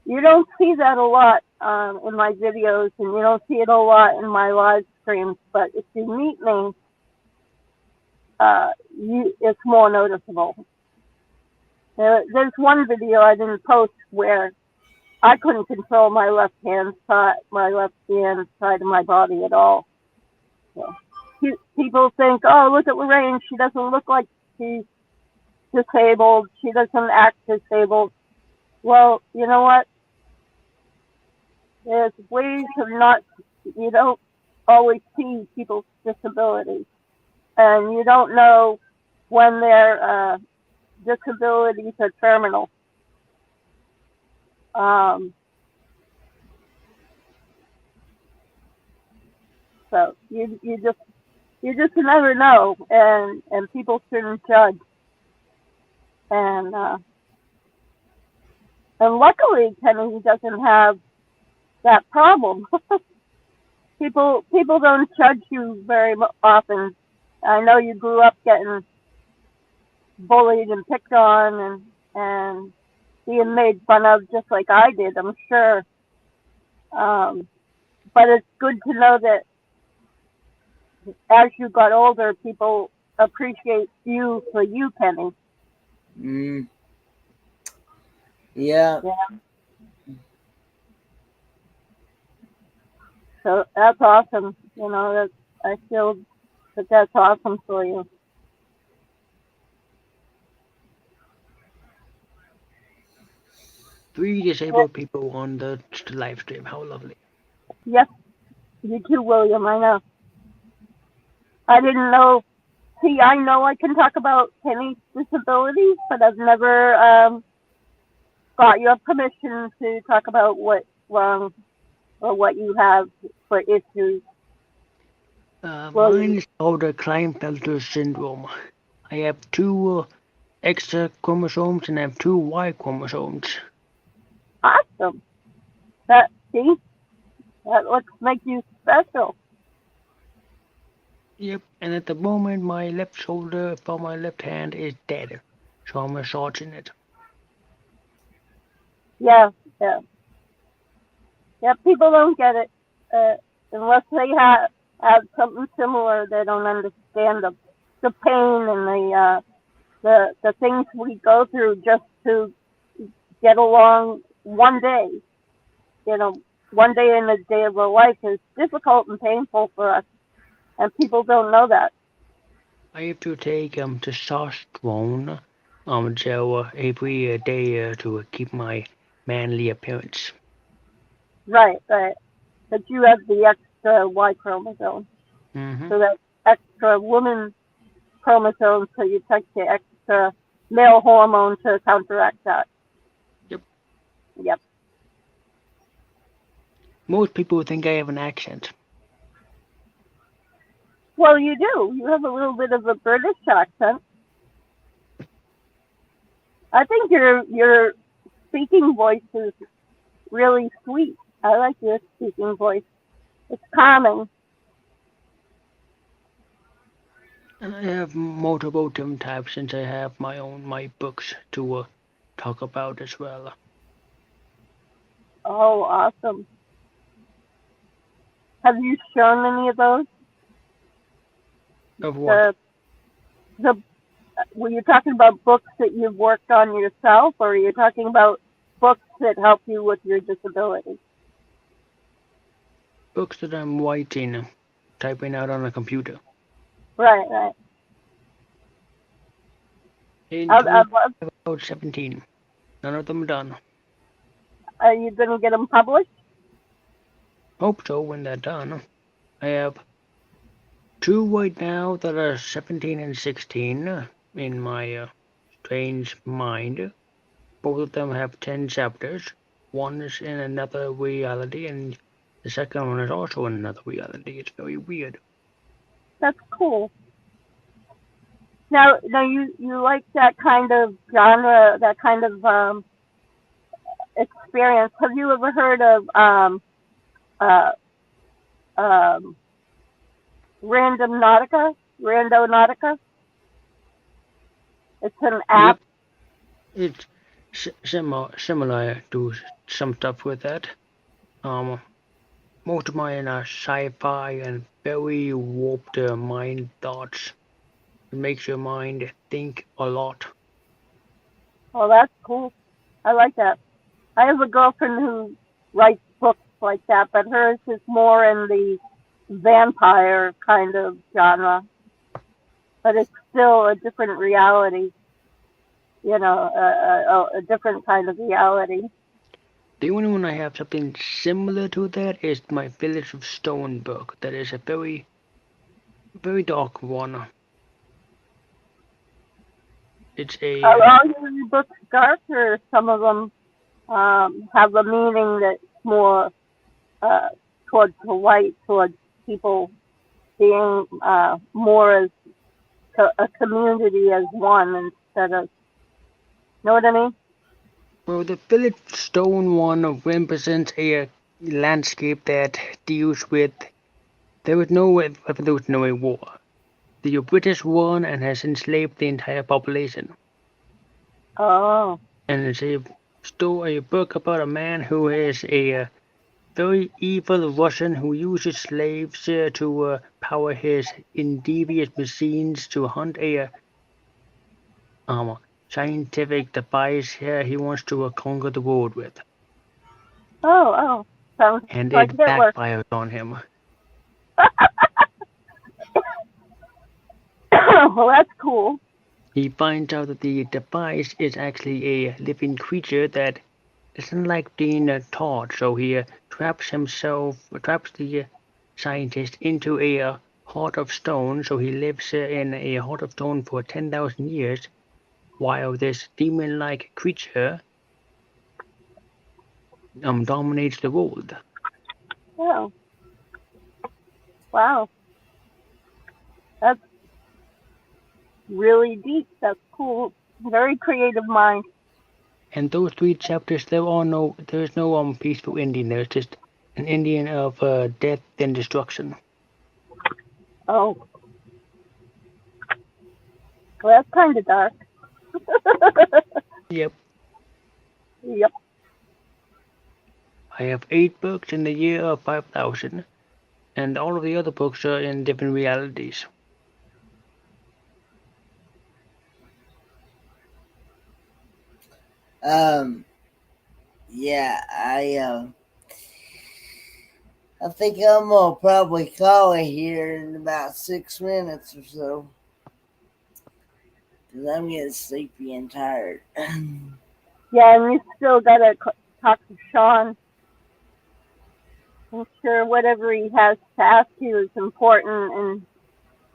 You don't see that a lot in my videos, and you don't see it a lot in my live streams. But if you meet me, it's more noticeable. There's one video I didn't post where I couldn't control my left hand side of my body at all. So, people think, oh, look at Lorraine. She doesn't look like she's disabled. She doesn't act disabled. Well, you know what? There's ways of you don't always see people's disabilities. And you don't know when their disabilities are terminal. So you just never know, and people shouldn't judge. And luckily, Kenny doesn't have that problem. People don't judge you very often. I know you grew up getting bullied and picked on and being made fun of just like I did, I'm sure. But it's good to know that as you got older, people appreciate you for you, Kenny. Yeah. So that's awesome. You know, I feel that's awesome for you. 3 disabled people on the live stream. How lovely. Yes, you too, William. I know. I didn't know. See, I know I can talk about Kenny's disabilities, but I've never got your permission to talk about what's wrong or what you have for issues. Mine is called Klinefelter syndrome. I have 2 X chromosomes and I have 2 Y chromosomes. Awesome. That looks make you special. Yep, and at the moment my left shoulder for my left hand is dead, so I'm massaging it. Yeah. People don't get it unless they have something similar. They don't understand the pain and the things we go through just to get along one day. You know, one day in a day of our life is difficult and painful for us, and people don't know that. I have to take testosterone every day to keep my manly appearance. Right. But you have the extra Y chromosome, so that extra woman chromosome, so you take the extra male hormone to counteract that. Yep. Most people think I have an accent. Well, you do. You have a little bit of a British accent. I think your speaking voice is really sweet. I like your speaking voice. It's calming. And I have multiple different types since I have my books to talk about as well. Oh, awesome. Have you shown any of those? Of what? The the were you talking about books that you've worked on yourself, or are you talking about books that help you with your disability? Books that I'm writing, typing out on a computer. Right, right. In I'd total, love. about 17. None of them done. Are you going to get them published? Hope so when they're done. I have two right now that are 17 and 16 in my strange mind. Both of them have 10 chapters. One is in another reality, and the second one is also in another reality. It's very weird. That's cool. Now you like that kind of genre, that kind of experience. Have you ever heard of uh, um, Random Nautica? Rando Nautica? It's an app. Yep, it's similar to some stuff with that. Um, Most of mine are sci-fi and very warped mind thoughts. It makes your mind think a lot. Oh, that's cool. I like that. I have a girlfriend who writes books like that, but hers is more in the vampire kind of genre. But it's still a different reality, a different kind of reality. The only one I have something similar to that is my Village of Stone book. That is a very, very dark one. It's Are a all your books dark, or some of them have a meaning that's more uh, towards the light, towards people being more as a community as one instead of, know what I mean? well, the Village of Stone one represents a landscape that deals with there was no war. The British won and has enslaved the entire population. Oh, And it's a story, a book about a man who is a very evil Russian who uses slaves to power his devious machines to hunt a um, scientific device he wants to conquer the world with, oh, sounds and like it Hitler. backfires on him. Well, that's cool. He finds out that the device is actually a living creature that doesn't like being taught, so he traps the scientist into a heart of stone, so he lives in a heart of stone for 10,000 years, while this demon-like creature dominates the world. Oh, wow, that's really deep. That's cool. Very creative mind. And those three chapters, there is no peaceful ending. There's just an ending of death and destruction. Oh, well, that's kind of dark. Yep, Yep. I have 8 books in the year of 5,000, and all of the other books are in different realities. Um, yeah, I think I'm gonna probably call it here in about 6 minutes or so, because I'm getting sleepy and tired. Yeah, and you still gotta talk to Sean. I'm sure whatever he has to ask you is important, and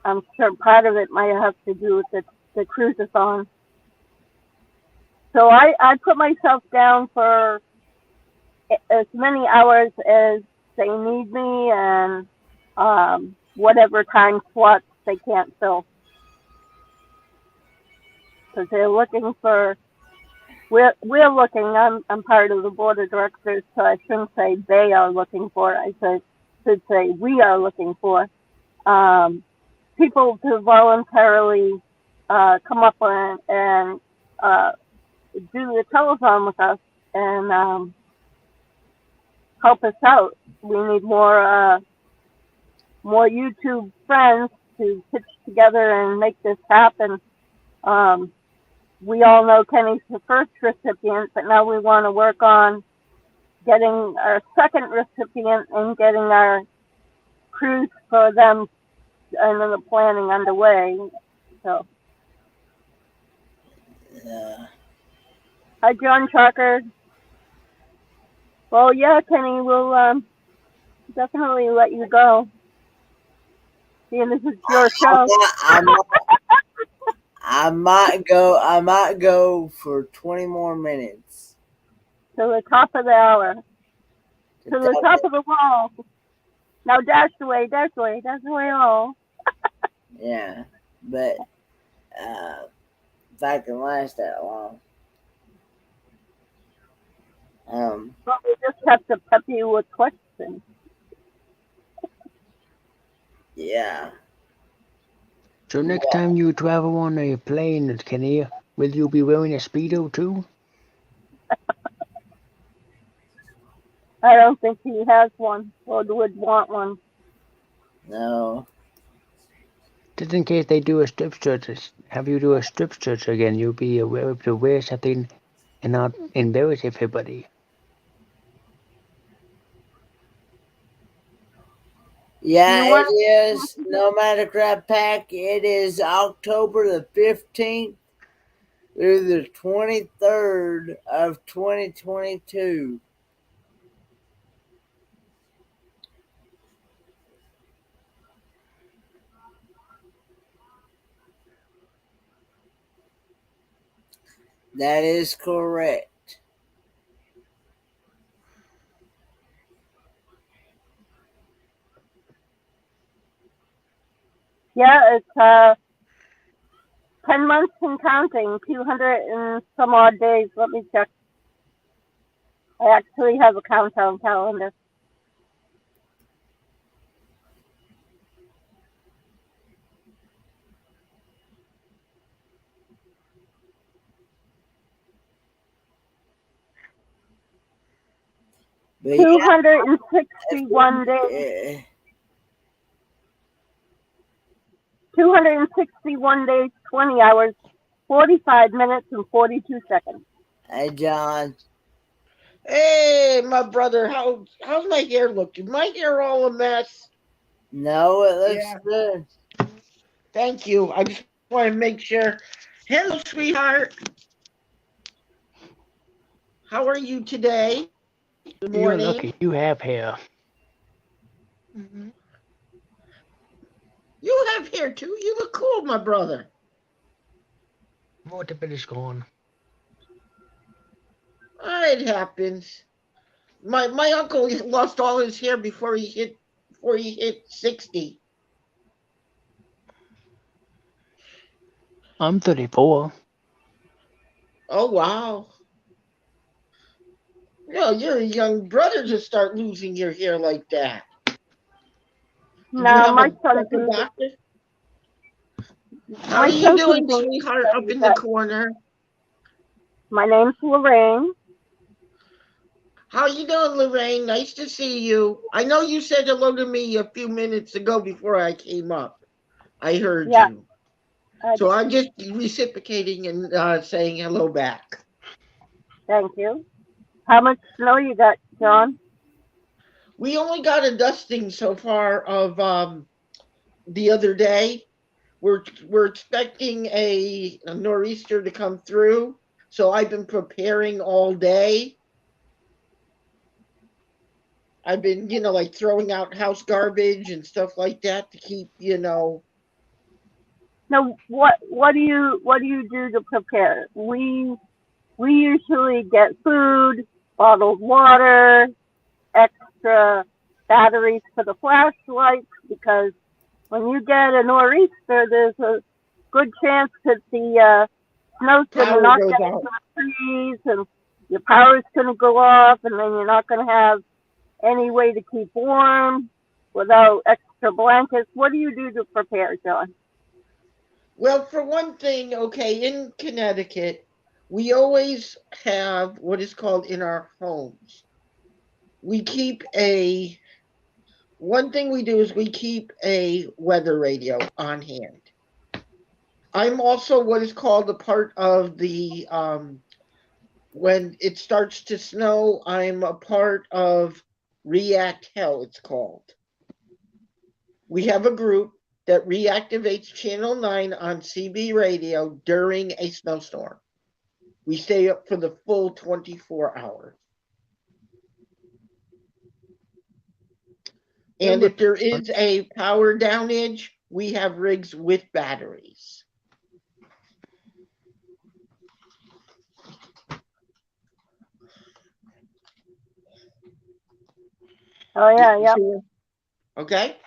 I'm sure part of it might have to do with the cruisathon. So I put myself down for as many hours as they need me, and whatever time slots they can't fill, because they're looking for. We're looking. I'm part of the board of directors, so I shouldn't say they are looking for. I should say we are looking for um, people to voluntarily come up and do the telephone with us, and help us out. We need more YouTube friends to pitch together and make this happen. Um, we all know Kenny's the first recipient, but now we want to work on getting our second recipient and getting our cruise for them and then the planning underway. So, hi, John Chalker. Well, yeah, Kenny, we'll definitely let you go. Seeing this is your show. I might go. I might go for 20 more minutes. To the top of the hour. To the top of the wall. Now dash away all. Yeah, but if I can last that long. Well, we just have to pep you with questions. Yeah. So next time you travel on a plane, Kenny, will you be wearing a Speedo too? I don't think he has one or would want one. No. Just in case they do a strip search, have you do a strip search again, you'll be aware to wear something and not embarrass everybody. Yeah, it is. No matter crap pack, it is October the 15th through the 23rd of 2022. That is correct. Yeah, it's 10 months and counting, 200 and some odd days. Let me check. I actually have a countdown calendar. But 261 days. 261 days, 20 hours, 45 minutes, and 42 seconds. Hey, John. Hey, my brother, how's my hair looking? My hair all a mess? No, it looks good. Thank you. I just want to make sure. Hello, sweetheart. How are you today? Good morning. You're lucky. You have hair. Mm-hmm. You have hair too. You look cool, my brother. What the bit is gone? It happens. My uncle lost all his hair before he hit 60. I'm 34. Oh wow. No, you're a young brother to start losing your hair like that. No, my son doctor? How are you doing, sweetheart, up in the corner? My name's Lorraine. How you doing, Lorraine? Nice to see you. I know you said hello to me a few minutes ago before I came up. I heard you. So I'm just reciprocating and saying hello back. Thank you. How much snow you got, John? We only got a dusting so far of the other day. We're expecting a nor'easter to come through, so I've been preparing all day. I've been, like throwing out house garbage and stuff like that to keep, Now, what do you do to prepare? We usually get food, bottled water, extra batteries for the flashlights, because when you get a nor'easter, there's a good chance that the snow's going to knock down the trees and your power's going to go off, and then you're not going to have any way to keep warm without extra blankets. What do you do to prepare, John? Well, for one thing, okay, in Connecticut, we always have what is called in our homes we keep one thing we do is we keep a weather radio on hand. I'm also what is called a part of the when it starts to snow, I'm a part of React Hell, it's called. We have a group that reactivates Channel 9 on CB radio during a snowstorm. We stay up for the full 24 hours. And if there is a power downage, we have rigs with batteries. Oh yeah, yeah. Okay. Yep.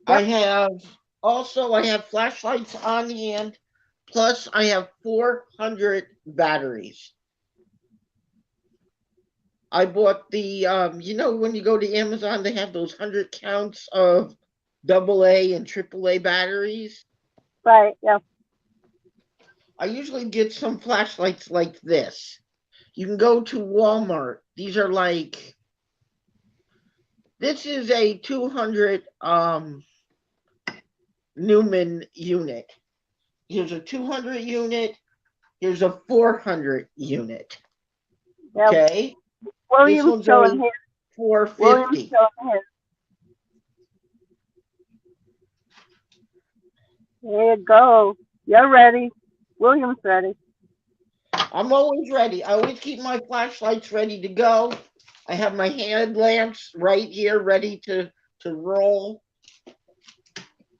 I have flashlights on hand, plus I have 400 batteries. I bought the when you go to Amazon, they have those 100 counts of AA and AAA batteries. Right, yeah. I usually get some flashlights like this. You can go to Walmart. These are like, this is a 200 Newman unit. Here's a 200 unit. Here's a 400 unit. Yep. Okay. William's showing his. 450. William's showing his. There you go. You're ready. William's ready. I'm always ready. I always keep my flashlights ready to go. I have my hand lamps right here ready to roll.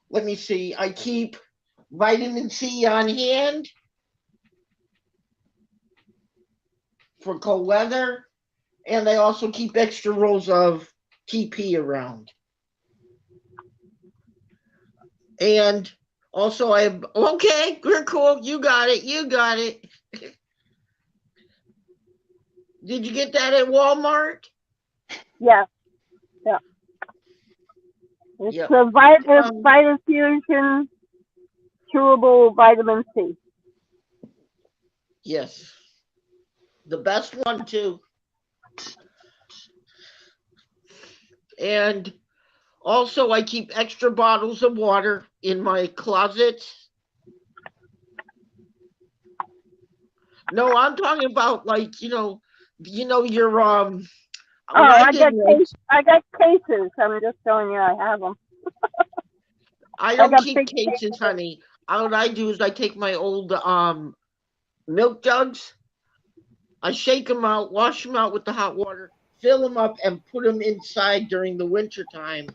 Let me see. I keep vitamin C on hand for cold weather. And I also keep extra rolls of TP around. And also I have, okay, we're cool. You got it. You got it. Did you get that at Walmart? Yeah. Yeah. It's the Vitafusion chewable vitamin C. Yes. The best one too. And also I keep extra bottles of water in my closet. No, I'm talking about like, your I got cases. I'm just showing you I have them. I don't keep cases, honey. What I do is I take my old milk jugs, I shake them out, wash them out with the hot water, fill them up, and put them inside during the winter time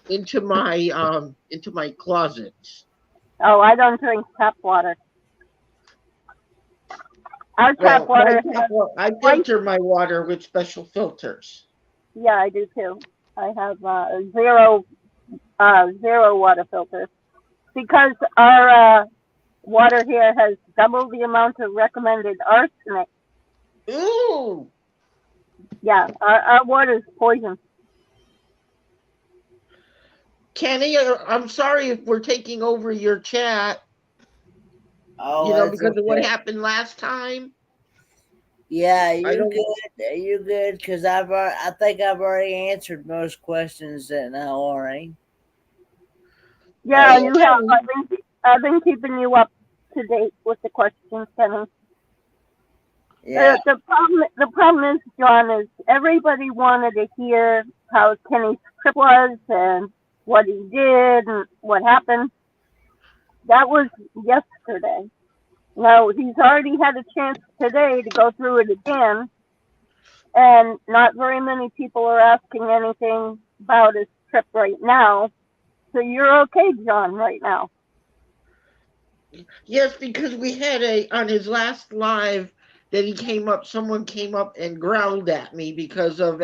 into my closets. Oh, I don't drink tap water. Our tap water. I filter my water with special filters. Yeah, I do too. I have zero water filters because our water here has double the amount of recommended arsenic. Ooh. Yeah, our water is poison. Kenny, I'm sorry if we're taking over your chat. Oh, because of what happened last time. Yeah, you're good. You're good because I think I've already answered most questions that now, Lorraine. Yeah, you have. I've been keeping you up to date with the questions, Kenny. Yeah. The problem is, John, is everybody wanted to hear how Kenny's trip was and what he did and what happened. That was yesterday. Now, he's already had a chance today to go through it again, and not very many people are asking anything about his trip right now. So you're okay, John, right now. Yes, because we had on his last live that someone came up and growled at me because of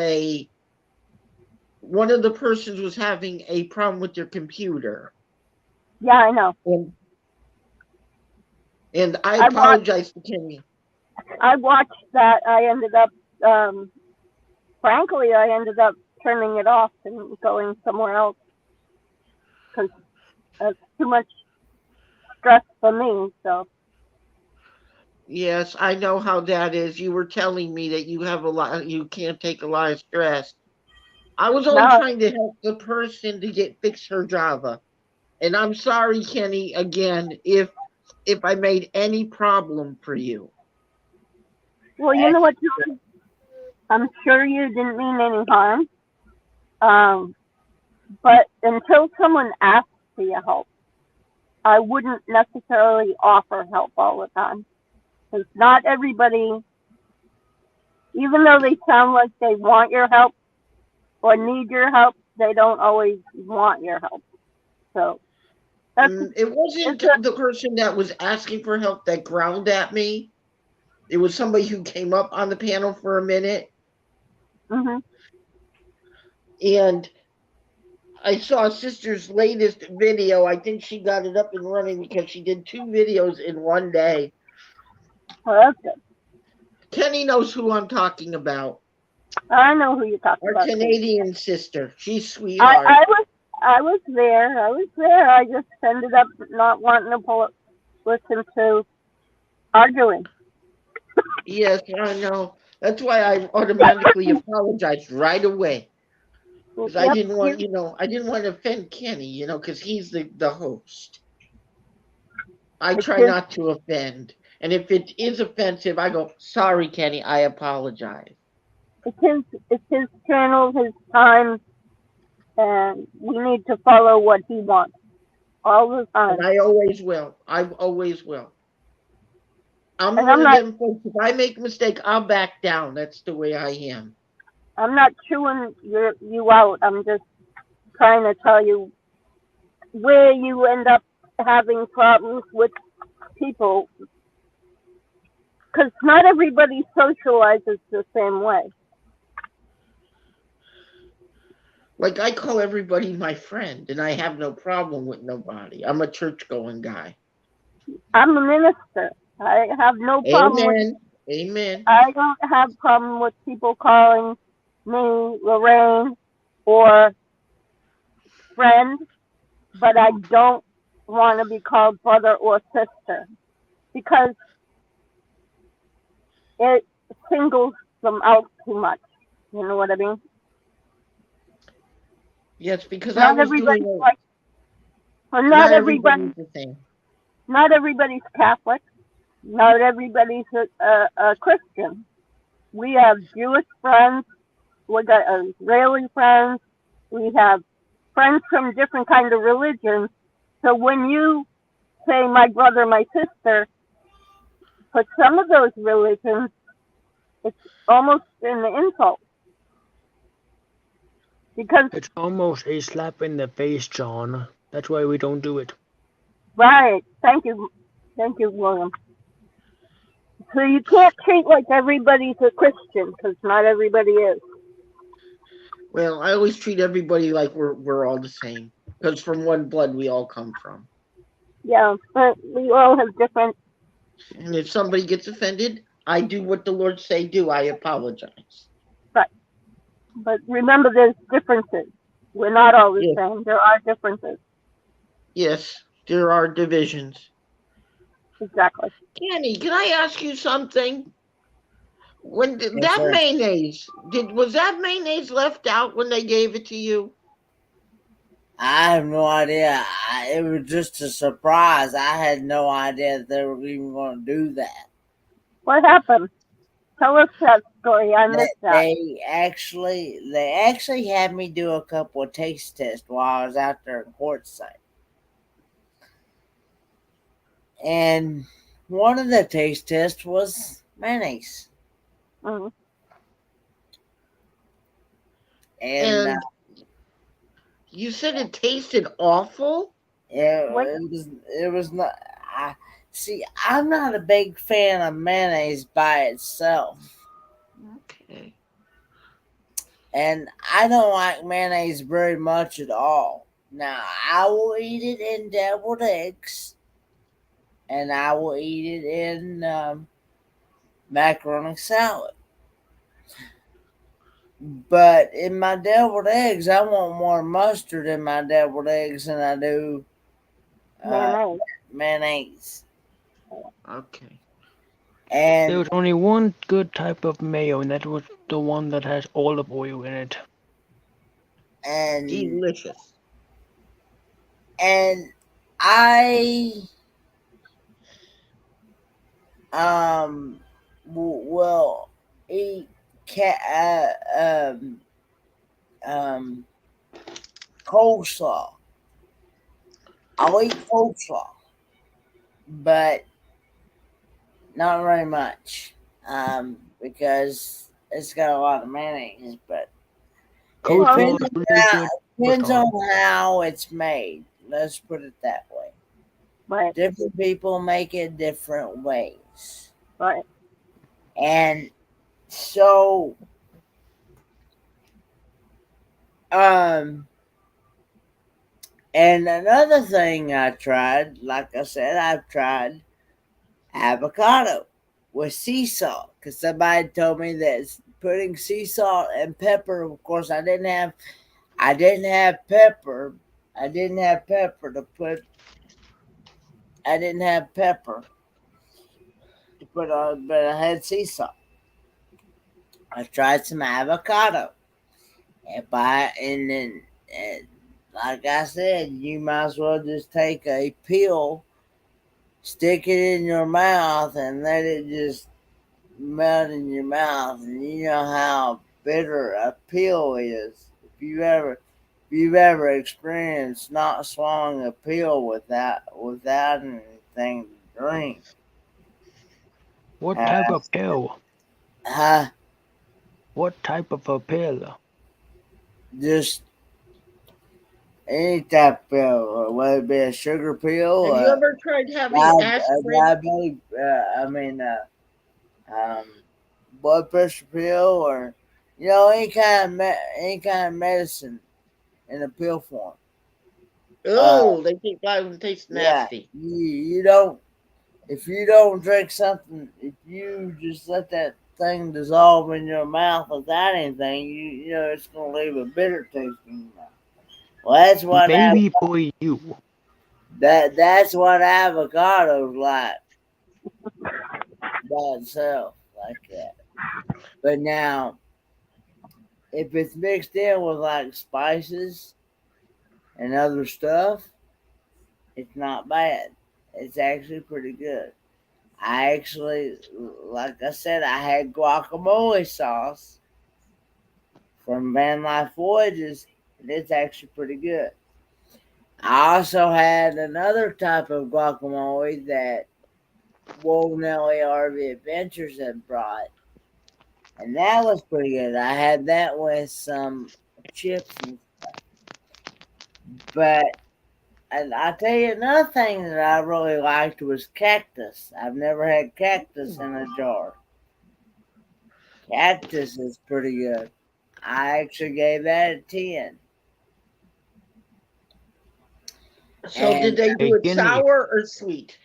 one of the persons was having a problem with their computer. Yeah, I know. And I apologize to Kenny. I watched that. I ended up, frankly, turning it off and going somewhere else because it's too much stress for me. So. Yes, I know how that is. You were telling me that you can't take a lot of stress. I was only trying to help the person to fix her Java. And I'm sorry, Kenny, again, if I made any problem for you. Well, you know what, John? I'm sure you didn't mean any harm. But until someone asks for your help, I wouldn't necessarily offer help all the time. Because not everybody, even though they sound like they want your help or need your help, they don't always want your help. So it wasn't the person that was asking for help that growled at me. It was somebody who came up on the panel for a minute. Mm-hmm. And I saw Sister's latest video. I think she got it up and running because she did 2 videos in one day. Oh, that's good. Kenny knows who I'm talking about. I know who you're talking about. Our Canadian sister. She's sweetheart. I was there. I just ended up not wanting to listen to arguing. Yes, I know. That's why I automatically apologized right away. Because I didn't want, I didn't want to offend Kenny, because he's the host. I try not to offend. And if it is offensive, I go, sorry, Kenny, I apologize. It's his channel, his time, and we need to follow what he wants all the time. And I always will. I always will. I'm one of them folks. If I make a mistake, I'll back down. That's the way I am. I'm not chewing you out. I'm just trying to tell you where you end up having problems with people. Because not everybody socializes the same way. Like, I call everybody my friend, and I have no problem with nobody. I'm a church-going guy. I'm a minister. I have no problem Amen. I don't have problem with people calling me Lorraine or friend, but I don't want to be called brother or sister because it singles them out too much. You know what I mean? Yes, because not everybody's like. Well, not everybody's the same. Not everybody's Catholic. Not everybody's a Christian. We have Jewish friends. We got Israeli friends. We have friends from different kinds of religions. So when you say my brother, my sister, for some of those religions, it's almost an insult. Because it's almost a slap in the face, John. That's why we don't do it. Right. Thank you, William. So you can't treat like everybody's a Christian, because not everybody is. Well, I always treat everybody like we're all the same, because from one blood we all come from. Yeah, but we all have different. And if somebody gets offended, I do what the Lord say do. I apologize. Right. But remember, there's differences. We're not all the same. There are differences. Yes, there are divisions. Exactly. Kenny, can I ask you something? When that mayonnaise, was that mayonnaise left out when they gave it to you? I have no idea. It was just a surprise. I had no idea that they were even going to do that. What happened? Tell us that story. I missed that. They actually had me do a couple of taste tests while I was out there in Quartzsite. And one of the taste tests was mayonnaise. Mm-hmm. And you said it tasted awful? It was not. See, I'm not a big fan of mayonnaise by itself. Okay. And I don't like mayonnaise very much at all. Now, I will eat it in deviled eggs. And I will eat it in macaroni salad. But in my deviled eggs, I want more mustard in my deviled eggs than I do mayonnaise. Okay. And there was only one good type of mayo, and that was the one that has olive oil in it. and Delicious. and I will eat um coleslaw. I'll eat coleslaw, but not very much. Because it's got a lot of mayonnaise, but it Coleslaw depends is on really how, good. depends on how it's made. Let's put it that way. Right. Different people make it different ways. Right. And so um and another thing I tried, like I said, I've tried avocado with sea salt because somebody told me that putting sea salt and pepper. Of course, I didn't have pepper. I didn't have pepper to put. I didn't have pepper to put on, but I had sea salt. I tried some avocado, and then and like I said, you might as well just take a peel, stick it in your mouth, and let it just melt in your mouth. And you know how bitter a peel is. If you've ever experienced not swallowing a pill without anything to drink. What Uh, type of pill? uh, What type of a pill? just any type of pill, whether it be a sugar pill, Have you ever tried having a aspirin? diabetic, um, blood pressure pill, or any kind of medicine in a pill form. Uh, Oh, they think that tastes yeah, nasty. you don't. If you don't drink something, if you just let that thing dissolve in your mouth without anything, you know it's gonna leave a bitter taste in your mouth. Well, Maybe for you. that's what avocados like by itself, like that. But now, if it's mixed in with like spices and other stuff, it's not bad. It's actually pretty good. I actually, like I said, I had guacamole sauce from Van Life Voyages, and it's actually pretty good. I also had another type of guacamole that Wool Nelly RV Adventures had brought, and that was pretty good. I had that with some chips and stuff. But and I tell you another thing that I really liked was cactus. I've never had cactus in a jar. Cactus is pretty good. I actually gave that a 10. So did And they do Hey, it Kenny. sour or sweet?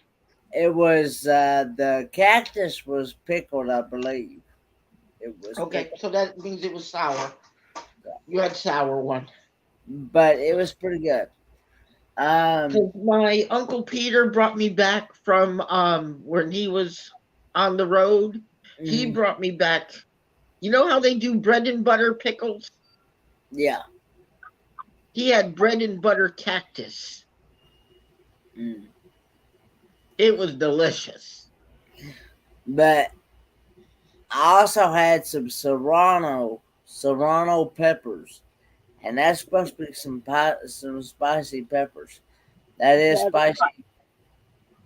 it was the cactus was pickled, I believe. It was Okay, pickled, so that means it was sour. You had sour one. but it was pretty good. Um, 'Cause my uncle Peter brought me back from when he was on the road. He mm, brought me back. You know how they do bread and butter pickles? yeah, He had bread and butter cactus. mm. It was delicious. But I also had some serrano peppers, and that's supposed to be some spicy peppers. That is Yeah. spicy.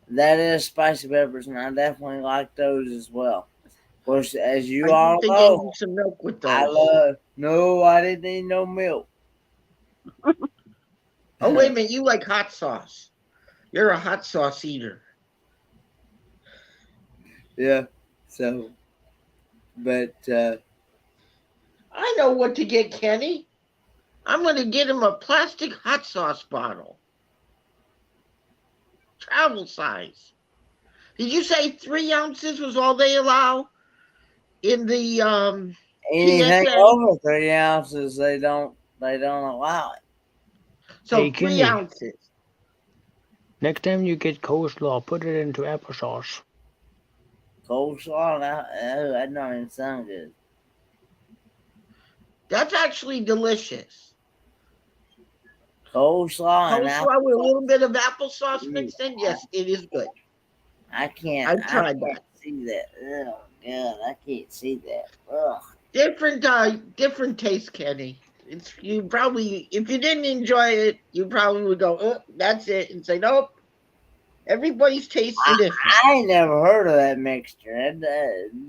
That is spicy peppers, and I definitely like those as well. Of course, as you I think all they gave you know, some milk with I those. love. No, I didn't need no milk. Oh, wait a minute. You like hot sauce. You're a hot sauce eater. Yeah. So, but I know what to get Kenny. I'm going to get him a plastic hot sauce bottle. Travel size. Did you say 3 ounces was all they allow in the anything TSA? over 3 ounces, they don't allow it. So Hey, three Kenny. ounces. Next time you get coleslaw, put it into applesauce. Coleslaw, that don't even sound good. That's actually delicious. Coleslaw and Coleslaw with a applesauce. little bit of applesauce mixed in. Yes, it is good. I can't. I've I tried can't that. see that. Oh God, I can't see that. Ugh. Different taste, Kenny. It's you probably if you didn't enjoy it, you probably would go, oh, that's it, and say, nope. Everybody's tastes are different. I ain't never heard of that mixture.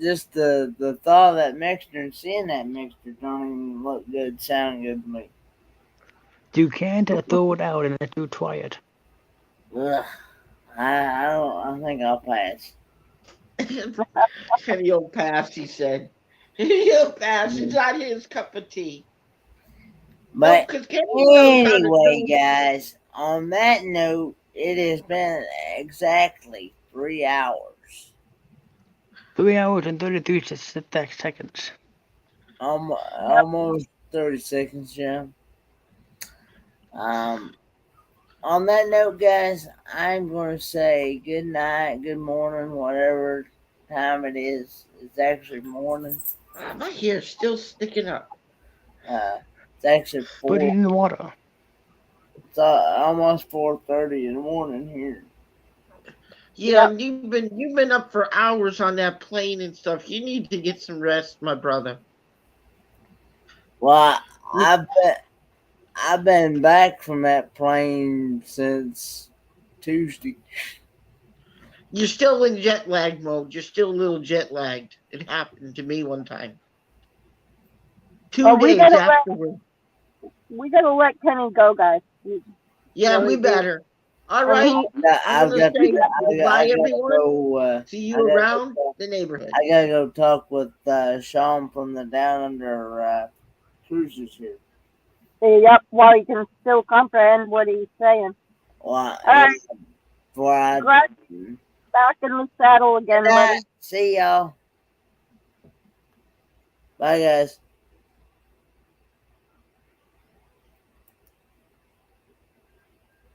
Just the thought of that mixture and seeing that mixture don't even look good, sound good to me. You can't throw it out unless you try it. Ugh. I don't. I think I'll pass. Kenny will pass, he said. He'll pass. It's not his cup of tea. But because Kenny knows how to anyway, do. guys, on that note, it has been exactly 3 hours. 3 hours and 33 seconds. Almost 30 seconds, yeah. On that note, guys, I'm going to say good night, good morning, whatever time it is. It's actually morning. My hair's still sticking up. It's actually Put it 4. in the water. It's almost 4:30 in the morning here. Yeah, you've been up for hours on that plane and stuff. You need to get some rest, my brother. Well, I've been back from that plane since Tuesday. You're still in jet lag mode. You're still a little jet lagged. It happened to me one time. 2 days afterward. We gotta let Kenny go, guys. Yeah, we better. All right. I'm going to say goodbye, everyone. Go, see you around the neighborhood. I gotta go talk with Sean from the Down Under Cruisers here. Yep, while you can still comprehend what he's saying. Well, Alright. Glad back in the saddle again, buddy. See y'all. Bye, guys.